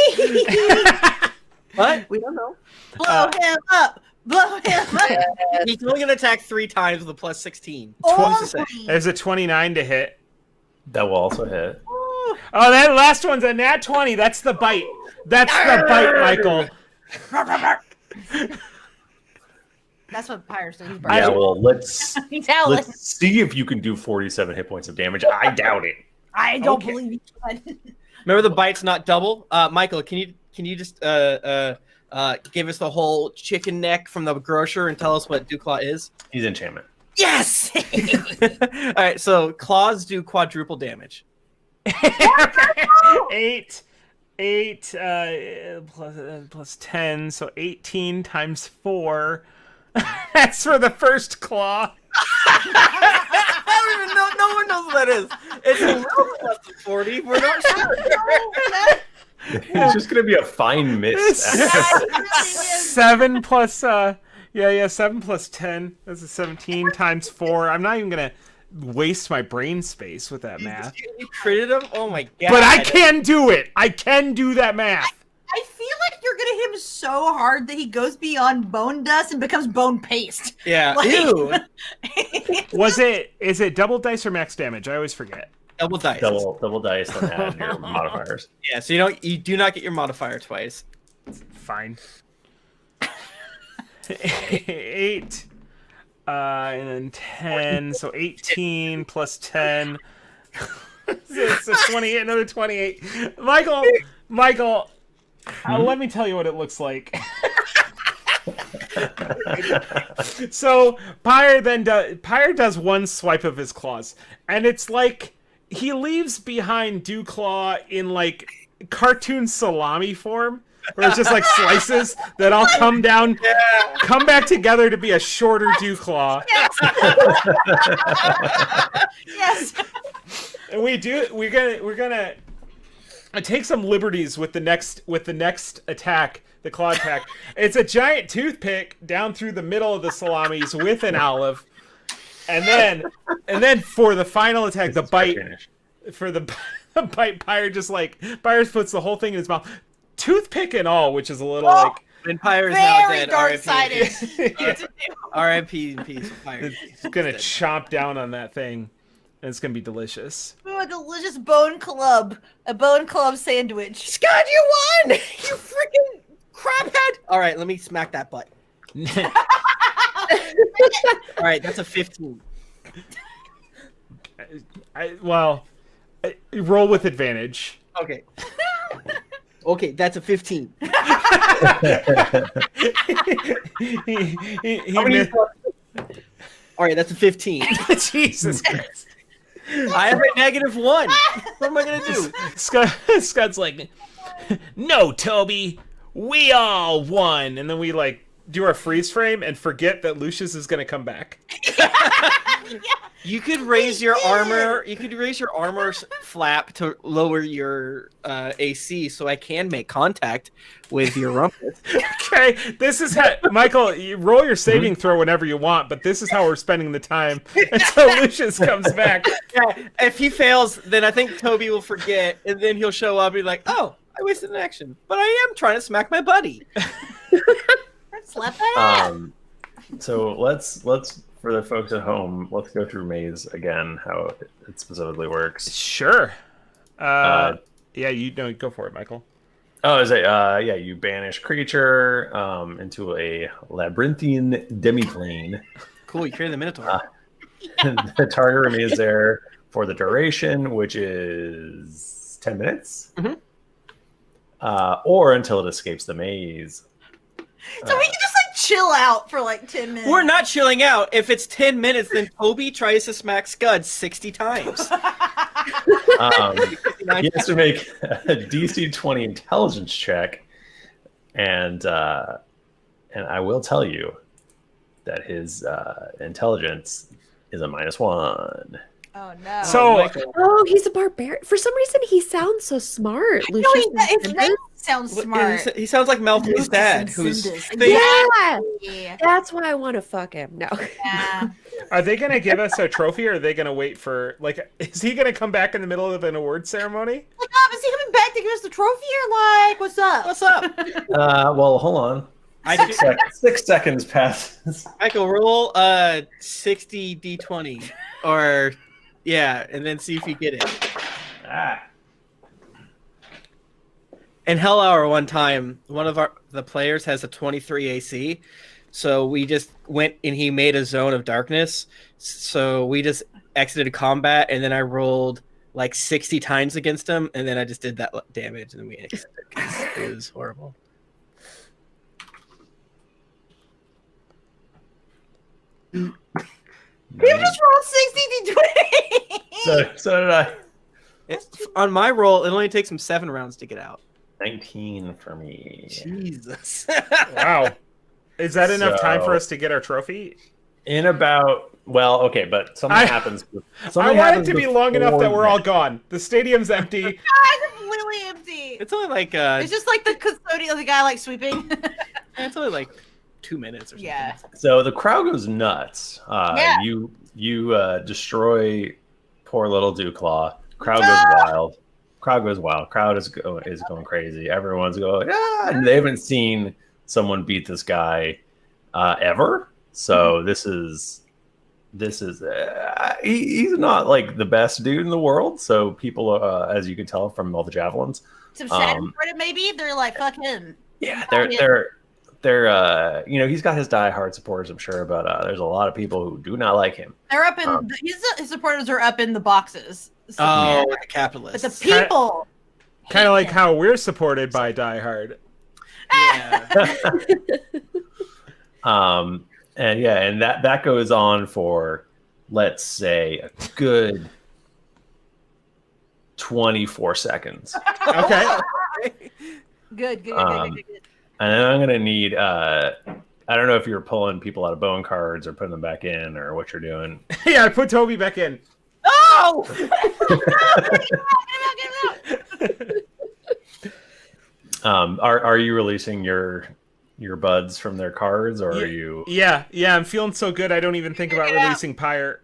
Speaker 2: But we don't know.
Speaker 1: Blow him up! Blow him up!
Speaker 2: He's only gonna attack 3 times with a plus 16.
Speaker 4: There's a 29 to hit.
Speaker 6: That will also hit.
Speaker 4: Oh, that last one's a nat 20. That's the bite. That's the bite, Michael.
Speaker 1: That's what Pyre's doing.
Speaker 6: Yeah, well, let's
Speaker 1: let's
Speaker 6: see if you can do 47 hit points of damage. I doubt it.
Speaker 1: I don't believe you can.
Speaker 2: Remember, the bite's not double. Michael, can you just give us the whole chicken neck from the grocer and tell us what Duclaw is?
Speaker 6: He's enchantment.
Speaker 2: Yes. All right, so claws do quadruple damage.
Speaker 4: 8 plus 10, so 18 times 4. That's for the first claw.
Speaker 2: I don't even know. No one knows what that is. It's a little bit less than 40. We're not sure.
Speaker 6: It's just gonna be a fine miss.
Speaker 4: 7 plus 7 plus 10. That's a 17 times 4. I'm not even gonna waste my brain space with that math.
Speaker 2: You critted him? Oh my god.
Speaker 4: But I can do it. I can do that math.
Speaker 1: I feel like you're gonna hit him so hard that he goes beyond bone dust and becomes bone paste.
Speaker 2: Yeah.
Speaker 1: Like-
Speaker 2: Ew.
Speaker 4: Is it double dice or max damage? I always forget.
Speaker 2: Double dice.
Speaker 6: Double dice and add your modifiers.
Speaker 2: Yeah, so you do not get your modifier twice.
Speaker 4: Fine. 8 and then 10, so 18 plus 10. It's a 28, another 28. Michael, let me tell you what it looks like. So Pyre does one swipe of his claws, and it's like he leaves behind Duclaw in like cartoon salami form, where it's just like slices that all come back together to be a shorter Duclaw.
Speaker 1: Yes.
Speaker 4: And we're gonna take some liberties with the next attack, the claw attack. It's a giant toothpick down through the middle of the salamis with an olive, and then for the final attack, the bite. For the bite, Pyre puts the whole thing in his mouth, toothpick and all, which is a little like.
Speaker 2: And Pyre is now
Speaker 1: Very
Speaker 2: dead.
Speaker 1: dark-sided.
Speaker 2: R.I.P. in peace. Pyre.
Speaker 4: It's gonna chomp down on that thing, and it's gonna be delicious.
Speaker 1: Ooh, a delicious bone club. A bone club sandwich.
Speaker 2: Scud, you won! You freaking craphead! All right, let me smack that butt. All right, that's a 15.
Speaker 4: Roll with advantage.
Speaker 2: Okay. Okay, that's a 15.
Speaker 4: He missed.
Speaker 2: All right, that's a 15.
Speaker 4: Jesus Christ.
Speaker 2: I have a -1. What am I gonna do?
Speaker 4: Scud's like, no, Toby, we all won, and then we like do our freeze frame and forget that Lucius is gonna come back.
Speaker 2: You could raise your armor. You could raise your armor flap to lower your AC, so I can make contact with your rumpus.
Speaker 4: Okay, this is how Michael. You roll your saving throw whenever you want, but this is how we're spending the time until Lucius comes back.
Speaker 2: Yeah, if he fails, then I think Toby will forget, and then he'll show up and be like, "Oh, I wasted an action, but I am trying to smack my buddy."
Speaker 1: Slap that ass.
Speaker 6: So let's for the folks at home, let's go through Maze again, how it specifically works.
Speaker 4: Sure. Yeah, go for it, Michael.
Speaker 6: Oh, is it? Yeah, you banish creature into a labyrinthine demiplane.
Speaker 2: Cool, you created the Minotaur.
Speaker 6: The target remains there for the duration, which is 10 minutes, or until it escapes the maze.
Speaker 1: So we can just like chill out for like 10 minutes.
Speaker 2: We're not chilling out. If it's 10 minutes, then Toby tries to smack Scud 60 times.
Speaker 6: He has to make a DC 20 intelligence check, and I will tell you that his intelligence is a -1.
Speaker 1: Oh no.
Speaker 4: So,
Speaker 3: Oh, he's a barbarian. For some reason, he sounds so smart.
Speaker 1: No,
Speaker 3: Lucius
Speaker 1: his name Sounds
Speaker 2: What-
Speaker 1: smart.
Speaker 2: He sounds like Malfoy's
Speaker 1: Lucas
Speaker 2: dad,
Speaker 1: and
Speaker 2: who's
Speaker 1: Sindus.
Speaker 2: fake.
Speaker 3: Yeah, that's why I want to fuck him. No.
Speaker 1: Yeah.
Speaker 4: Are they gonna give us a trophy, or are they gonna wait for Is he gonna come back in the middle of an award ceremony?
Speaker 1: Like, is he coming back to give us the trophy or like, what's up?
Speaker 2: What's up?
Speaker 6: Well, hold on. 6 seconds passes.
Speaker 2: Michael, roll 60 d20, or and then see if you get it.
Speaker 6: Ah.
Speaker 2: In Hell Hour one time, one of the players has a 23 AC, so we just went and he made a zone of darkness. So we just exited combat, and then I rolled like 60 times against him, and then I just did that damage, and then we exited. It was horrible.
Speaker 1: You just rolled 60 d20.
Speaker 6: So did I.
Speaker 2: On my roll, it only takes him 7 rounds to get out.
Speaker 6: 19 for me.
Speaker 2: Jesus.
Speaker 4: Wow. Is that enough time for
Speaker 6: So-
Speaker 4: us to get our trophy?
Speaker 6: In about okay, but something happens.
Speaker 4: I want it to be long enough that we're all gone. The stadium's empty.
Speaker 1: It's completely empty.
Speaker 2: It's only like
Speaker 1: It's just like the custodian, the guy like sweeping.
Speaker 2: it's only like 2 minutes or something.
Speaker 1: Yeah.
Speaker 6: So the crowd goes nuts.
Speaker 1: Yeah.
Speaker 6: You destroy poor little Dewclaw. Crowd goes wild. Crowd is going crazy. Everyone's going, and they haven't seen someone beat this guy ever. So this is he's not like the best dude in the world. So people, as you can tell from all the javelins,
Speaker 1: Some Schadenfreude maybe? They're like, fuck him.
Speaker 6: yeah, they're he's got his diehard supporters, I'm sure, but there's a lot of people who do not like him.
Speaker 1: They're up in his supporters are up in the boxes. So,
Speaker 2: Oh,
Speaker 1: yeah.
Speaker 2: the capitalists.
Speaker 1: But the people
Speaker 4: Kind of like
Speaker 1: him.
Speaker 4: how we're supported by Die Hard.
Speaker 2: Yeah.
Speaker 6: And that goes on for, let's say, a good 24 seconds.
Speaker 4: Okay.
Speaker 1: Good.
Speaker 6: And then I'm gonna need I don't know if you're pulling people out of bone cards or putting them back in or what you're doing.
Speaker 4: Yeah, I put Toby back in.
Speaker 1: Oh! Get him out.
Speaker 6: Are you releasing your buds from their cards, or are you?
Speaker 4: Yeah, I'm feeling so good I don't even think about releasing Pyre.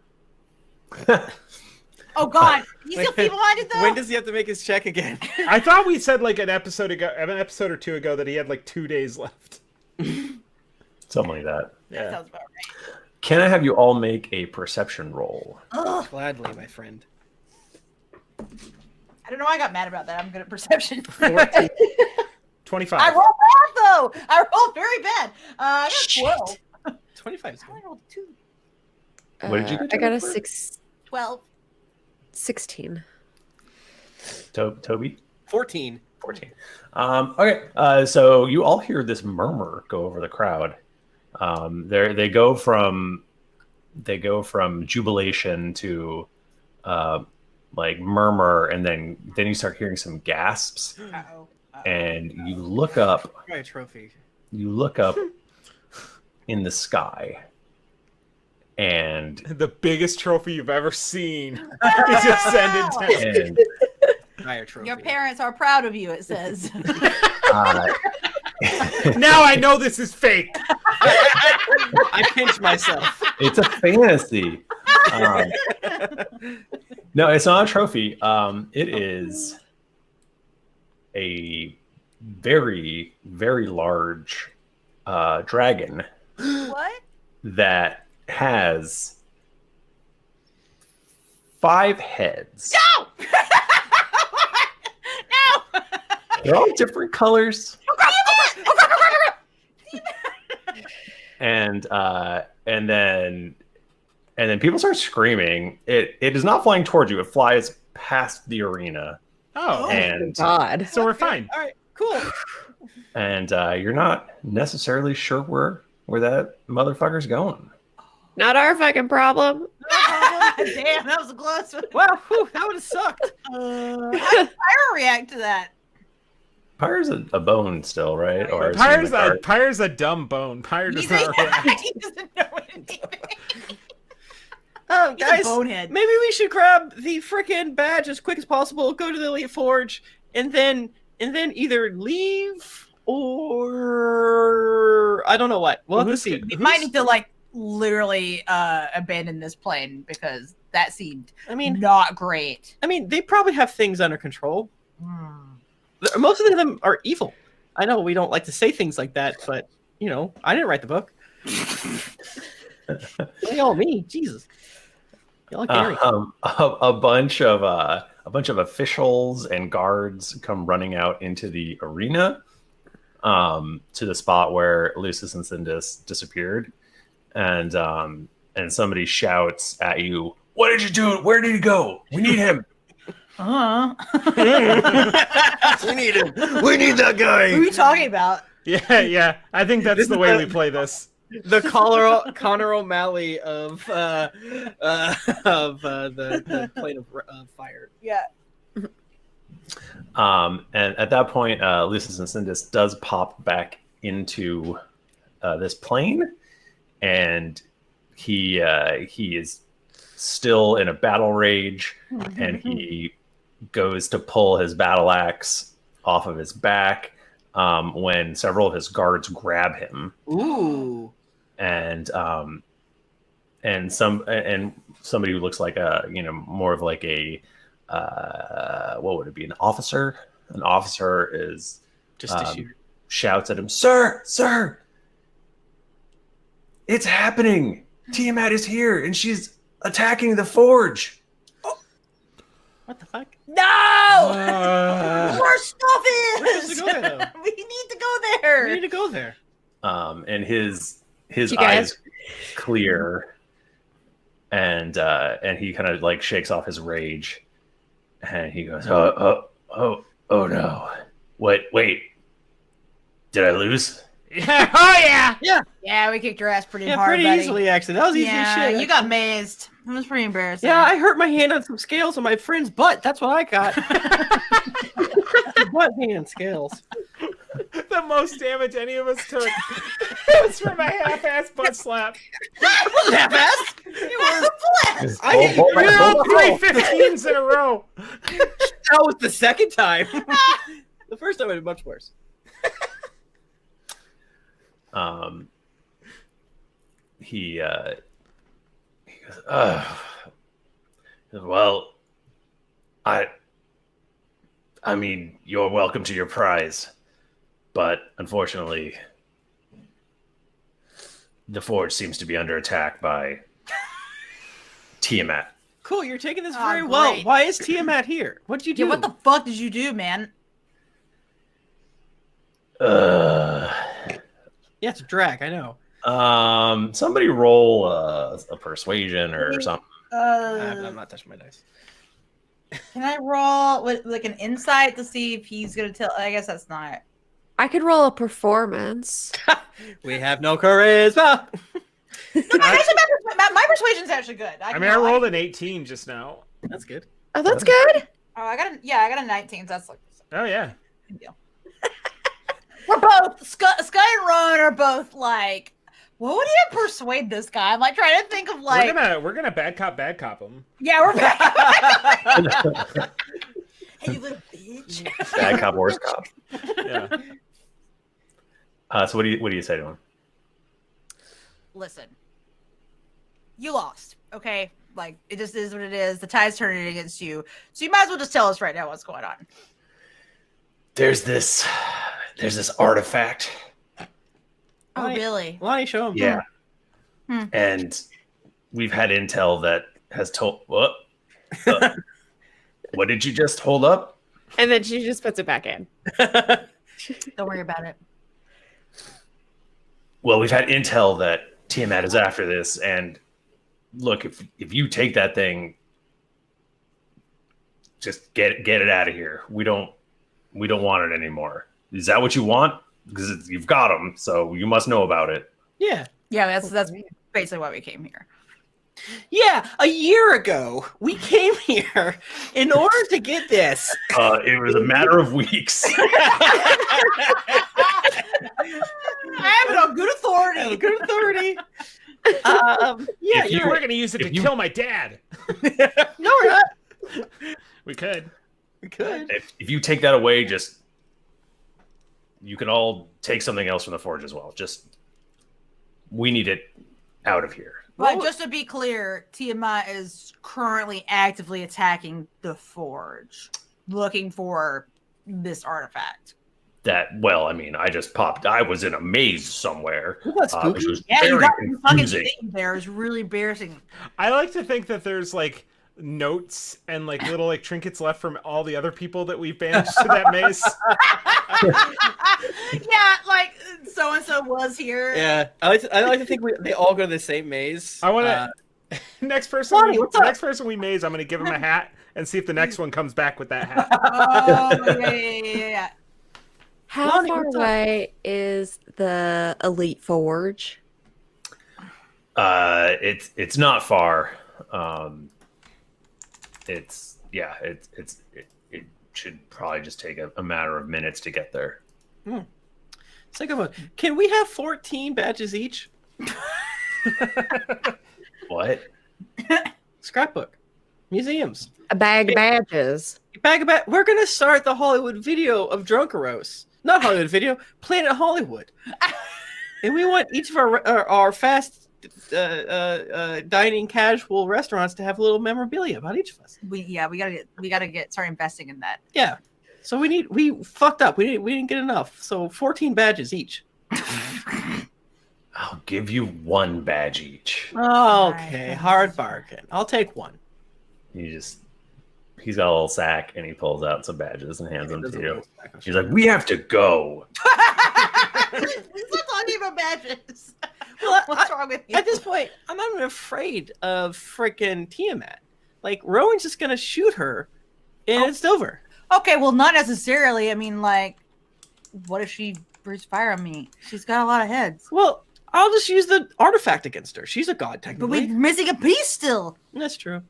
Speaker 1: Oh God, you still feel behind it though.
Speaker 2: When does he have to make his check again?
Speaker 4: I thought we said like an episode or two ago that he had like 2 days left.
Speaker 6: Something like that.
Speaker 1: That sounds about right.
Speaker 6: Can I have you all make a perception roll?
Speaker 2: Gladly, my friend.
Speaker 1: I don't know why I got mad about that. I'm good at perception.
Speaker 4: 14. 25.
Speaker 1: I rolled bad though. I rolled very bad. I got 12.
Speaker 2: 25 is
Speaker 1: I
Speaker 2: good.
Speaker 1: only rolled 2.
Speaker 6: What did you get,
Speaker 3: I got a
Speaker 6: Jennifer?
Speaker 1: 12.
Speaker 3: 16.
Speaker 6: Toby?
Speaker 2: 14.
Speaker 6: 14. Okay. So you all hear this murmur go over the crowd. They go from jubilation to like murmur, and then you start hearing some gasps,
Speaker 1: Uh-oh.
Speaker 6: and you look up.
Speaker 2: My trophy.
Speaker 6: You look up in the sky, and
Speaker 4: The biggest trophy you've ever seen is ascended down.
Speaker 6: and
Speaker 2: Higher trophy.
Speaker 1: Your parents are proud of you, it says.
Speaker 4: Now I know this is fake.
Speaker 2: I pinch myself.
Speaker 6: it's a fantasy. No, it's not a trophy. It is a very, very large dragon
Speaker 1: What?
Speaker 6: that has 5 heads.
Speaker 1: No! No!
Speaker 6: They're all different colors. And then people start screaming. It is not flying towards you. It flies past the arena,
Speaker 4: Oh,
Speaker 6: and
Speaker 3: God.
Speaker 4: so we're fine.
Speaker 2: All right, cool.
Speaker 6: you're not necessarily sure where that motherfucker's going.
Speaker 3: Not our fucking problem.
Speaker 1: Damn, that was a close one.
Speaker 2: Wow, whew, that would have sucked.
Speaker 1: How did Pyro react to that?
Speaker 6: Pyre's a bone still, right? Or is he in the card?
Speaker 4: Pyre's a dumb bone. Pyre does
Speaker 1: He
Speaker 4: not react.
Speaker 1: doesn't know anything.
Speaker 2: Oh,
Speaker 1: He's a
Speaker 2: guys,
Speaker 1: bonehead.
Speaker 2: maybe we should grab the frickin' badge as quick as possible, go to the Elite Forge, and then and then either leave or I don't know what. We'll have to see.
Speaker 1: We might need to like literally abandon this plane because that seemed not great.
Speaker 2: I mean, they probably have things under control. Most of them are evil. I know we don't like to say things like that, but you know, I didn't write the book. They all me, Jesus. Y'all
Speaker 6: a bunch of officials and guards come running out into the arena, to the spot where Lucius and Cindus disappeared, and somebody shouts at you, "What did you do? Where did he go? We need him."
Speaker 1: We
Speaker 6: need him. We need that guy.
Speaker 1: Who are you talking about?
Speaker 4: Yeah. I think that's the way we play this.
Speaker 2: The Connor O'Malley of the plane of fire.
Speaker 1: Yeah.
Speaker 6: And at that point, Lucius and Cindus does pop back into this plane, and he is still in a battle rage, and he goes to pull his battle axe off of his back when several of his guards grab him.
Speaker 2: Ooh.
Speaker 6: And somebody who looks like more of like a what would it be, an officer? An officer is
Speaker 2: just a shooter.
Speaker 6: Shouts at him, Sir, it's happening. Tiamat is here and she's attacking the forge.
Speaker 2: What the fuck?
Speaker 1: No! More stuff is!
Speaker 2: We need to go there.
Speaker 6: And his eyes clear, and he kind of like shakes off his rage, and he goes, oh no. Wait. Did I lose?
Speaker 4: Yeah. Oh yeah.
Speaker 1: Yeah, we kicked your ass pretty hard,
Speaker 2: pretty
Speaker 1: buddy.
Speaker 2: easily, actually. That was easy as shit.
Speaker 1: You got mazed. It was pretty embarrassing.
Speaker 2: Yeah, I hurt my hand on some scales on my friend's butt. That's what I got. Butt hand scales.
Speaker 4: The most damage any of us took was from a half-ass butt slap.
Speaker 2: It wasn't half-ass.
Speaker 1: It was a blast.
Speaker 4: We rolled 3 15s in a row.
Speaker 2: That was the second time. The first time it was much worse.
Speaker 6: He goes, well, I mean, you're welcome to your prize, but unfortunately, the forge seems to be under attack by Tiamat.
Speaker 2: Cool, you're taking this very well. Why is Tiamat here? What'd you do?
Speaker 1: Yeah, what the fuck did you do, man?
Speaker 2: Yeah, it's a drag, I know.
Speaker 6: Somebody roll a persuasion or something.
Speaker 2: I'm not touching my dice.
Speaker 1: Can I roll like an insight to see if he's gonna tell? I guess that's not.
Speaker 3: I could roll a performance.
Speaker 2: We have no charisma.
Speaker 1: My persuasion's actually good.
Speaker 4: I rolled an 18 just now.
Speaker 2: That's good.
Speaker 3: Oh, that's good.
Speaker 1: Oh, I got a 19. So that's like.
Speaker 4: Oh yeah.
Speaker 1: Good deal. We're both Sky and Rowan are both like, what would you persuade this guy? I'm like trying to think of like
Speaker 4: we're gonna bad cop him.
Speaker 1: Yeah, we're back. Hey, you little bitch.
Speaker 6: Bad cop, worse cop.
Speaker 4: Yeah.
Speaker 6: So what do you say to him?
Speaker 1: Listen, you lost. Okay, like it just is what it is. The tide's turning against you, so you might as well just tell us right now what's going on.
Speaker 6: There's this artifact.
Speaker 1: Oh, really?
Speaker 2: Why don't you show him?
Speaker 6: Yeah. And we've had intel that has told what? What did you just hold up?
Speaker 3: And then she just puts it back in.
Speaker 1: Don't worry about it.
Speaker 6: Well, we've had intel that Tiamat is after this, and look, if you take that thing, just get it out of here. We don't want it anymore. Is that what you want? Because you've got them, so you must know about it.
Speaker 2: Yeah.
Speaker 1: Yeah, that's basically why we came here.
Speaker 2: Yeah, a year ago, we came here in order to get this.
Speaker 6: It was a matter of weeks.
Speaker 1: I have it on good authority.
Speaker 2: Good authority.
Speaker 4: Yeah, we're going to use it to kill my dad.
Speaker 2: No, we're not.
Speaker 4: We could.
Speaker 2: We could.
Speaker 6: If you take that away, just you can all take something else from the forge as well. Just we need it out of here.
Speaker 1: But just to be clear, Tiamat is currently actively attacking the forge, looking for this artifact.
Speaker 6: I mean, I just popped. I was in a maze somewhere.
Speaker 2: That's spooky.
Speaker 6: Which was
Speaker 1: Yeah, you
Speaker 6: very
Speaker 1: got some fucking
Speaker 6: confusing.
Speaker 1: thing there. It's really embarrassing.
Speaker 4: I like to think that there's like notes and like little like trinkets left from all the other people that we've banished to that maze.
Speaker 1: Yeah, like so and so was here.
Speaker 2: Yeah, I like to think they all go to the same maze.
Speaker 4: I want to next person.
Speaker 2: Lonnie, what's up?
Speaker 4: Next person we maze, I'm going to give him a hat and see if the next one comes back with that hat.
Speaker 1: Oh, yeah.
Speaker 3: How
Speaker 2: Lonnie,
Speaker 3: far
Speaker 2: what's up?
Speaker 3: away is the Elite Forge?
Speaker 6: It's not far. It should probably just take a matter of minutes to get there.
Speaker 2: It's like, can we have 14 badges each?
Speaker 6: What?
Speaker 2: Scrapbook, museums,
Speaker 3: A bag of badges.
Speaker 2: We're gonna start the Hollywood video of Drunkaros, not Hollywood video, Planet Hollywood, and we want each of our fast dining casual restaurants to have a little memorabilia about each of us.
Speaker 1: We gotta start investing in that.
Speaker 2: Yeah, so we fucked up. We didn't get enough. So 14 badges each.
Speaker 6: I'll give you one badge each.
Speaker 2: Okay, hard bargain. I'll take one.
Speaker 6: He's got a little sack and he pulls out some badges and hands them to you. He's like, "We have to go."
Speaker 1: He's not talking about badges.
Speaker 2: Well,
Speaker 1: What's wrong with you?
Speaker 2: At this point, I'm not even afraid of freaking Tiamat. Like, Rowan's just gonna shoot her, and it's over.
Speaker 1: Okay, well, not necessarily. I mean, like, what if she breathes fire on me? She's got a lot of heads.
Speaker 2: Well, I'll just use the artifact against her. She's a god,
Speaker 1: But
Speaker 2: technically.
Speaker 1: we're missing a piece still.
Speaker 2: That's true.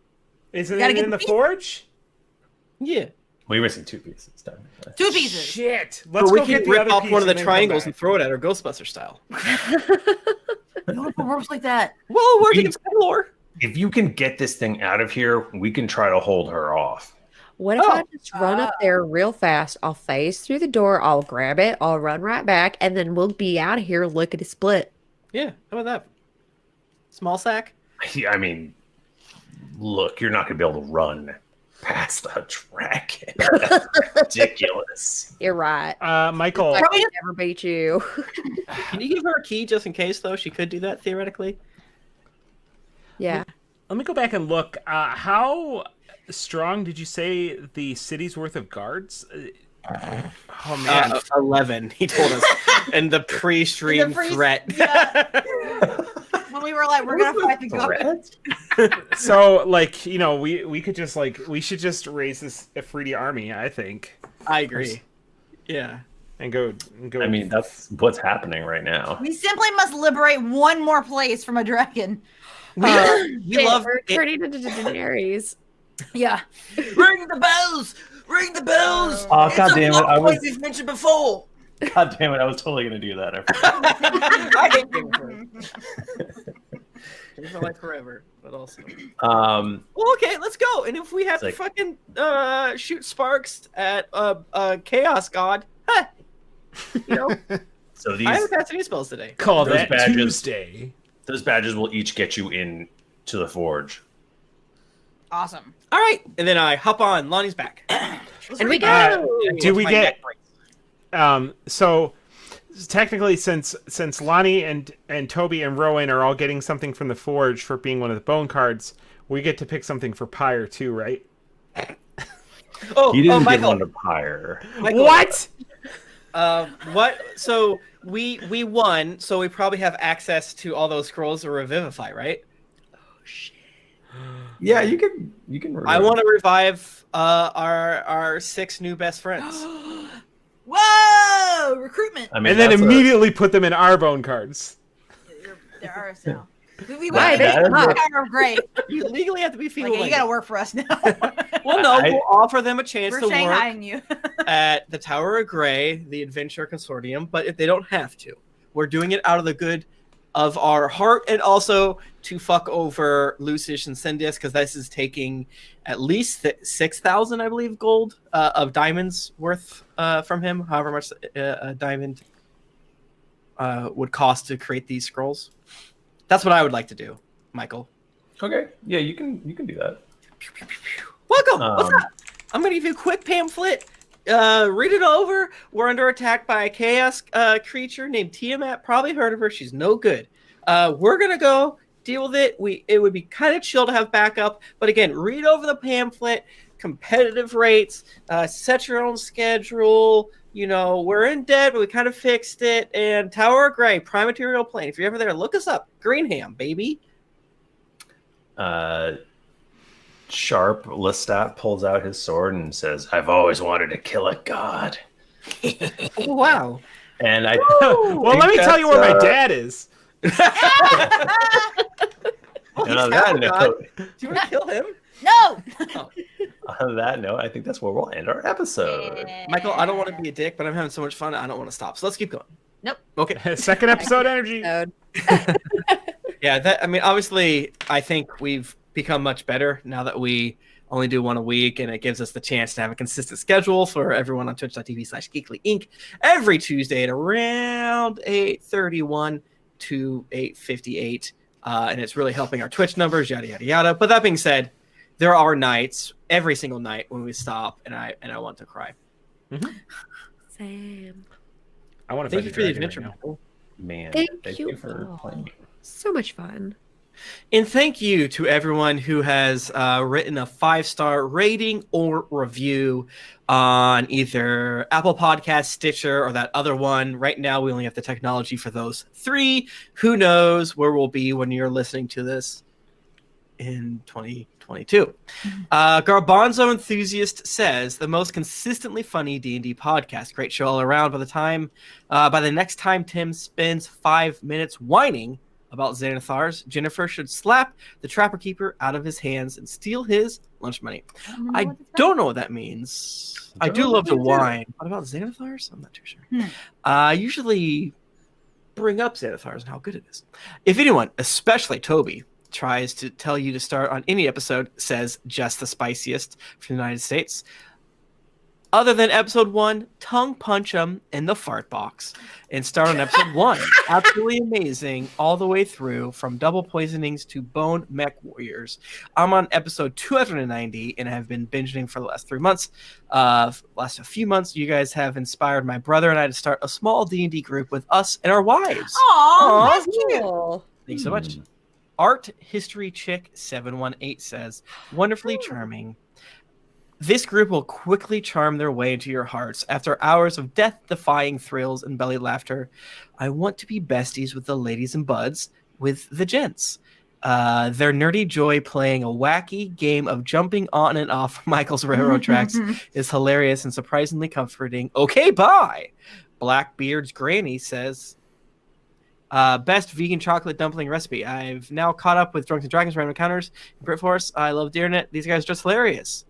Speaker 4: Isn't
Speaker 1: Gotta
Speaker 4: it
Speaker 1: get
Speaker 4: in the
Speaker 1: the-
Speaker 4: forge?
Speaker 2: Yeah.
Speaker 6: We're missing two pieces. Technically.
Speaker 1: 2 pieces.
Speaker 4: Shit.
Speaker 2: But
Speaker 4: Let's
Speaker 2: we
Speaker 4: go get
Speaker 2: can
Speaker 4: the
Speaker 2: rip
Speaker 4: other
Speaker 2: off
Speaker 4: piece
Speaker 2: one of the
Speaker 4: and then come
Speaker 2: triangles
Speaker 4: back.
Speaker 2: and throw it at her, Ghostbuster style.
Speaker 1: You don't put ropes like that.
Speaker 2: Well, we're
Speaker 6: We-
Speaker 2: getting lore.
Speaker 6: If you can get this thing out of here, we can try to hold her off.
Speaker 3: What if I
Speaker 2: Oh,
Speaker 3: just run up there real fast? I'll phase through the door, I'll grab it, I'll run right back, and then we'll be out of here lickety split.
Speaker 2: Yeah, how about that? Small sack?
Speaker 6: I mean, look, you're not going to be able to run past a dragon. That's ridiculous.
Speaker 3: You're right.
Speaker 4: Michael,
Speaker 3: I
Speaker 1: Probably
Speaker 3: can never beat you.
Speaker 2: Can you give her a key just in case, though? She could do that, theoretically.
Speaker 3: Yeah.
Speaker 4: let me go back and look. How strong did you say the city's worth of guards? Oh man,
Speaker 2: 11. He told us, and the pre-stream threat.
Speaker 1: Yeah. When we were like, we're gonna fight the ghost.
Speaker 4: So like we could just we should just raise this Afridi army. I think.
Speaker 2: I agree. Yeah.
Speaker 4: And go.
Speaker 6: I mean, that's what's happening right now.
Speaker 1: We simply must liberate one more place from a dragon.
Speaker 2: We love
Speaker 3: We're
Speaker 2: it.
Speaker 3: turning into Daenerys.
Speaker 1: Yeah.
Speaker 2: Ring the bells! Ring the bells!
Speaker 6: Oh,
Speaker 2: It's
Speaker 6: God
Speaker 2: a
Speaker 6: damn it,
Speaker 2: plot
Speaker 6: I was-
Speaker 2: point we've mentioned before.
Speaker 6: God damn it! I was totally going to do that. I forgot.
Speaker 2: I hate Game of Thrones. Game of Life forever, but also. Well, okay, let's go. And if we have to
Speaker 6: It's
Speaker 2: fucking shoot sparks at Chaos God, huh, you know,
Speaker 6: So
Speaker 2: I haven't cast any spells today.
Speaker 4: Call
Speaker 6: Those
Speaker 4: that
Speaker 6: badges-
Speaker 4: Tuesday.
Speaker 6: those badges will each get you in to the forge.
Speaker 1: Awesome.
Speaker 2: All right, and then I hop on Lonnie's back.
Speaker 3: And we go.
Speaker 4: Do we
Speaker 2: My
Speaker 4: get-
Speaker 2: neck breaks.
Speaker 4: So technically, since Lahni and Toby and Rowan are all getting something from the forge for being one of the bone cards, we get to pick something for Pyre too, right?
Speaker 2: Oh,
Speaker 6: He didn't get
Speaker 2: Michael.
Speaker 6: one to Pyre.
Speaker 2: Michael.
Speaker 4: What?
Speaker 2: What? So we won. So we probably have access to all those scrolls of revivify, right?
Speaker 6: Yeah, you can.
Speaker 2: I want to revive our 6 new best friends.
Speaker 1: Whoa! Recruitment.
Speaker 6: I mean,
Speaker 4: And then
Speaker 6: that's
Speaker 4: immediately put them in our bone cards.
Speaker 1: There are now. We
Speaker 6: That-
Speaker 1: went
Speaker 6: that is
Speaker 1: to
Speaker 6: a-
Speaker 1: Tower of Grey.
Speaker 2: You legally have to be feeble.
Speaker 1: Like, you gotta work for us now.
Speaker 2: Well, no,
Speaker 6: I-
Speaker 2: we'll offer them a chance
Speaker 1: We're
Speaker 2: to work
Speaker 1: Shanghaiing you.
Speaker 2: at the Tower of Grey, the Adventure Consortium, but if they don't have to, we're doing it out of the good of our heart, and also to fuck over Lucius and Sendius, because this is taking at least 6,000, I believe, gold of diamonds worth from him, however much a diamond would cost to create these scrolls. That's what I would like to do, Michael.
Speaker 6: Okay. Yeah, you can do that.
Speaker 2: Welcome. What's up? I'm going to give you a quick pamphlet. Read it over. We're under attack by a chaos creature named Tiamat. Probably heard of her. She's no good. We're going to go deal with it. It would be kind of chill to have backup. But again, read over the pamphlet. Competitive rates. Set your own schedule. We're in debt, but we kind of fixed it. And Tower of Grey, Prime Material Plane. If you're ever there, look us up. Greenham, baby.
Speaker 6: Sharp Lestat pulls out his sword and says, "I've always wanted to kill a god."
Speaker 2: Oh, wow.
Speaker 6: And
Speaker 4: well, let me tell you where my dad is.
Speaker 6: And on that note,
Speaker 2: do you want to kill him?
Speaker 1: No.
Speaker 2: Oh.
Speaker 6: On that note, I think that's where we'll end our episode.
Speaker 2: Michael, I don't want to be a dick, but I'm having so much fun. I don't want to stop. So let's keep going.
Speaker 1: Nope.
Speaker 2: Okay.
Speaker 4: Second episode energy.
Speaker 2: Yeah. Obviously, I think we've become much better now that we only do one a week, and it gives us the chance to have a consistent schedule for everyone on twitch.tv/Geekly Inc. every Tuesday at around 8:31 to 8:58. And it's really helping our Twitch numbers, yada, yada, yada. But that being said, there are nights, every single night, when we stop and I want to cry.
Speaker 3: Mm-hmm. Sam.
Speaker 4: I want to
Speaker 2: thank you for the adventure, Michael.
Speaker 6: Man,
Speaker 3: thank you
Speaker 6: for playing.
Speaker 3: So much fun.
Speaker 2: And thank you to everyone who has written a 5-star rating or review on either Apple Podcasts, Stitcher, or that other one. Right now, we only have the technology for those 3. Who knows where we'll be when you're listening to this in 2022. Garbanzo Enthusiast says, the most consistently funny D&D podcast. Great show all around. By the next time Tim spends 5 minutes whining about Xanathars, Jennifer should slap the Trapper Keeper out of his hands and steal his lunch money. I don't know what that means. I do love to whine. What about Xanathars? I'm not too sure. I usually bring up Xanathars and how good it is. If anyone, especially Toby, tries to tell you to start on any episode, says just the spiciest from the United States, other than episode 1, tongue punch them in the fart box and start on episode 1. Absolutely amazing all the way through, from double poisonings to bone mech warriors. I'm on episode 290 and have been binging for the last 3 months. Last few months, you guys have inspired my brother and I to start a small D&D group with us and our wives.
Speaker 1: Aww, that's cute.
Speaker 2: Thanks so much. Art History Chick 718 says, wonderfully charming. This group will quickly charm their way into your hearts. After hours of death-defying thrills and belly laughter, I want to be besties with the ladies and buds, with the gents. Their nerdy joy playing a wacky game of jumping on and off Michael's railroad tracks is hilarious and surprisingly comforting. Okay, bye! Blackbeard's Granny says, best vegan chocolate dumpling recipe. I've now caught up with Drunks and Dragons Random Encounters in Brit Force. I love Dearnet. These guys are just hilarious.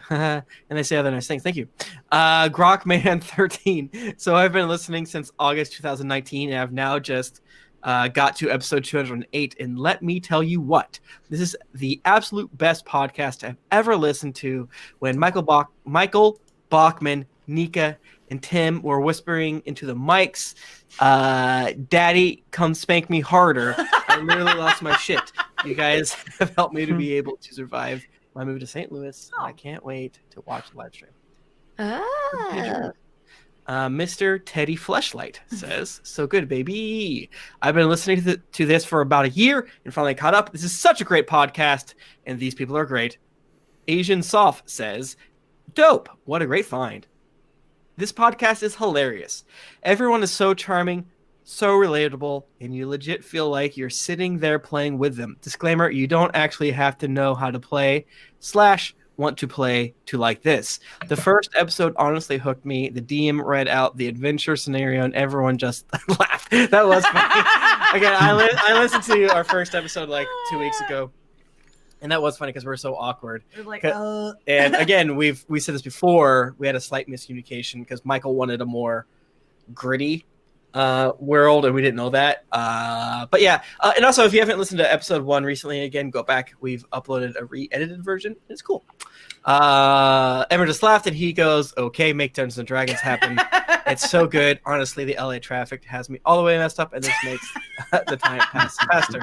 Speaker 2: And they say other nice things. Thank you. Grokman13. So I've been listening since August 2019, and I've now just got to episode 208. And let me tell you what, this is the absolute best podcast I've ever listened to. When Michael, Bachmann, Nika, and Tim were whispering into the mics, Daddy, come spank me harder. I literally lost my shit. You guys have helped me to be able to survive my move to St. Louis. I can't wait to watch the live stream. Mr. Teddy Fleshlight says, so good, baby. I've been listening to this for about a year and finally caught up. This is such a great podcast, and these people are great. Asian Soft says, dope. What a great find. This podcast is hilarious. Everyone is so charming, so relatable, and you legit feel like you're sitting there playing with them. Disclaimer, you don't actually have to know how to play / want to play to like this. The first episode honestly hooked me. The DM read out the adventure scenario and everyone just laughed. That was funny. Again, I listened to our first episode like 2 weeks ago, and that was funny because we're so awkward.
Speaker 1: It was like,
Speaker 2: And again, we said this before, we had a slight miscommunication because Michael wanted a more gritty world, and we didn't know that. But yeah, and also if you haven't listened to episode 1 recently, again, go back. We've uploaded a re-edited version. It's cool. Emma just laughed, and he goes, "Okay, make Dungeons and Dragons happen." It's so good. Honestly, the LA traffic has me all the way messed up, and this makes the time pass faster.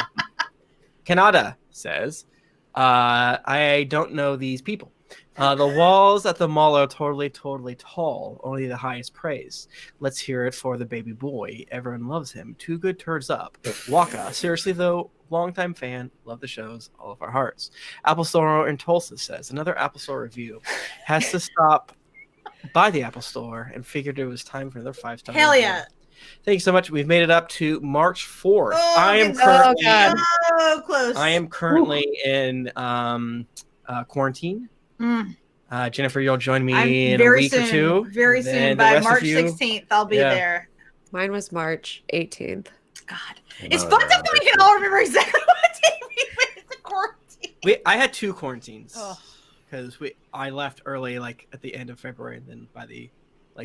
Speaker 2: Kanada says, "I don't know these people. The walls at the mall are totally tall. Only the highest praise. Let's hear it for the baby boy. Everyone loves him. Two good turds up. Waka. Seriously, though, longtime fan. Love the shows. All of our hearts." Apple Store in Tulsa says, another Apple Store review. Has to stop by the Apple Store and figured it was time for another 5-star
Speaker 1: Hell
Speaker 2: review.
Speaker 1: yeah.
Speaker 2: Thank you so much. We've made it up to March 4th.
Speaker 1: Oh,
Speaker 2: I am
Speaker 1: God.
Speaker 2: currently,
Speaker 1: So close.
Speaker 2: I am currently in quarantine. Jennifer, you'll join me in a week or two.
Speaker 1: Very
Speaker 2: Then
Speaker 1: soon.
Speaker 2: the
Speaker 1: By
Speaker 2: rest of
Speaker 1: March
Speaker 2: you-
Speaker 1: 16th, I'll be
Speaker 2: Yeah.
Speaker 1: there.
Speaker 3: Mine was March 18th.
Speaker 1: God.
Speaker 6: No,
Speaker 1: It's fucked up that we can all remember exactly what day we went to quarantine.
Speaker 2: I had 2 quarantines
Speaker 1: Ugh.
Speaker 2: because I left early, like at the end of February, and then by the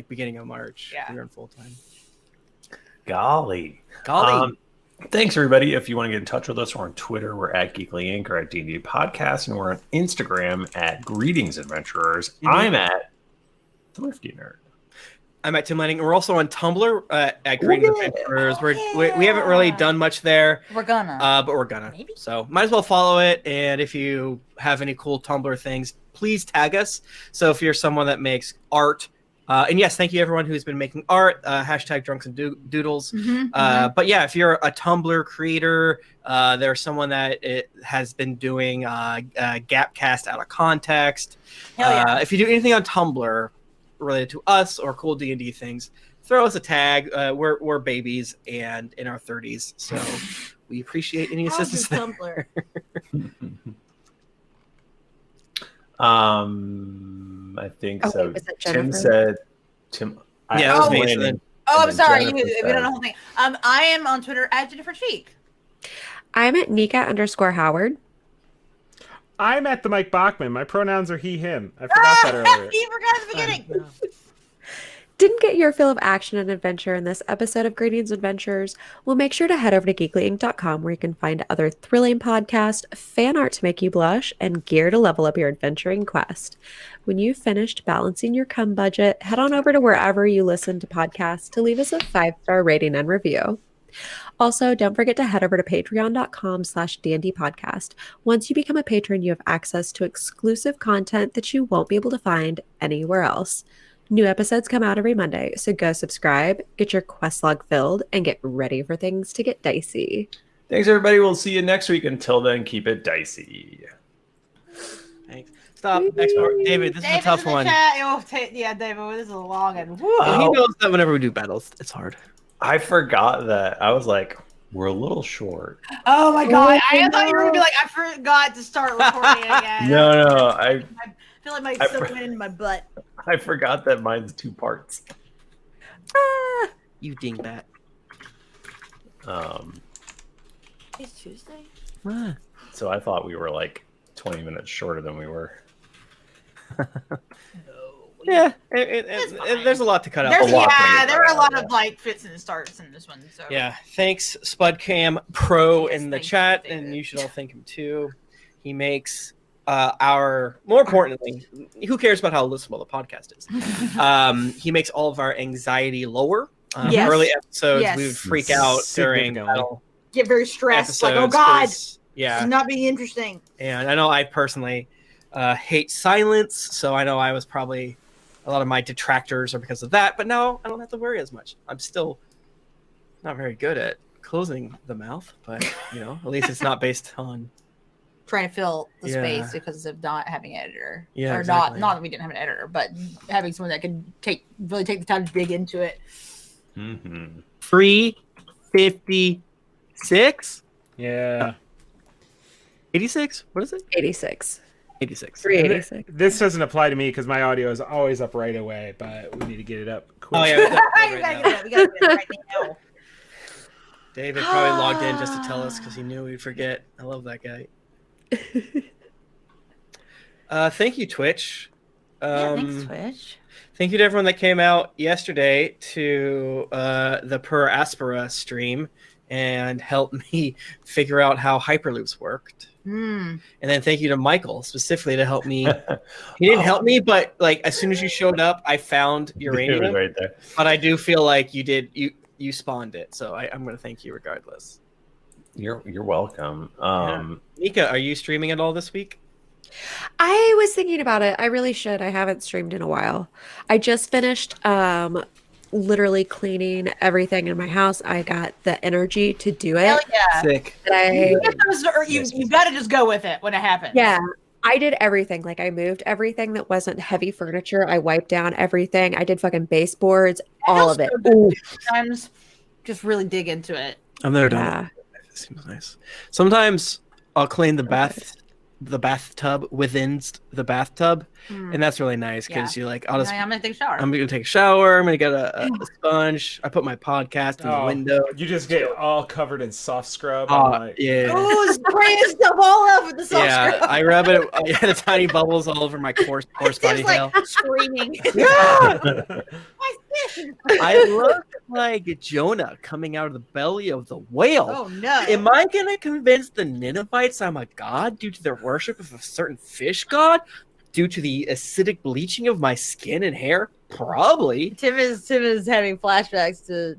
Speaker 2: beginning of March,
Speaker 1: Yeah.
Speaker 2: we were in full time.
Speaker 6: Golly. Thanks, everybody. If you want to get in touch with us, we're on Twitter. We're at Geekly Inc. or at D&D Podcast, and we're on Instagram at Greetings Adventurers. I'm at Thrifty Nerd.
Speaker 2: I'm at Tim Lanning. We're also on Tumblr at Greetings Adventurers. We haven't really done much there,
Speaker 1: We're gonna.
Speaker 2: but we're gonna.
Speaker 1: Maybe.
Speaker 2: So might as well follow it. And if you have any cool Tumblr things, please tag us. So if you're someone that makes art, and yes, thank you everyone who's been making art. Hashtag Drunks and Doodles. But yeah, if you're a Tumblr creator, there's someone that has been doing Gapcast out of context.
Speaker 1: Hell yeah.
Speaker 2: If you do anything on Tumblr related to us or cool D&D things, throw us a tag. We're babies and in our 30s, so we appreciate any assistance there.
Speaker 1: Tumblr.
Speaker 6: I think
Speaker 3: Oh,
Speaker 6: so.
Speaker 3: wait, was that
Speaker 6: Tim
Speaker 3: Jennifer?
Speaker 6: said Tim.
Speaker 2: Yeah, that was me.
Speaker 6: Landing.
Speaker 2: Then.
Speaker 1: Oh, I'm
Speaker 6: And then
Speaker 1: sorry.
Speaker 6: Jennifer
Speaker 1: We
Speaker 6: said-
Speaker 1: don't know the whole thing. I am on Twitter at Jennifer Cheek.
Speaker 3: I'm at Nika_Howard.
Speaker 4: I'm at the Mike Bachmann. My pronouns are he, him. I forgot that earlier.
Speaker 1: He forgot at the beginning.
Speaker 3: Didn't get your fill of action and adventure in this episode of Greetings Adventures? Well, make sure to head over to geeklyinc.com where you can find other thrilling podcasts, fan art to make you blush, and gear to level up your adventuring quest. When you've finished balancing your cum budget, head on over to wherever you listen to podcasts to leave us a 5-star rating and review. Also, don't forget to head over to patreon.com/D&D podcast. Once you become a patron, you have access to exclusive content that you won't be able to find anywhere else. New episodes come out every Monday, so go subscribe, get your quest log filled, and get ready for things to get dicey.
Speaker 6: Thanks, everybody. We'll see you next week. Until then, keep it dicey.
Speaker 2: Thanks. Stop. Export. David, this is a tough one.
Speaker 1: Yeah, David, this is a long one. Woo.
Speaker 2: He knows that whenever we do battles, it's hard.
Speaker 6: I forgot that. I was like, we're a little short.
Speaker 1: Oh my god! I thought you were gonna be like, I forgot to start recording again.
Speaker 6: No.
Speaker 1: I feel like my stuff went into my butt.
Speaker 6: I forgot that mine's 2 parts.
Speaker 2: You dingbat.
Speaker 1: It's Tuesday.
Speaker 6: So I thought we were like 20 minutes shorter than we were.
Speaker 2: Yeah, there's a lot to cut out.
Speaker 1: There's,
Speaker 6: a lot
Speaker 1: yeah,
Speaker 6: to
Speaker 1: there were a lot
Speaker 6: yeah.
Speaker 1: of like fits and starts in this one. So
Speaker 2: Yeah, thanks Spudcam Pro
Speaker 1: Yes,
Speaker 2: in the
Speaker 1: thank you,
Speaker 2: chat,
Speaker 1: David.
Speaker 2: and you should all thank him too. He makes more importantly, who cares about how listenable the podcast is? He makes all of our anxiety lower.
Speaker 1: Yes.
Speaker 2: Early episodes,
Speaker 1: Yes.
Speaker 2: we would freak out during
Speaker 4: Significantly.
Speaker 2: battle
Speaker 1: get very stressed. Like, oh
Speaker 2: episodes.
Speaker 1: god,
Speaker 2: 'Cause- yeah,
Speaker 1: it's not being interesting.
Speaker 2: and I know I personally hate silence, so I know I was probably a lot of my detractors are because of that. But now I don't have to worry as much. I'm still not very good at closing the mouth, but at least it's not based on.
Speaker 1: Trying to fill the
Speaker 2: Yeah.
Speaker 1: space because of not having an editor.
Speaker 2: Yeah,
Speaker 1: or
Speaker 2: exactly.
Speaker 1: not that we didn't have an editor, but having someone that could really take the time to dig into it.
Speaker 6: Mm-hmm.
Speaker 2: 356,
Speaker 4: Yeah.
Speaker 2: 86. What is it?
Speaker 3: 86.
Speaker 2: 86.
Speaker 3: 386.
Speaker 4: This doesn't apply to me because my audio is always up right away, but we need to get it up quick.
Speaker 2: Oh yeah, we got
Speaker 1: You
Speaker 2: it
Speaker 1: gotta
Speaker 2: right
Speaker 1: get
Speaker 2: now.
Speaker 1: it, we gotta get it right now.
Speaker 2: David probably logged in just to tell us because he knew we'd forget. I love that guy. Thank you, Twitch.
Speaker 1: Yeah, thanks, Twitch.
Speaker 2: Thank you to everyone that came out yesterday to the Per Aspera stream and helped me figure out how Hyperloops worked. And then thank you to Michael specifically to help me. He didn't help me, but like as soon as you showed up, I found uranium.
Speaker 6: It was right there.
Speaker 2: But I do feel like you spawned it, so I'm going to thank you regardless.
Speaker 6: You're welcome.
Speaker 2: Nika, are you streaming at all this week?
Speaker 3: I was thinking about it. I really should. I haven't streamed in a while. I just finished literally cleaning everything in my house. I got the energy to do it.
Speaker 1: Hell yeah.
Speaker 2: Sick.
Speaker 1: You've got to just go with it when it happens.
Speaker 3: Yeah. I did everything. Like I moved everything that wasn't heavy furniture. I wiped down everything. I did fucking baseboards, all of it.
Speaker 1: Sometimes just really dig into it.
Speaker 2: I've never done it. It seems nice. Sometimes I'll clean the bathtub within the bathtub, and that's really nice because you're like, I'm
Speaker 1: gonna take a shower.
Speaker 2: I'm gonna take a shower. I'm gonna get a sponge. I put my podcast in the window.
Speaker 4: You just get all covered in soft scrub.
Speaker 2: Yeah.
Speaker 1: Oh, spray this stuff all up with the soft scrub.
Speaker 2: I rub it. I had the tiny bubbles all over my coarse body hair.
Speaker 1: Like screaming.
Speaker 2: I look like Jonah coming out of the belly of the whale.
Speaker 1: Oh no!
Speaker 2: Am I gonna convince the Ninevites I'm a god due to their worship of a certain fish god? Due to the acidic bleaching of my skin and hair? Probably.
Speaker 1: Tim is having flashbacks to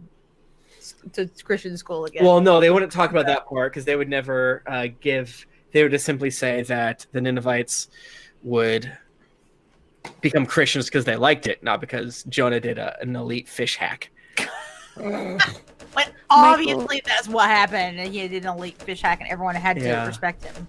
Speaker 1: Christian school again.
Speaker 2: Well, no, they wouldn't talk about that part because they would never They would just simply say that the Ninevites would become Christians because they liked it, not because Jonah did an elite fish hack.
Speaker 1: But obviously that's what happened. He did an elite fish hack and everyone had to respect him.